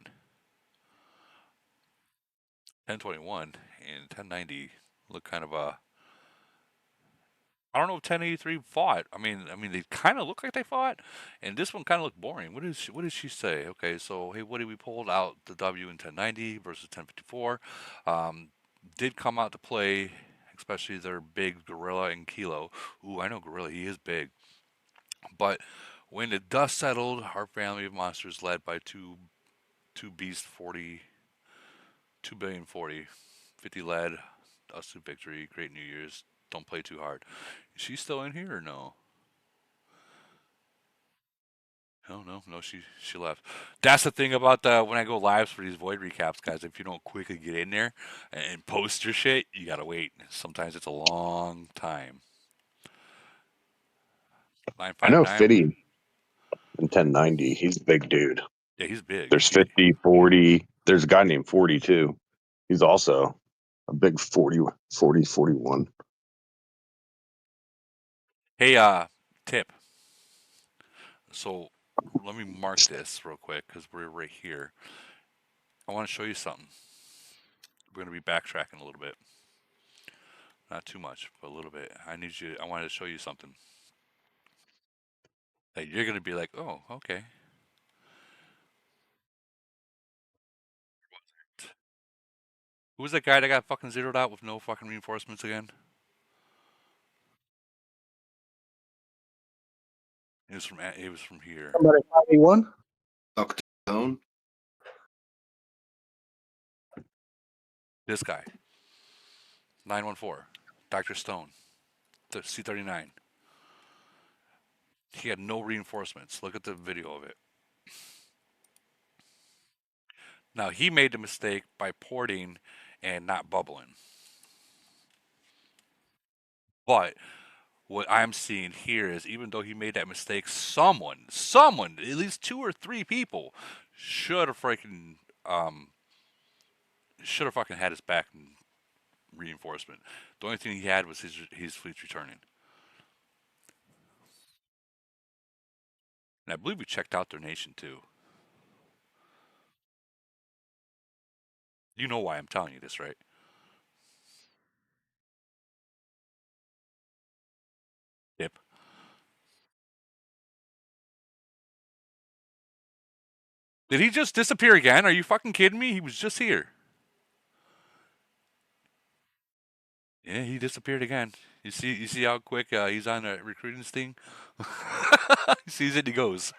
1021 and 1090 look kind of I don't know if 1083 fought. I mean, they kind of look like they fought, and this one kind of looked boring. What did she say? Okay, so hey, Woody, we pulled out the W in 1090 versus 1054. Did come out to play, especially their big Gorilla and Kilo. Ooh, I know Gorilla. He is big. But when the dust settled, our family of monsters, led by two beast 40, 2 billion 40, 50 led us to victory. Great New Year's. Don't play too hard. Is she still in here or no? No, she left. That's the thing about when I go lives for these void recaps, guys. If you don't quickly get in there and post your shit, you gotta wait. Sometimes it's a long time. I know 959. Fitty in 1090. He's a big dude. Yeah, he's big. There's 50, 40. There's a guy named 40 too. He's also a big 40, 41. Hey, tip. So let me mark this real quick because we're right here. I want to show you something. We're going to be backtracking a little bit. Not too much, but a little bit. I wanted to show you something. That you're going to be like, oh, okay. Who was that guy that got fucking zeroed out with no fucking reinforcements again? He was from here. Somebody 91? Octone. This guy. 914. Dr. Stone. The C-39. He had no reinforcements. Look at the video of it. Now, he made the mistake by porting and not bubbling. But what I'm seeing here is, even though he made that mistake, someone, at least 2 or 3 people, should have fucking had his back in reinforcement. The only thing he had was his fleets returning. And I believe we checked out their nation too. You know why I'm telling you this, right? Yep. Did he just disappear again? Are you fucking kidding me? He was just here. Yeah, he disappeared again. You see how quick he's on a recruiting sting? He sees it, he goes.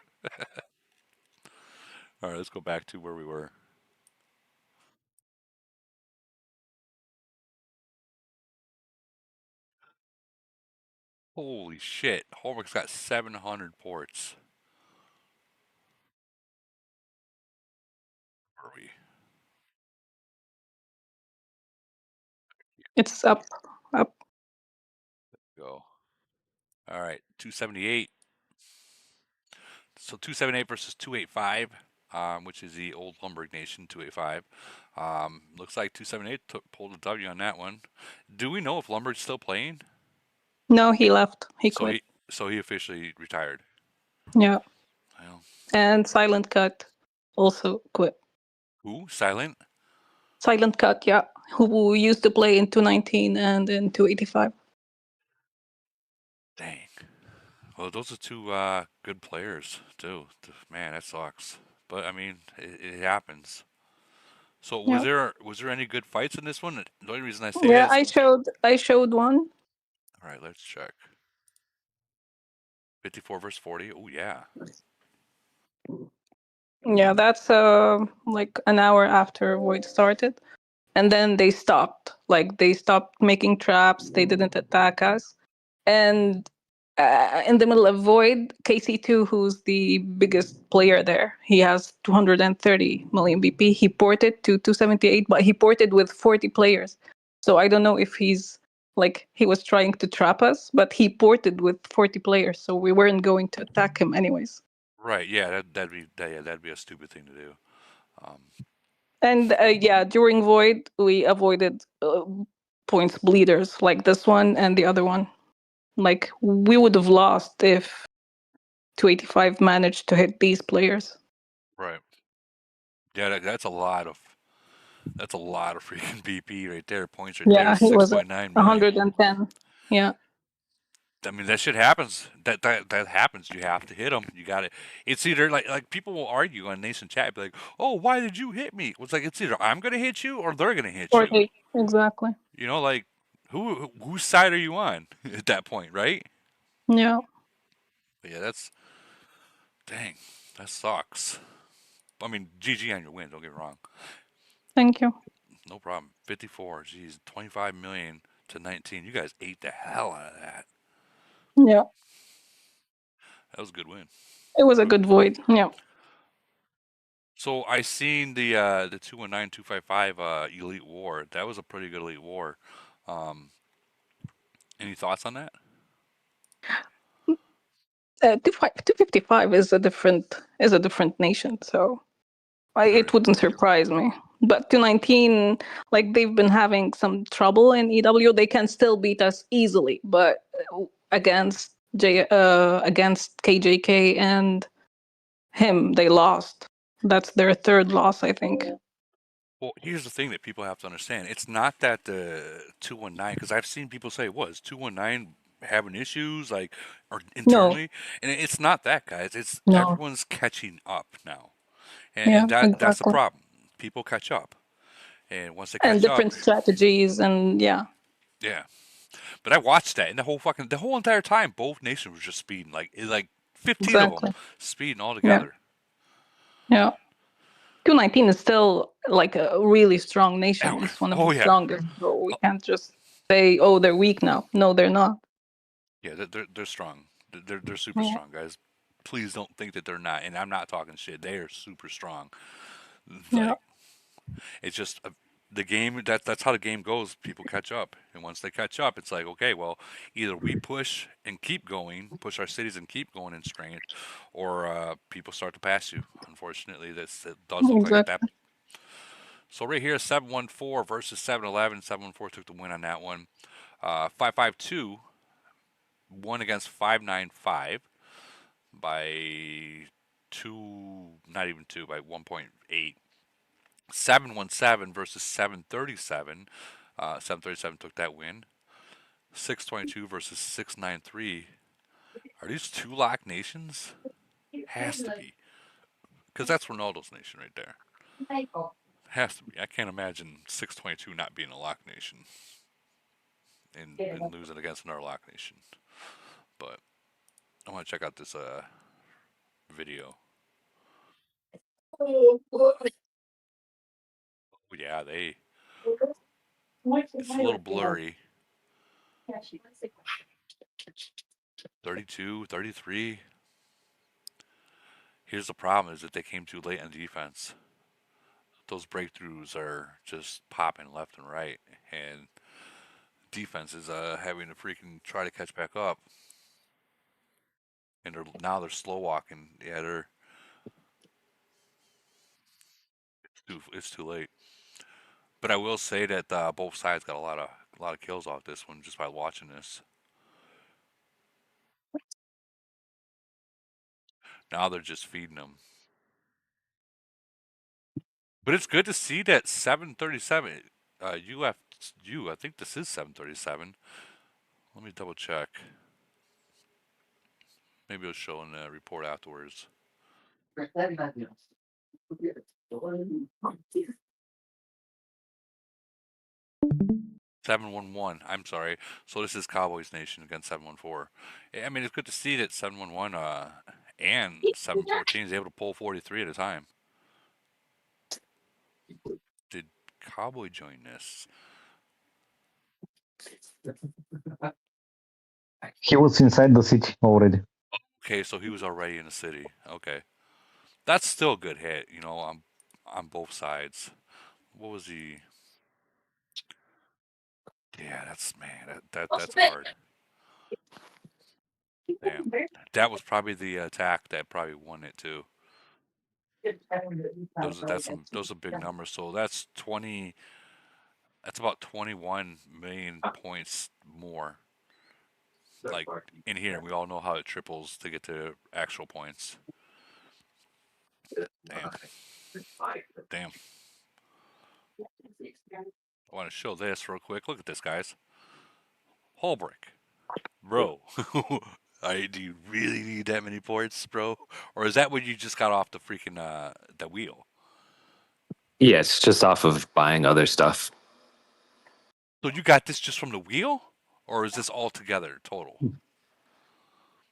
All right, let's go back to where we were. Holy shit. Hallmark's got 700 ports. Where are we? It's up. Go. All right, 278. So 278 versus 285, which is the old Lumberg Nation 285. Looks like 278 pulled a W on that one. Do we know if Lumberg's still playing? No, he left. He quit. So he officially retired. Yeah. Well. And Silent Cut also quit. Who? Silent? Silent Cut, yeah. who used to play in 219 and in 285. Dang. Well, those are two good players too. Man, that sucks. But I mean, it happens. So Yeah. was there any good fights in this one? The only reason I say Yeah, is I showed one. all right. Let's check. 54 versus 40. Oh yeah. Yeah, that's like an hour after Void started. And then they stopped. Like they stopped making traps. They didn't attack us. And in the middle of Void, KC2, who's the biggest player there, he has 230 million BP. He ported to 278, but he ported with 40 players. So I don't know if he's like he was trying to trap us, but he ported with 40 players, so we weren't going to attack him anyways. Right. Yeah. That'd be a stupid thing to do. And yeah, during Void, we avoided points bleeders like this one and the other one. Like we would have lost if 285 managed to hit these players. Right. Yeah. That's a lot of freaking BP right there. Points right Yeah, there. he was 6.9 million. 110. Yeah. I mean, that shit happens. That happens. You have to hit them. You got it. It's either like people will argue on Nation Chat, be like, "Oh, why did you hit me?" It's like it's either I'm gonna hit you or they're gonna hit Or you. they exactly. You know, like whose side are you on at that point, right? Yeah. But yeah, dang, that sucks. I mean, GG on your win. Don't get me wrong. Thank you. No problem. 54. Geez, 25 million to 19. You guys ate the hell out of that. Yeah. That was a good win. It was a good Void. Yeah. So I seen the 219 255 Elite War. That was a pretty good Elite War. Any thoughts on that? 255 is a different nation, so it wouldn't surprise me. But 219, like they've been having some trouble in EW. They can still beat us easily, but against KJK and him, they lost. That's their third loss, I think. Well, here's the thing that people have to understand. It's not that the 219, because I've seen people say, "Was 219 having issues like or internally?" And it's not that, guys. It's everyone's catching up now, and that's the problem. People catch up, and once they catch and different up, strategies, and yeah. But I watched that, and the whole entire time, both nations were just speeding, like 15 of them speeding all together. Yeah. 219 is still like a really strong nation. It's one of the strongest. So we can't just say, "Oh, they're weak now." No, they're not. Yeah, they're strong. They're super strong, guys. Please don't think that they're not. And I'm not talking shit. They are super strong. Like, it's just the game. That's how the game goes. People catch up, and once they catch up, it's like, okay, well, either we push and keep going, push our cities and keep going in strength, or people start to pass you. Unfortunately, it does look like that. So right here, 714 versus 711. 714 took the win on that one. 552 won against 595 by 2, not even 2, by 1.8. 717 versus 737. 737 took that win. 622 versus 693. Are these two lock nations? Has to be. Because that's Ronaldo's nation right there. Has to be. I can't imagine 622 not being a lock nation and losing against another lock nation. But I want to check out this video. Yeah, it's a little blurry. 32, 33. Here's the problem is that they came too late on defense. Those breakthroughs are just popping left and right, and defense is having to freaking try to catch back up. And now they're slow walking. Yeah, it's too late. But I will say that both sides got a lot of kills off this one just by watching this. Now they're just feeding them. But it's good to see that 737. I think this is 737. Let me double check. Maybe it'll show in the report afterwards. 711. I'm sorry. So this is Cowboys Nation against 714. I mean, it's good to see that 711 and 714 is able to pull 43 at a time. Did Cowboy join this? He was inside the city already. Okay, so he was already in the city. Okay, that's still a good hit. On both sides. What was he? Yeah, that's hard. Damn, that was probably the attack that probably won it too. Those are big numbers. So that's 20. That's about 21 million points more. Like in here, we all know how it triples to get to actual points. Damn. I want to show this real quick. Look at this, guys. Holbrick. Bro. Do you really need that many ports, bro? Or is that when you just got off the freaking the wheel? Yeah, it's just off of buying other stuff. So you got this just from the wheel? Or is this all together total?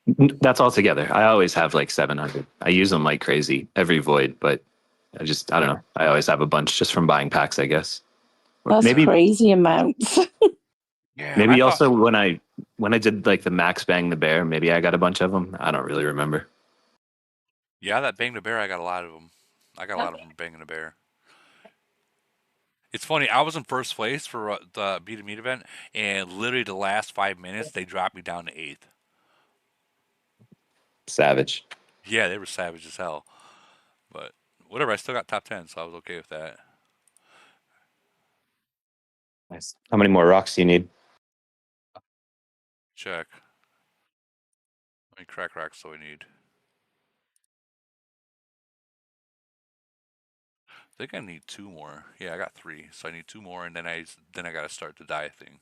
That's all together. I always have like 700. I use them like crazy every void, but I don't know. I always have a bunch just from buying packs, I guess. That's crazy amounts. Yeah. Maybe also when I did like the max bang the bear, maybe I got a bunch of them. I don't really remember. Yeah, that bang the bear, I got a lot of them. I got a lot of them banging the bear. It's funny. I was in first place for the Beat a Meat event, and literally the last 5 minutes, they dropped me down to 8th. Savage. Yeah, they were savage as hell. But whatever, I still got top 10, so I was okay with that. Nice. How many more rocks do you need? Check. How many crack rocks do I need? I think I need 2 more. Yeah, I got 3, so I need 2 more, and then I got to start the die thing.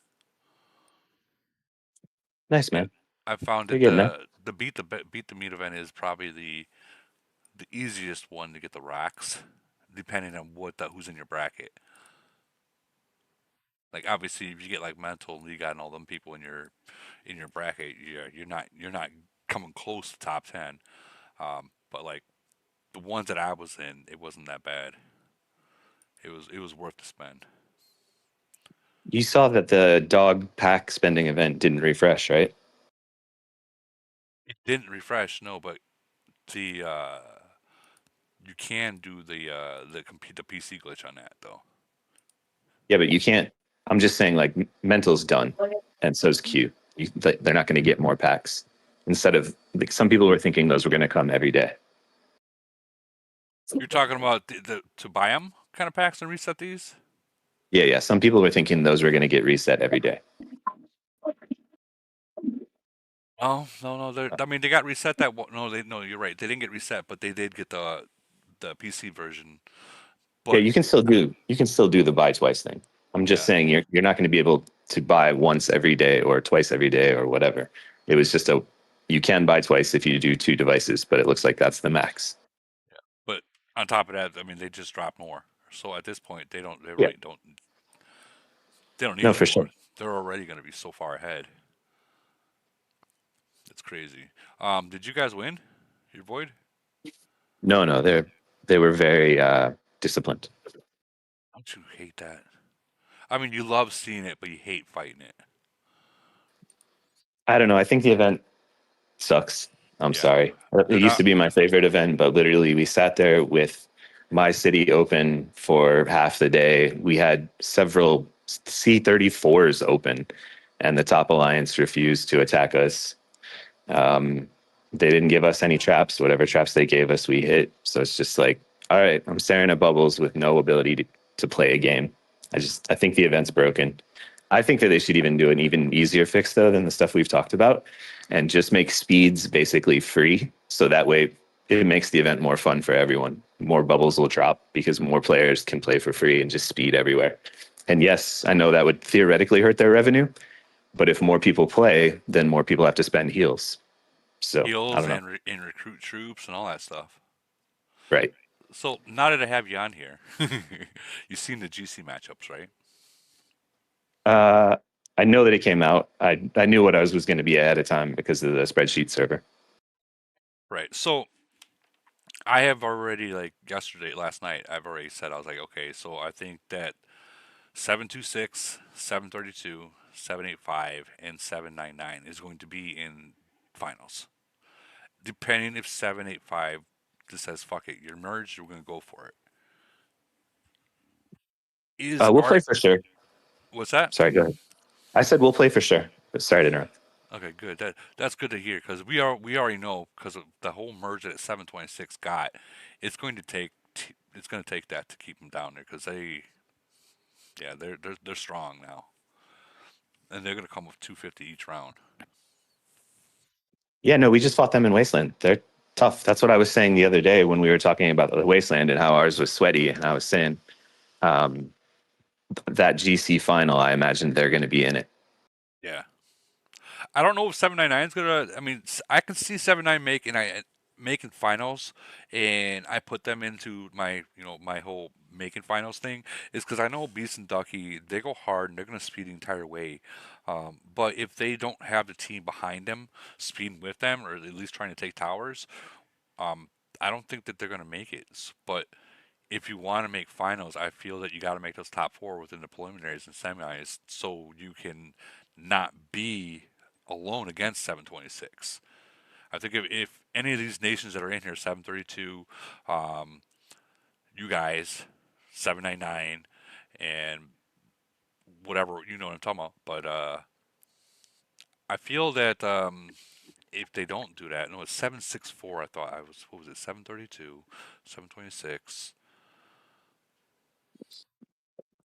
Nice, man. I found You're that good, the beat the meat event is probably the easiest one to get the rocks, depending on who's in your bracket. Like obviously, if you get like mental and you got all them people in your bracket, you're not coming close to top 10. But like the ones that I was in, it wasn't that bad. It was worth the spend. You saw that the dog pack spending event didn't refresh, right? It didn't refresh, no, but the you can do the PC glitch on that though. Yeah, but you can't. I'm just saying, like, mental's done, and so's Q. They're not going to get more packs. Instead of, like, some people were thinking those were going to come every day. You're talking about to buy them kind of packs and reset these? Yeah. Some people were thinking those were going to get reset every day. Oh no. I mean, they got reset that. No, you're right. They didn't get reset, but they did get the PC version. But, yeah, you can still do the buy twice thing. I'm just saying you're not going to be able to buy once every day or twice every day or whatever. It was just you can buy twice if you do 2 devices, but it looks like that's the max. Yeah. But on top of that, I mean, they just dropped more. So at this point, they don't need No, for more. sure. They're already going to be so far ahead. It's crazy. Did you guys win your void? No, they were very disciplined. Don't you hate that? I mean, you love seeing it, but you hate fighting it. I don't know. I think the event sucks. I'm sorry. It used to be my favorite event, but literally we sat there with my city open for half the day. We had several C-34s open, and the top alliance refused to attack us. They didn't give us any traps. Whatever traps they gave us, we hit. So it's just like, all right, I'm staring at bubbles with no ability to play a game. I think the event's broken. I think that they should even do an even easier fix, though, than the stuff we've talked about, and just make speeds basically free. So that way it makes the event more fun for everyone. More bubbles will drop because more players can play for free and just speed everywhere. And yes, I know that would theoretically hurt their revenue, but if more people play, then more people have to spend heals. So I Heals don't know. and recruit troops and all that stuff. Right. So now that I have you on here, you've seen the GC matchups, right? I know that it came out. I knew what ours was going to be ahead of time because of the spreadsheet server. Right. So I have already, like last night, I've already said, I was like, okay, so I think that 726, 732, 785, and 799 is going to be in finals. Depending if 785 just says, fuck it, you're merged, we're going to go for it. We'll play for sure. What's that? Sorry, go ahead. I said we'll play for sure. But sorry to interrupt. Okay, good. That's good to hear because we already know because of the whole merge that 726 got, it's going to take that to keep them down there because they're strong now, and they're going to come with 250 each round. Yeah, no, we just fought them in Wasteland. They're tough. That's what I was saying the other day when we were talking about the Wasteland and how ours was sweaty. And I was saying that GC final, I imagine they're going to be in it. Yeah. I don't know if 799 is going to. I mean, I can see 799 making finals, and I put them into my my whole making finals thing is because I know Beast and Ducky, they go hard and they're going to speed the entire way. But if they don't have the team behind them speeding with them or at least trying to take towers, I don't think that they're going to make it. But if you want to make finals, I feel that you got to make those top four within the preliminaries and semis so you can not be alone against 726. I think if any of these nations that are in here, 732, you guys, 799, and whatever, you know what I'm talking about. But I feel that if they don't do that, no, it's 764. I thought what was it, 732, 726.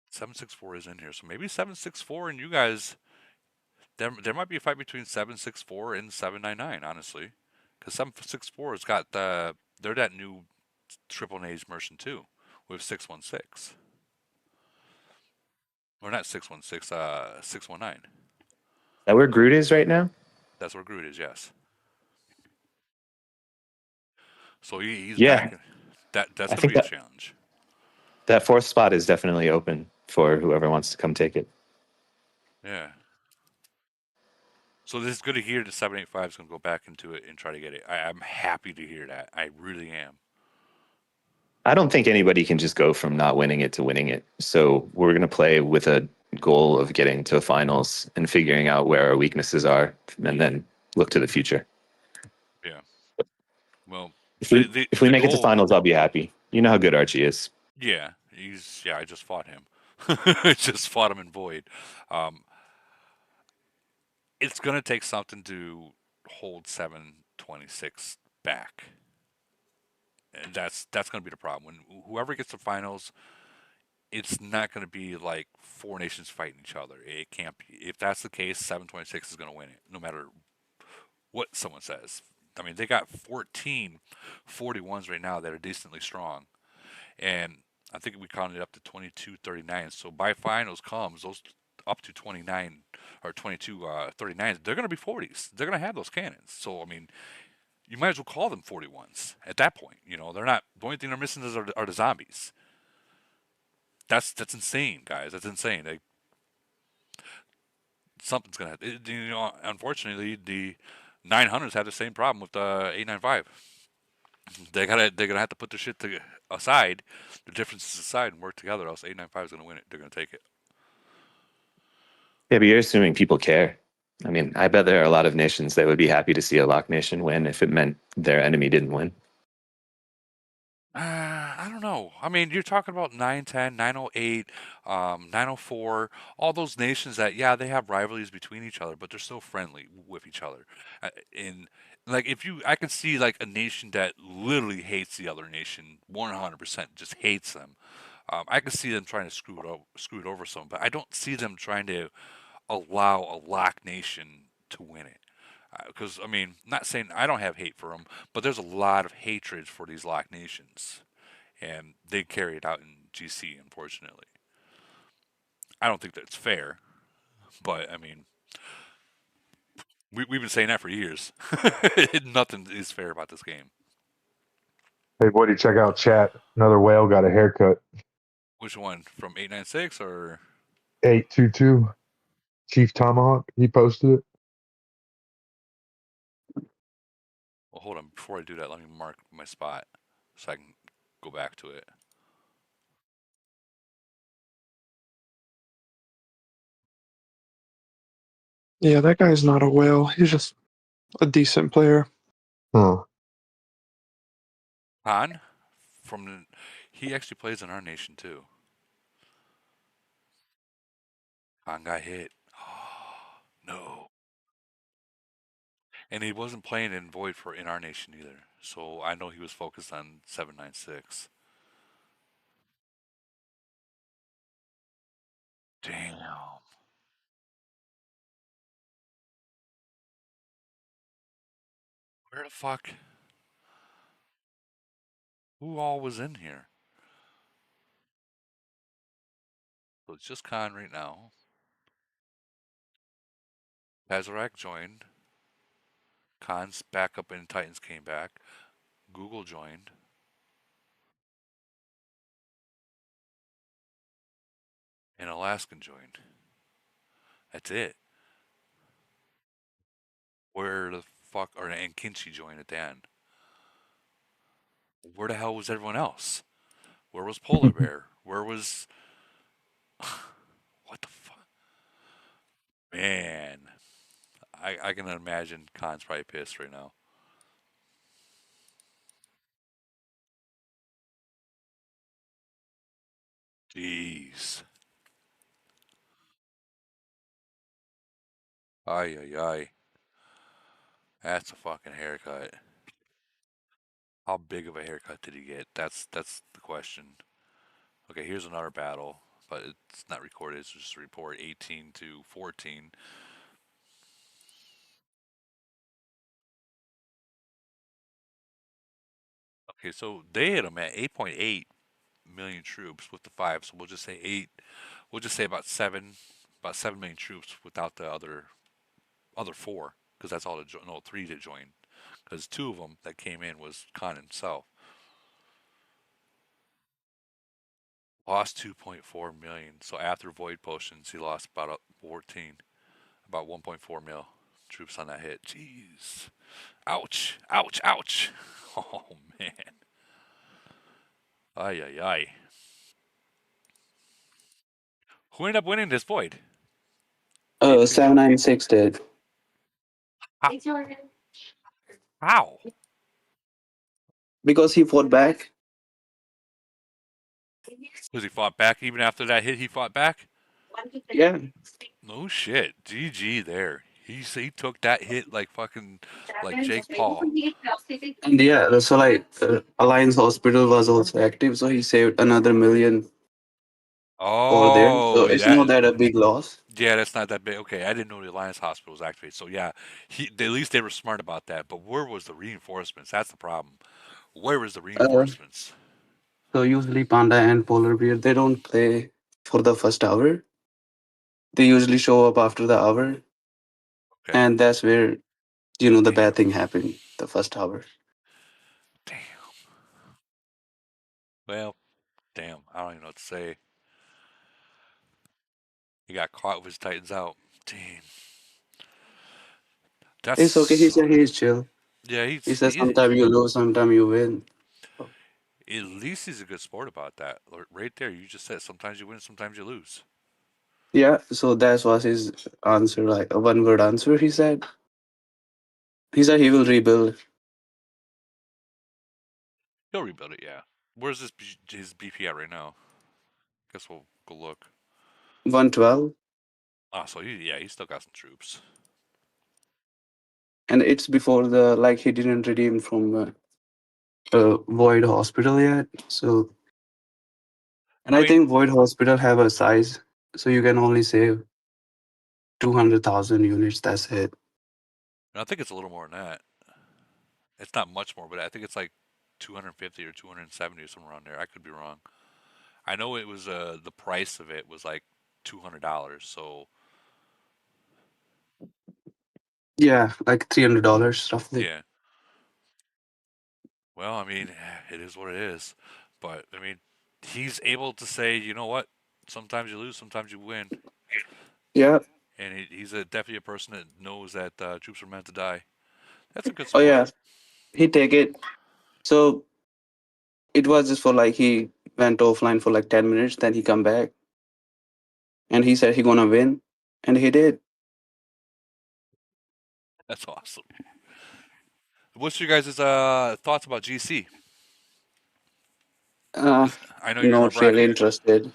764 is in here, so maybe 764 and you guys. There might be a fight between 764 and 799, honestly, because 764 has got they're that new Triple Age Merchant too, with 616. Or not 616, 619. Is that where Groot is right now? That's where Groot is, yes. So he's Yeah. back. That's I going to think be a that- challenge. That fourth spot is definitely open for whoever wants to come take it. Yeah. So this is good to hear that 785 is going to go back into it and try to get it. I'm happy to hear that. I really am. I don't think anybody can just go from not winning it to winning it. So we're going to play with a goal of getting to finals and figuring out where our weaknesses are and then look to the future. Yeah. Well, if we make it to finals, I'll be happy. You know how good Archie is. Yeah, I just fought him. Just fought him in Void. It's gonna take something to hold 726 back, and that's gonna be the problem. When whoever gets to finals, it's not gonna be like four nations fighting each other. It can't be. If that's the case, 726 is gonna win it, no matter what someone says. I mean, they got 14 41s right now that are decently strong, and I think we counted up to 2239. So by finals comes those up to 29 or 22 39s. They're going to be 40s. They're going to have those cannons. So I mean, you might as well call them 41s at that point. You know, they're not. The only thing they're missing are the zombies. That's insane, guys. That's insane. Something's going to happen. You know, unfortunately, the 900s have the same problem with the 895. They're gonna have to put their shit aside, the differences aside, and work together. Else 895 is gonna win it. They're gonna take it. Yeah, but you're assuming people care. I mean, I bet there are a lot of nations that would be happy to see a lock nation win if it meant their enemy didn't win. I don't know. I mean, you're talking about 910, 908, 904, all those nations that, yeah, they have rivalries between each other, but they're still friendly with each other. And like, I can see like a nation that literally hates the other nation, 100% just hates them. I can see them trying to screw it over some, but I don't see them trying to allow a lock nation to win it. Because I mean, not saying I don't have hate for them, but there's a lot of hatred for these lock nations, and they carry it out in GC, unfortunately. I don't think that's fair, but I mean, we've been saying that for years. Nothing is fair about this game. Hey, buddy, check out chat. Another whale got a haircut. Which one? From 896 or 822 Chief Tomahawk. He posted it. well, hold on. Before I do that, let me mark my spot so I can go back to it. Yeah, that guy's not a whale. He's just a decent player. Huh. Han from the, he actually plays in our nation too. Han got hit. No. And he wasn't playing in Void for in our nation either. So I know he was focused on 796. Damn. Where the fuck? Who all was in here? So it's just Khan right now. Pazarak joined. Khan's backup in Titans came back. Google joined. And Alaskan joined. That's it. Where the fuck, or and Kinchi joined at the end. Where the hell was everyone else? Where was Polar Bear? Where was... What the fuck? Man. I can imagine Khan's probably pissed right now. Jeez. Ay, ay, ay. That's a fucking haircut. How big of a haircut did he get? That's the question. Okay, here's another battle, but it's not recorded. It's just a report. 18-14. Okay, so they hit him at 8.8 million troops with the 5. So we'll just say 8. We'll just say about 7 million troops without the other 4, because that's all the 3 to join. Because 2 of them that came in was Khan himself. Lost 2.4 million. So after Void Potions, he lost about 14, about 1.4 mil troops on that hit. Jeez. Ouch. Ouch. Ouch. Oh, man. Ay, ay, ay. Who ended up winning this Void? 796 did. How? Because he fought back. Because he fought back even after that hit, he fought back? Yeah. No shit. GG there. He took that hit like fucking, like Jake Paul. And yeah, so like Alliance Hospital was also active, so he saved another million over there. So Oh, it's not that a big loss. Yeah, that's not that big. Okay, I didn't know the Alliance Hospital was activated. So yeah, at least they were smart about that. But where was the reinforcements? That's the problem. Where was the reinforcements? So usually Panda and Polar Bear, they don't play for the first hour. They usually show up after the hour. Okay. And that's where, the bad thing happened, the first hour. Well, damn, I don't even know what to say. He got caught with his Titans out. Damn. That's It's okay. He said he's chill. Yeah, He said sometimes you lose, sometimes you win. At least he's a good sport about that. Right there, you just said sometimes you win, sometimes you lose. Yeah, so that was his answer, like a one-word answer. He said he will rebuild. He'll rebuild it, yeah. Where's his BP at right now? Guess we'll go look. 112, Ah, so he still got some troops. and it's before he didn't redeem from Void Hospital yet. So, and I think Void Hospital have a size, so you can only save 200,000 units. That's it. And I think it's a little more than that. It's not much more, but I think it's like 250 or 270 or somewhere around there. I could be wrong. I know it was the price of it was like $200. So Yeah, like $300 roughly. yeah. Well, I mean, it is what it is. But I mean, he's able to say, you know what? Sometimes you lose, sometimes you win. Yeah. And he's definitely a person that knows that troops are meant to die. That's a good Oh sport. yeah, he take it. So it was just for like he went offline for like 10 minutes, then he come back, and he said he gonna win, and he did. That's awesome. What's your guys' thoughts about GC? I know you're in a Not really bracket. interested.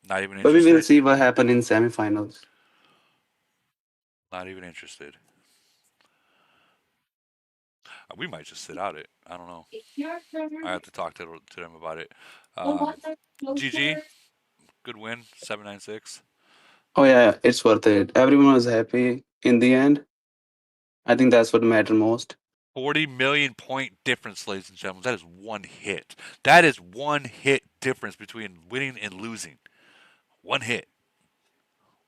Not even But we will interested. see what happen in semifinals. Not even interested. We might just sit out it. I don't know. I have to talk to them about it. GG, good win, 796. Oh yeah, it's worth it. Everyone was happy in the end. I think that's what mattered most. 40 million point difference, ladies and gentlemen. That is one hit. That is one hit difference between winning and losing. One hit.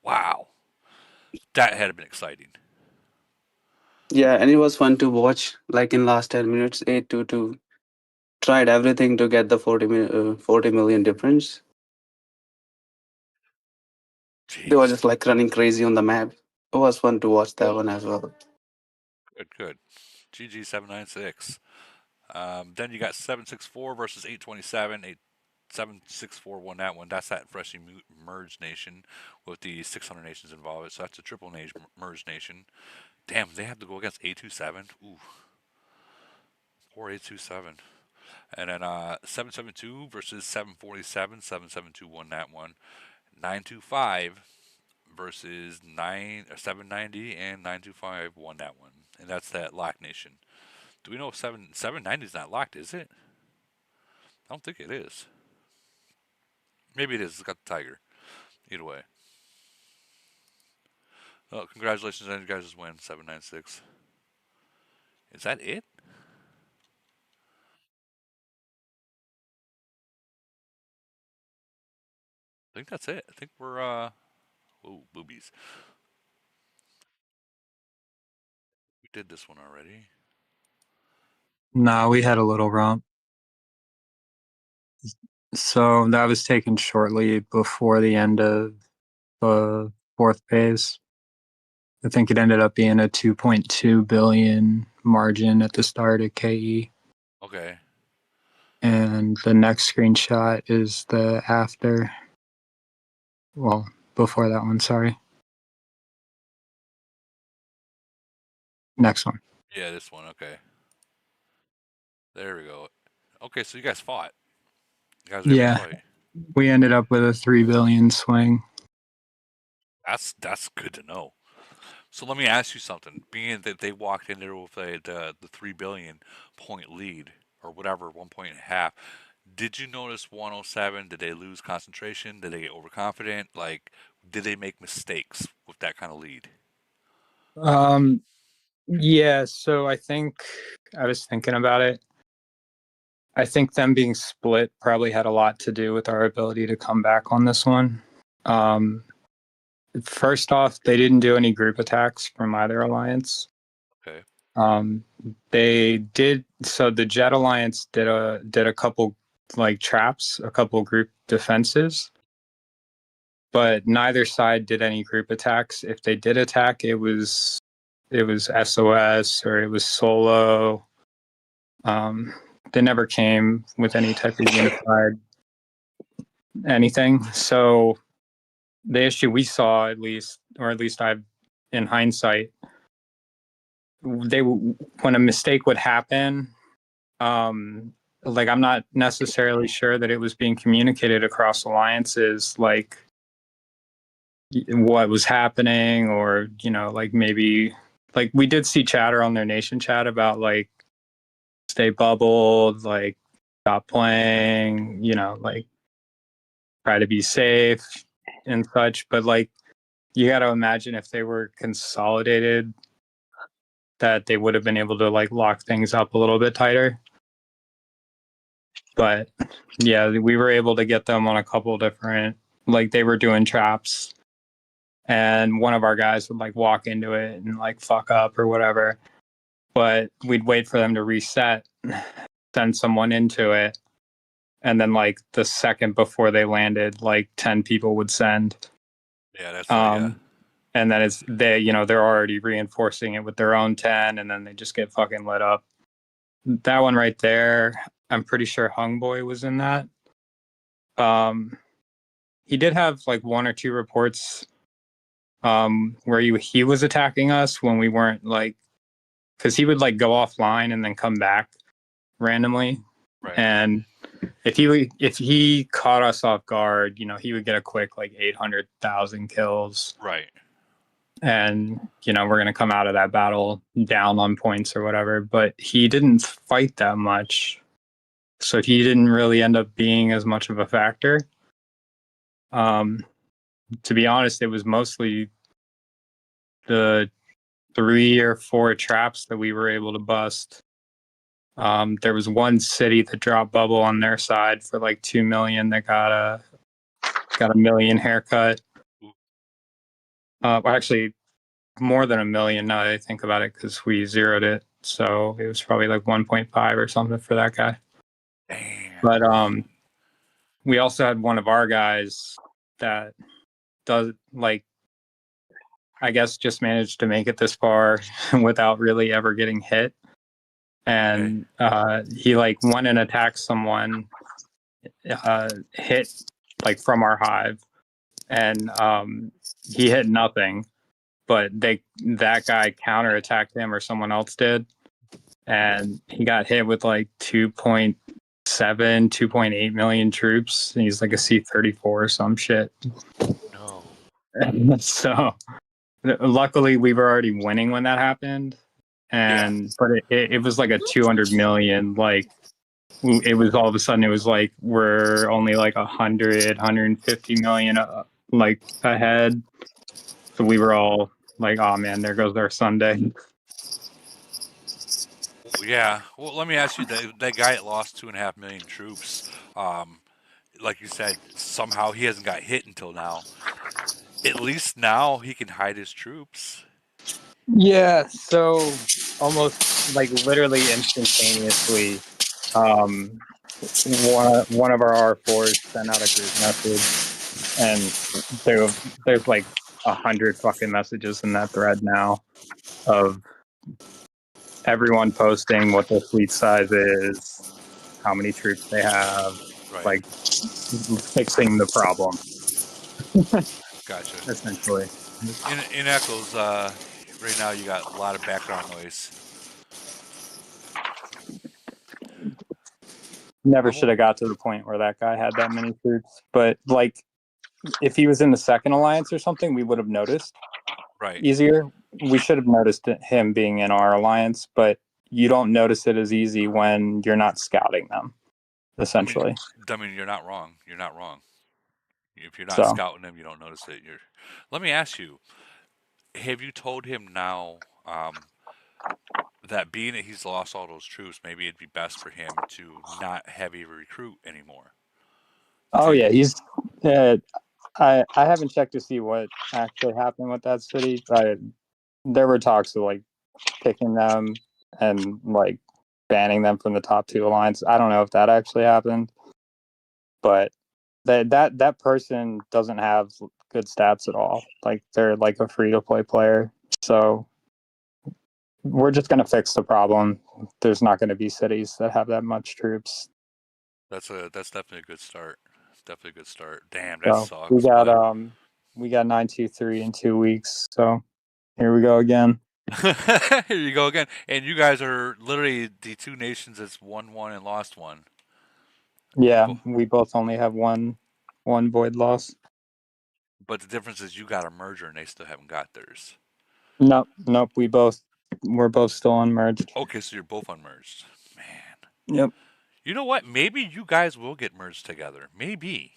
Wow. That had been exciting. Yeah, and it was fun to watch. Like in last 10 minutes, 8-2 tried everything to get the 40 million difference. They were just like running crazy on the map. It was fun to watch that one as well. Good. GG 796. Then you got 764 versus 827. 764 won that one. That's that freshly merged nation with the 600 nations involved. So that's a triple merged nation. Damn, they have to go against 827. Ooh. Poor 827. And then 772 versus 747. 772 won that one. 925 versus 790 and 925 won that one. And that's that lock nation. Do we know if 790 is not locked, is it? I don't think it is. Maybe it is. It's got the tiger. Either way. Oh, congratulations on you guys' win, 796. Is that it? I think that's it. I think we're oh, boobies. We did this one already. No, we had a little romp. So that was taken shortly before the end of the fourth phase. I think it ended up being a 2.2 billion margin at the start of KE. Okay. And the next screenshot is the after. Well, before that one, sorry. Next one. Yeah, this one. Okay. There we go. Okay, so you guys fought. You guys were able to fight. We ended up with a 3 billion swing. That's good to know. So let me ask you something. Being that they walked in there with the 3 billion point lead or whatever, 1.5, did you notice 107? Did they lose concentration? Did they get overconfident? Like, did they make mistakes with that kind of lead? Yeah, so I think I was thinking about it. I think them being split probably had a lot to do with our ability to come back on this one. First off, they didn't do any group attacks from either alliance. Okay. They did. So the Jet Alliance did a couple like traps, a couple group defenses, but neither side did any group attacks. If they did attack, it was SOS or it was solo. They never came with any type of unified anything. So the issue we saw, at least I've, in hindsight, when a mistake would happen, like I'm not necessarily sure that it was being communicated across alliances, like what was happening, or like maybe like we did see chatter on their nation chat about like stay bubbled, like stop playing, like try to be safe and such. But like you got to imagine if they were consolidated, that they would have been able to like lock things up a little bit tighter. But yeah, we were able to get them on a couple different, like they were doing traps and one of our guys would like walk into it and like fuck up or whatever. But we'd wait for them to reset, send someone into it, and then like the second before they landed, like 10 people would send. Yeah, that's yeah. And then it's they're already reinforcing it with their own 10, and then they just get fucking lit up. That one right there, I'm pretty sure Hung Boy was in that. He did have like one or two reports where he was attacking us when we weren't, like, because he would like go offline and then come back randomly. Right. And if he caught us off guard, he would get a quick like 800,000 kills. Right. And we're gonna come out of that battle down on points or whatever. But he didn't fight that much, so he didn't really end up being as much of a factor. To be honest, it was mostly the 3 or 4 traps that we were able to bust. There was one city that dropped bubble on their side for like 2 million that got a $1 million haircut. Actually, more than 1 million now that I think about it, because we zeroed it, so it was probably like 1.5 or something for that guy. Damn. But we also had one of our guys that does, like, I guess just managed to make it this far without really ever getting hit. And he like went and attacked someone, hit like from our hive, and he hit nothing, but that guy counterattacked him, or someone else did, and he got hit with like 2.8 million troops. And he's like a C-34 or some shit. No. So luckily we were already winning when that happened. But it was like a 200 million, like it was all of a sudden it was like we're only like 150 million like ahead. So we were all like, oh man, there goes our Sunday. Yeah. Well, let me ask you, that guy that lost 2.5 million troops, like you said, somehow he hasn't got hit until now. At least now he can hide his troops. Yeah, so almost like literally instantaneously, one of our R4s sent out a group message, and there's like 100 fucking messages in that thread now of everyone posting what their fleet size is, how many troops they have, like fixing the problem. Gotcha. Essentially. In Echoes, right now you got a lot of background noise. Never should have got to the point where that guy had that many troops. But like, if he was in the second alliance or something, we would have noticed. Right. Easier. We should have noticed him being in our alliance, but you don't notice it as easy when you're not scouting them. Essentially. I mean, you're not wrong. You're not wrong. If you're not scouting them, you don't notice it. Let me ask you: have you told him now that being that he's lost all those troops, maybe it'd be best for him to not heavy recruit anymore? Oh yeah, he's. I haven't checked to see what actually happened with that city. There were talks of like picking them and like banning them from the top 2 alliance. I don't know if that actually happened, but that person doesn't have good stats at all. Like they're like a free-to-play player, so we're just gonna fix the problem. There's not going to be cities that have that much troops. That's definitely a good start. It's definitely a good start. Damn, that sucks. We got 923 in 2 weeks. So here we go again. Here you go again. And you guys are literally the 2 nations that's won 1 and lost 1. Yeah, we both only have one void loss. But the difference is you got a merger and they still haven't got theirs. Nope. We're both still unmerged. Okay, so you're both unmerged. Man. Yep. You know what? Maybe you guys will get merged together. Maybe.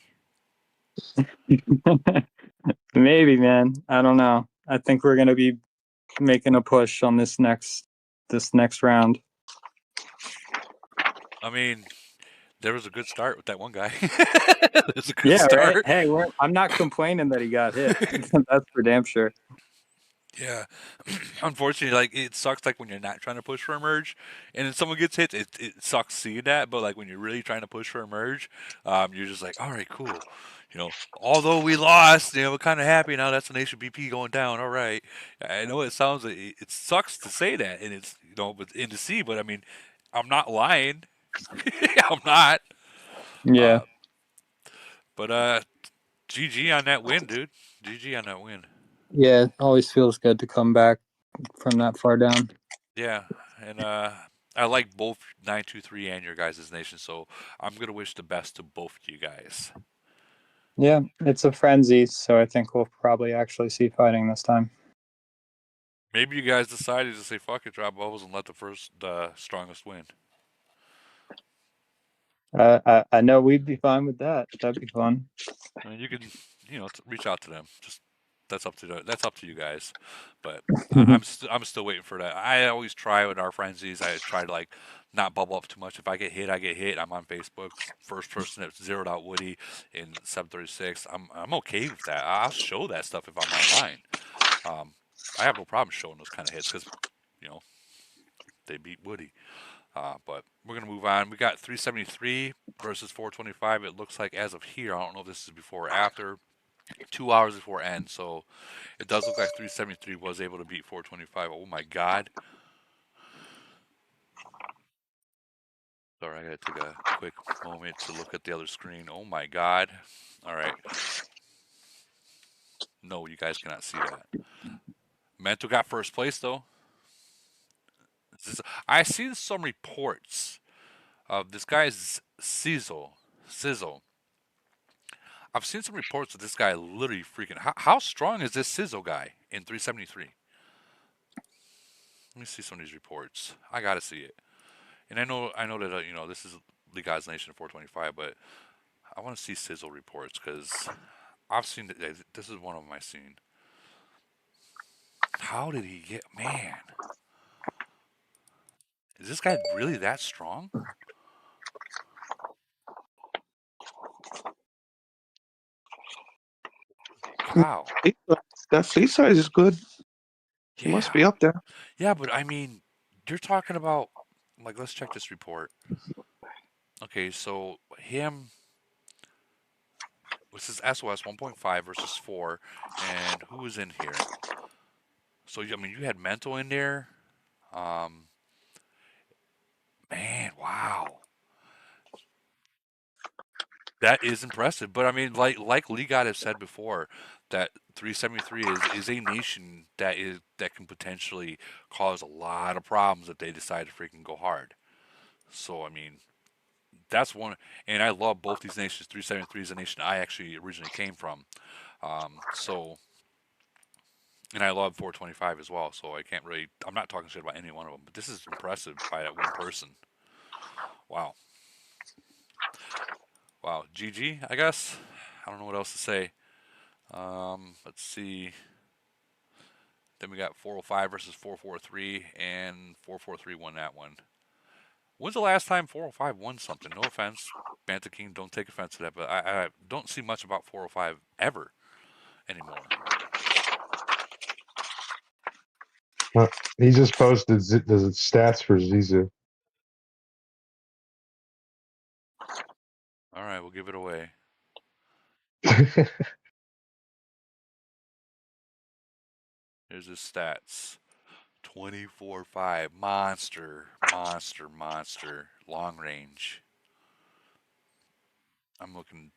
Maybe, man. I don't know. I think we're gonna be making a push on this next round. I mean, There was a good start with that one guy. There's a good Yeah, start. right. Hey, I'm not complaining that he got hit. That's for damn sure. Yeah. Unfortunately, like it sucks like when you're not trying to push for a merge and then someone gets hit, it sucks seeing that, but like when you're really trying to push for a merge, you're just like, all right, cool. You know, although we lost, we're kind of happy now. That's the Nation BP going down. All right. I know it sounds like it sucks to say that, and it's but in to see, but I mean, I'm not lying. I'm not. Yeah. But GG on that win, dude. GG on that win. Yeah, it always feels good to come back from that far down. Yeah, and I like both 923 and your guys' nation, so I'm gonna wish the best to both of you guys. Yeah, it's a frenzy, so I think we'll probably actually see fighting this time. Maybe you guys decided to say fuck it, drop bubbles, and let the strongest win. I know we'd be fine with that. That'd be fun. I mean, you can, reach out to them. Just that's up to you guys. But I'm still waiting for that. I always try with our frenzies. I try to like not bubble up too much. If I get hit, I get hit. I'm on Facebook. First person that zeroed out Woody in 736. I'm okay with that. I'll show that stuff if I'm online. I have no problem showing those kind of hits because they beat Woody. But we're going to move on. We got 373 versus 425. It looks like as of here, I don't know if this is before or after, 2 hours before end. So it does look like 373 was able to beat 425. Oh my God. Sorry, I got to take a quick moment to look at the other screen. Oh my God. All right. No, you guys cannot see that. Mento got first place though. I seen some reports of this guy's Sizzle. I've seen some reports of this guy literally freaking. How strong is this Sizzle guy in 373? Let me see some of these reports. I gotta see it. And I know that this is League Odds Nation 425, but I want to see Sizzle reports because I've seen that. This is one of them I've seen. How did he get? Man, is this guy really that strong? Wow. That fleet size is good. He must be up there. Yeah, but I mean, you're talking about like let's check this report. Okay, so him. This is SOS 1.5 versus 4, and who was in here? So I mean, you had Mental in there. Man, wow. That is impressive, but I mean, like Lee God has said before, that 373 is a nation that can potentially cause a lot of problems if they decide to freaking go hard. So I mean, that's one, and I love both these nations. 373 is a nation I actually originally came from, and I love 425 as well. So I'm not talking shit about any one of them, but this is impressive by that one person. Wow. Wow, GG, I guess. I don't know what else to say. Let's see. Then we got 405 versus 443, and 443 won that one. When's the last time 405 won something? No offense, Banta King, don't take offense to that, but I don't see much about 405 ever anymore. He just posted the stats for Zizou. All right, we'll give it away. Here's his stats. 24-5. Monster. Long range. I'm looking.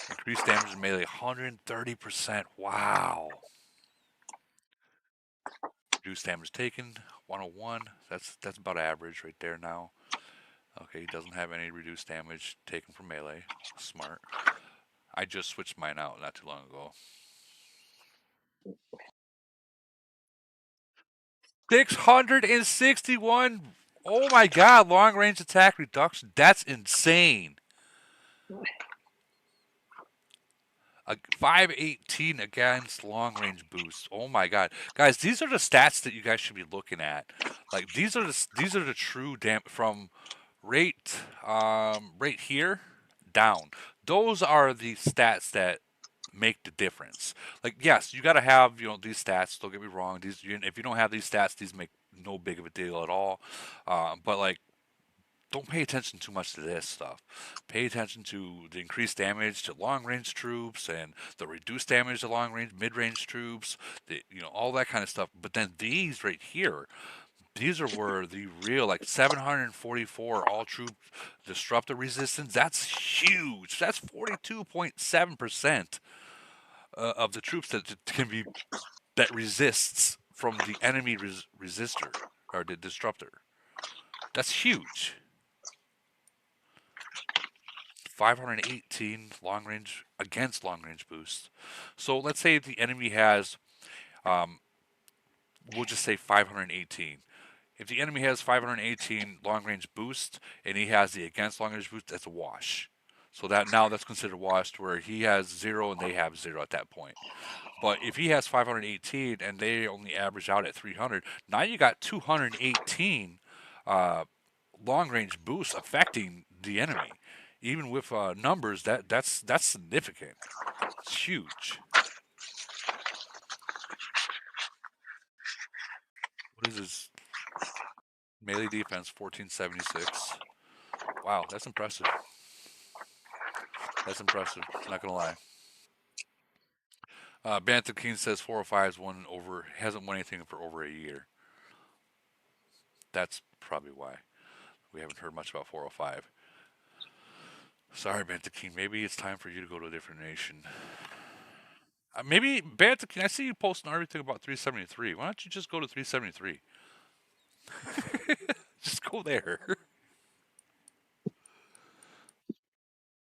Increased damage in melee 130%. Wow. Reduced damage taken 101. That's about average right there now. Okay, he doesn't have any reduced damage taken from melee. Smart. I just switched mine out not too long ago. 661. Oh my God, long range attack reduction. That's insane. 518 against long range boost. Oh my God, guys, these are the stats that you guys should be looking at. Like these are the true from right here, down. Those are the stats that make the difference. Like, yes, you got to have these stats. Don't get me wrong. If you don't have these stats, these make no big of a deal at all. But like, don't pay attention too much to this stuff. Pay attention to the increased damage to long-range troops and the reduced damage to long-range, mid-range troops. All that kind of stuff. But then these right here. These are where the real, like 744 all troop disruptor resistance. That's huge. That's 42.7% of the troops that resists from the enemy resistor or the disruptor. That's huge. 518 long range against long range boost. So let's say the enemy has, we'll just say 518. If the enemy has 518 long range boost and he has the against long range boost, that's a wash. So that's considered washed, where he has 0 and they have 0 at that point. But if he has 518 and they only average out at 300, now you got 218 long range boosts affecting the enemy. Even with numbers, that's significant. It's huge. What is this? Melee defense 1476. Wow, that's impressive. That's impressive. Not gonna lie. Bantha King says 405 hasn't won anything for over a year. That's probably why we haven't heard much about 405. Sorry, Bantha King. Maybe it's time for you to go to a different nation. Maybe Bantha King. I see you posting everything about 373. Why don't you just go to 373? Just go there.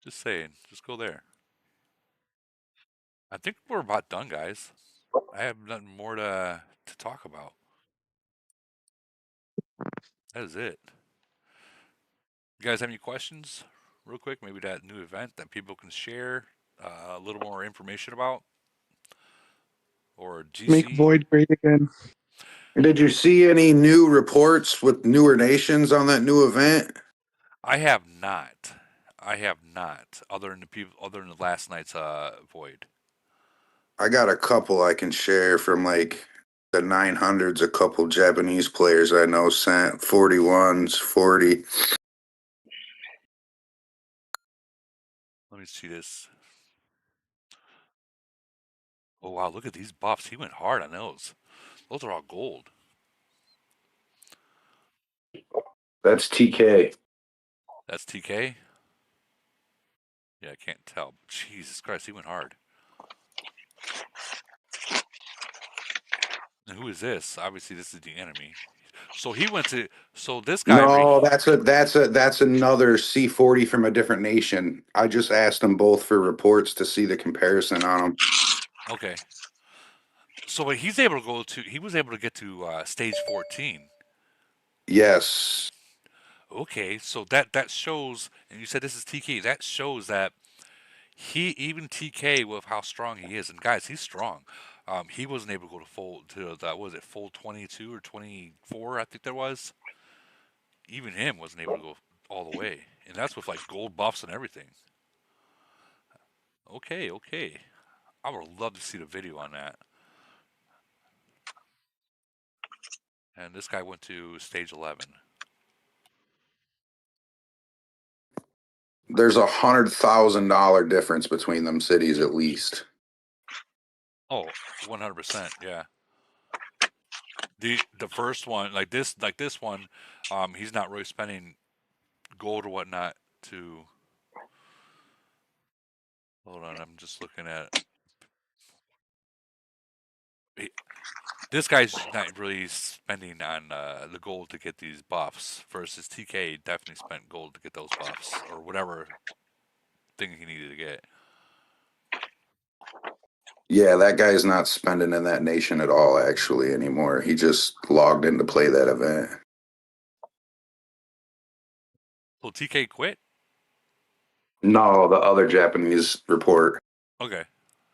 Just saying. Just go there. I think we're about done, guys. I have nothing more to talk about. That is it. You guys have any questions? Real quick, maybe that new event that people can share a little more information about? Or GC? Make Void great again. Did you see any new reports with newer nations on that new event? I have not. Other than the last night's Void. I got a couple I can share from like the 900s. A couple Japanese players I know sent 41s, 40. Let me see this. Oh wow, look at these buffs. He went hard on those. Those are all gold. That's TK. That's TK? Yeah, I can't tell. Jesus Christ, he went hard. And who is this? Obviously, this is the enemy. So he went to. So this guy. No, that's another C40 from a different nation. I just asked them both for reports to see the comparison on them. Okay. So he's able to go to. He was able to get to stage 14. Yes. Okay, so that shows, and you said this is TK. That shows that even TK with how strong he is, and guys, he's strong. He wasn't able to go full 22 or 24, I think there was. Even him wasn't able to go all the way, and that's with like gold buffs and everything. Okay. I would love to see the video on that. And this guy went to stage 11. There's $100,000 difference between them cities at least. Oh, 100%, yeah. The first one, like this one, he's not really spending gold or whatnot to. Hold on, I'm just looking at. This guy's not really spending on the gold to get these buffs. Versus TK definitely spent gold to get those buffs or whatever thing he needed to get. Yeah, that guy's not spending in that nation at all, actually, anymore. He just logged in to play that event. So TK quit? No, the other Japanese report. Okay.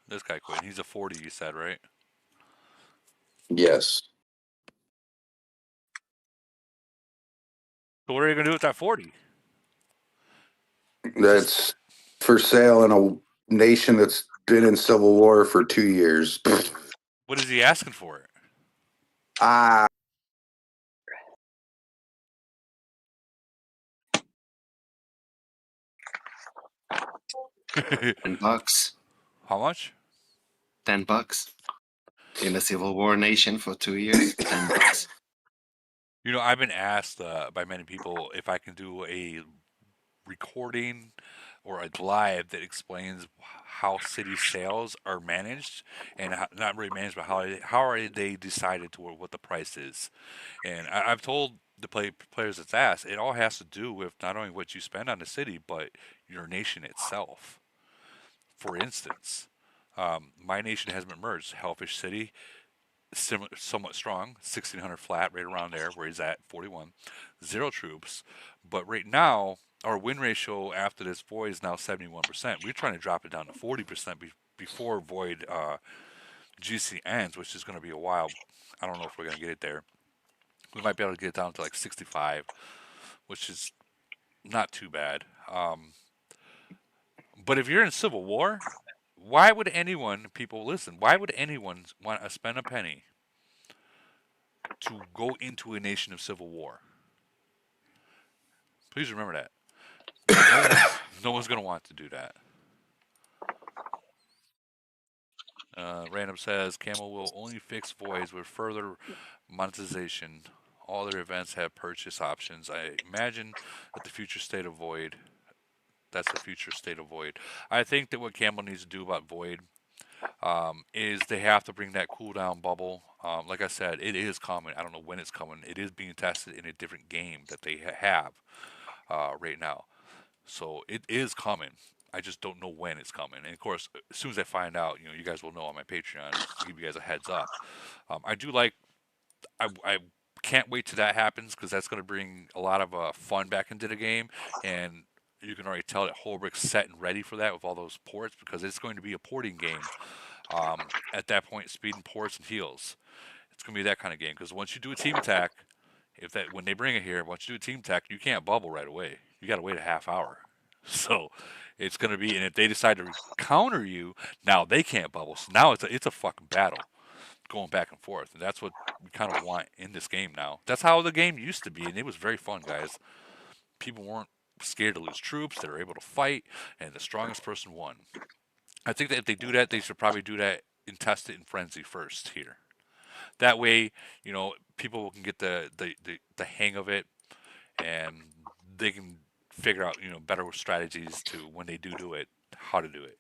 This guy quit. He's a 40, you said, right? Yes. So what are you going to do with that 40? That's for sale in a nation that's been in civil war for 2 years. What is he asking for it? Ah. $10. How much? $10. In a civil war nation for 2 years, $10. You know, I've been asked by many people if I can do a recording or a live that explains how city sales are managed, and how, not really managed, but how are they decided to what the price is. And I've told the players that's asked, it all has to do with not only what you spend on the city, but your nation itself. For instance, my nation has been merged. Hellfish City, somewhat strong, 1,600 flat, right around there where he's at, 41, 0 troops. But right now, our win ratio after this void is now 71%. We're trying to drop it down to 40% before void GC ends, which is going to be a while. I don't know if we're going to get it there. We might be able to get it down to like 65, which is not too bad. But if you're in civil war, why would anyone, people listen, why would anyone want to spend a penny to go into a nation of civil war? Please remember that. No one's going to want to do that. Random says, Camel will only fix voids with further monetization. All their events have purchase options. I imagine that the future state of void, that's the future state of void. I think that what Camel needs to do about void is they have to bring that cooldown bubble. Like I said, it is coming. I don't know when it's coming. It is being tested in a different game that they have right now. So it is coming. I just don't know when it's coming. And of course, as soon as I find out, you know, you guys will know on my Patreon to give you guys a heads up. I do like. I can't wait till that happens because that's going to bring a lot of fun back into the game, and you can already tell that Holbrick's set and ready for that with all those ports because it's going to be a porting game. At that point, speed and ports and heals. It's going to be that kind of game because once you do a team attack, when they bring it here, once you do a team attack, you can't bubble right away. You got to wait a half hour. So it's going to be, and if they decide to counter you, now they can't bubble. So now it's a fucking battle going back and forth, and that's what we kind of want in this game now. That's how the game used to be, and it was very fun, guys. People weren't scared to lose troops; they were able to fight, and the strongest person won. I think that if they do that, they should probably do that and test it in Frenzy first here. That way, you know, people can get the hang of it, and they can figure out, you know, better strategies to when they do it, how to do it.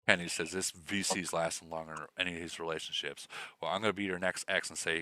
Kenny says this VC's lasting longer than any of his relationships. Well, I'm going to be your next X and say,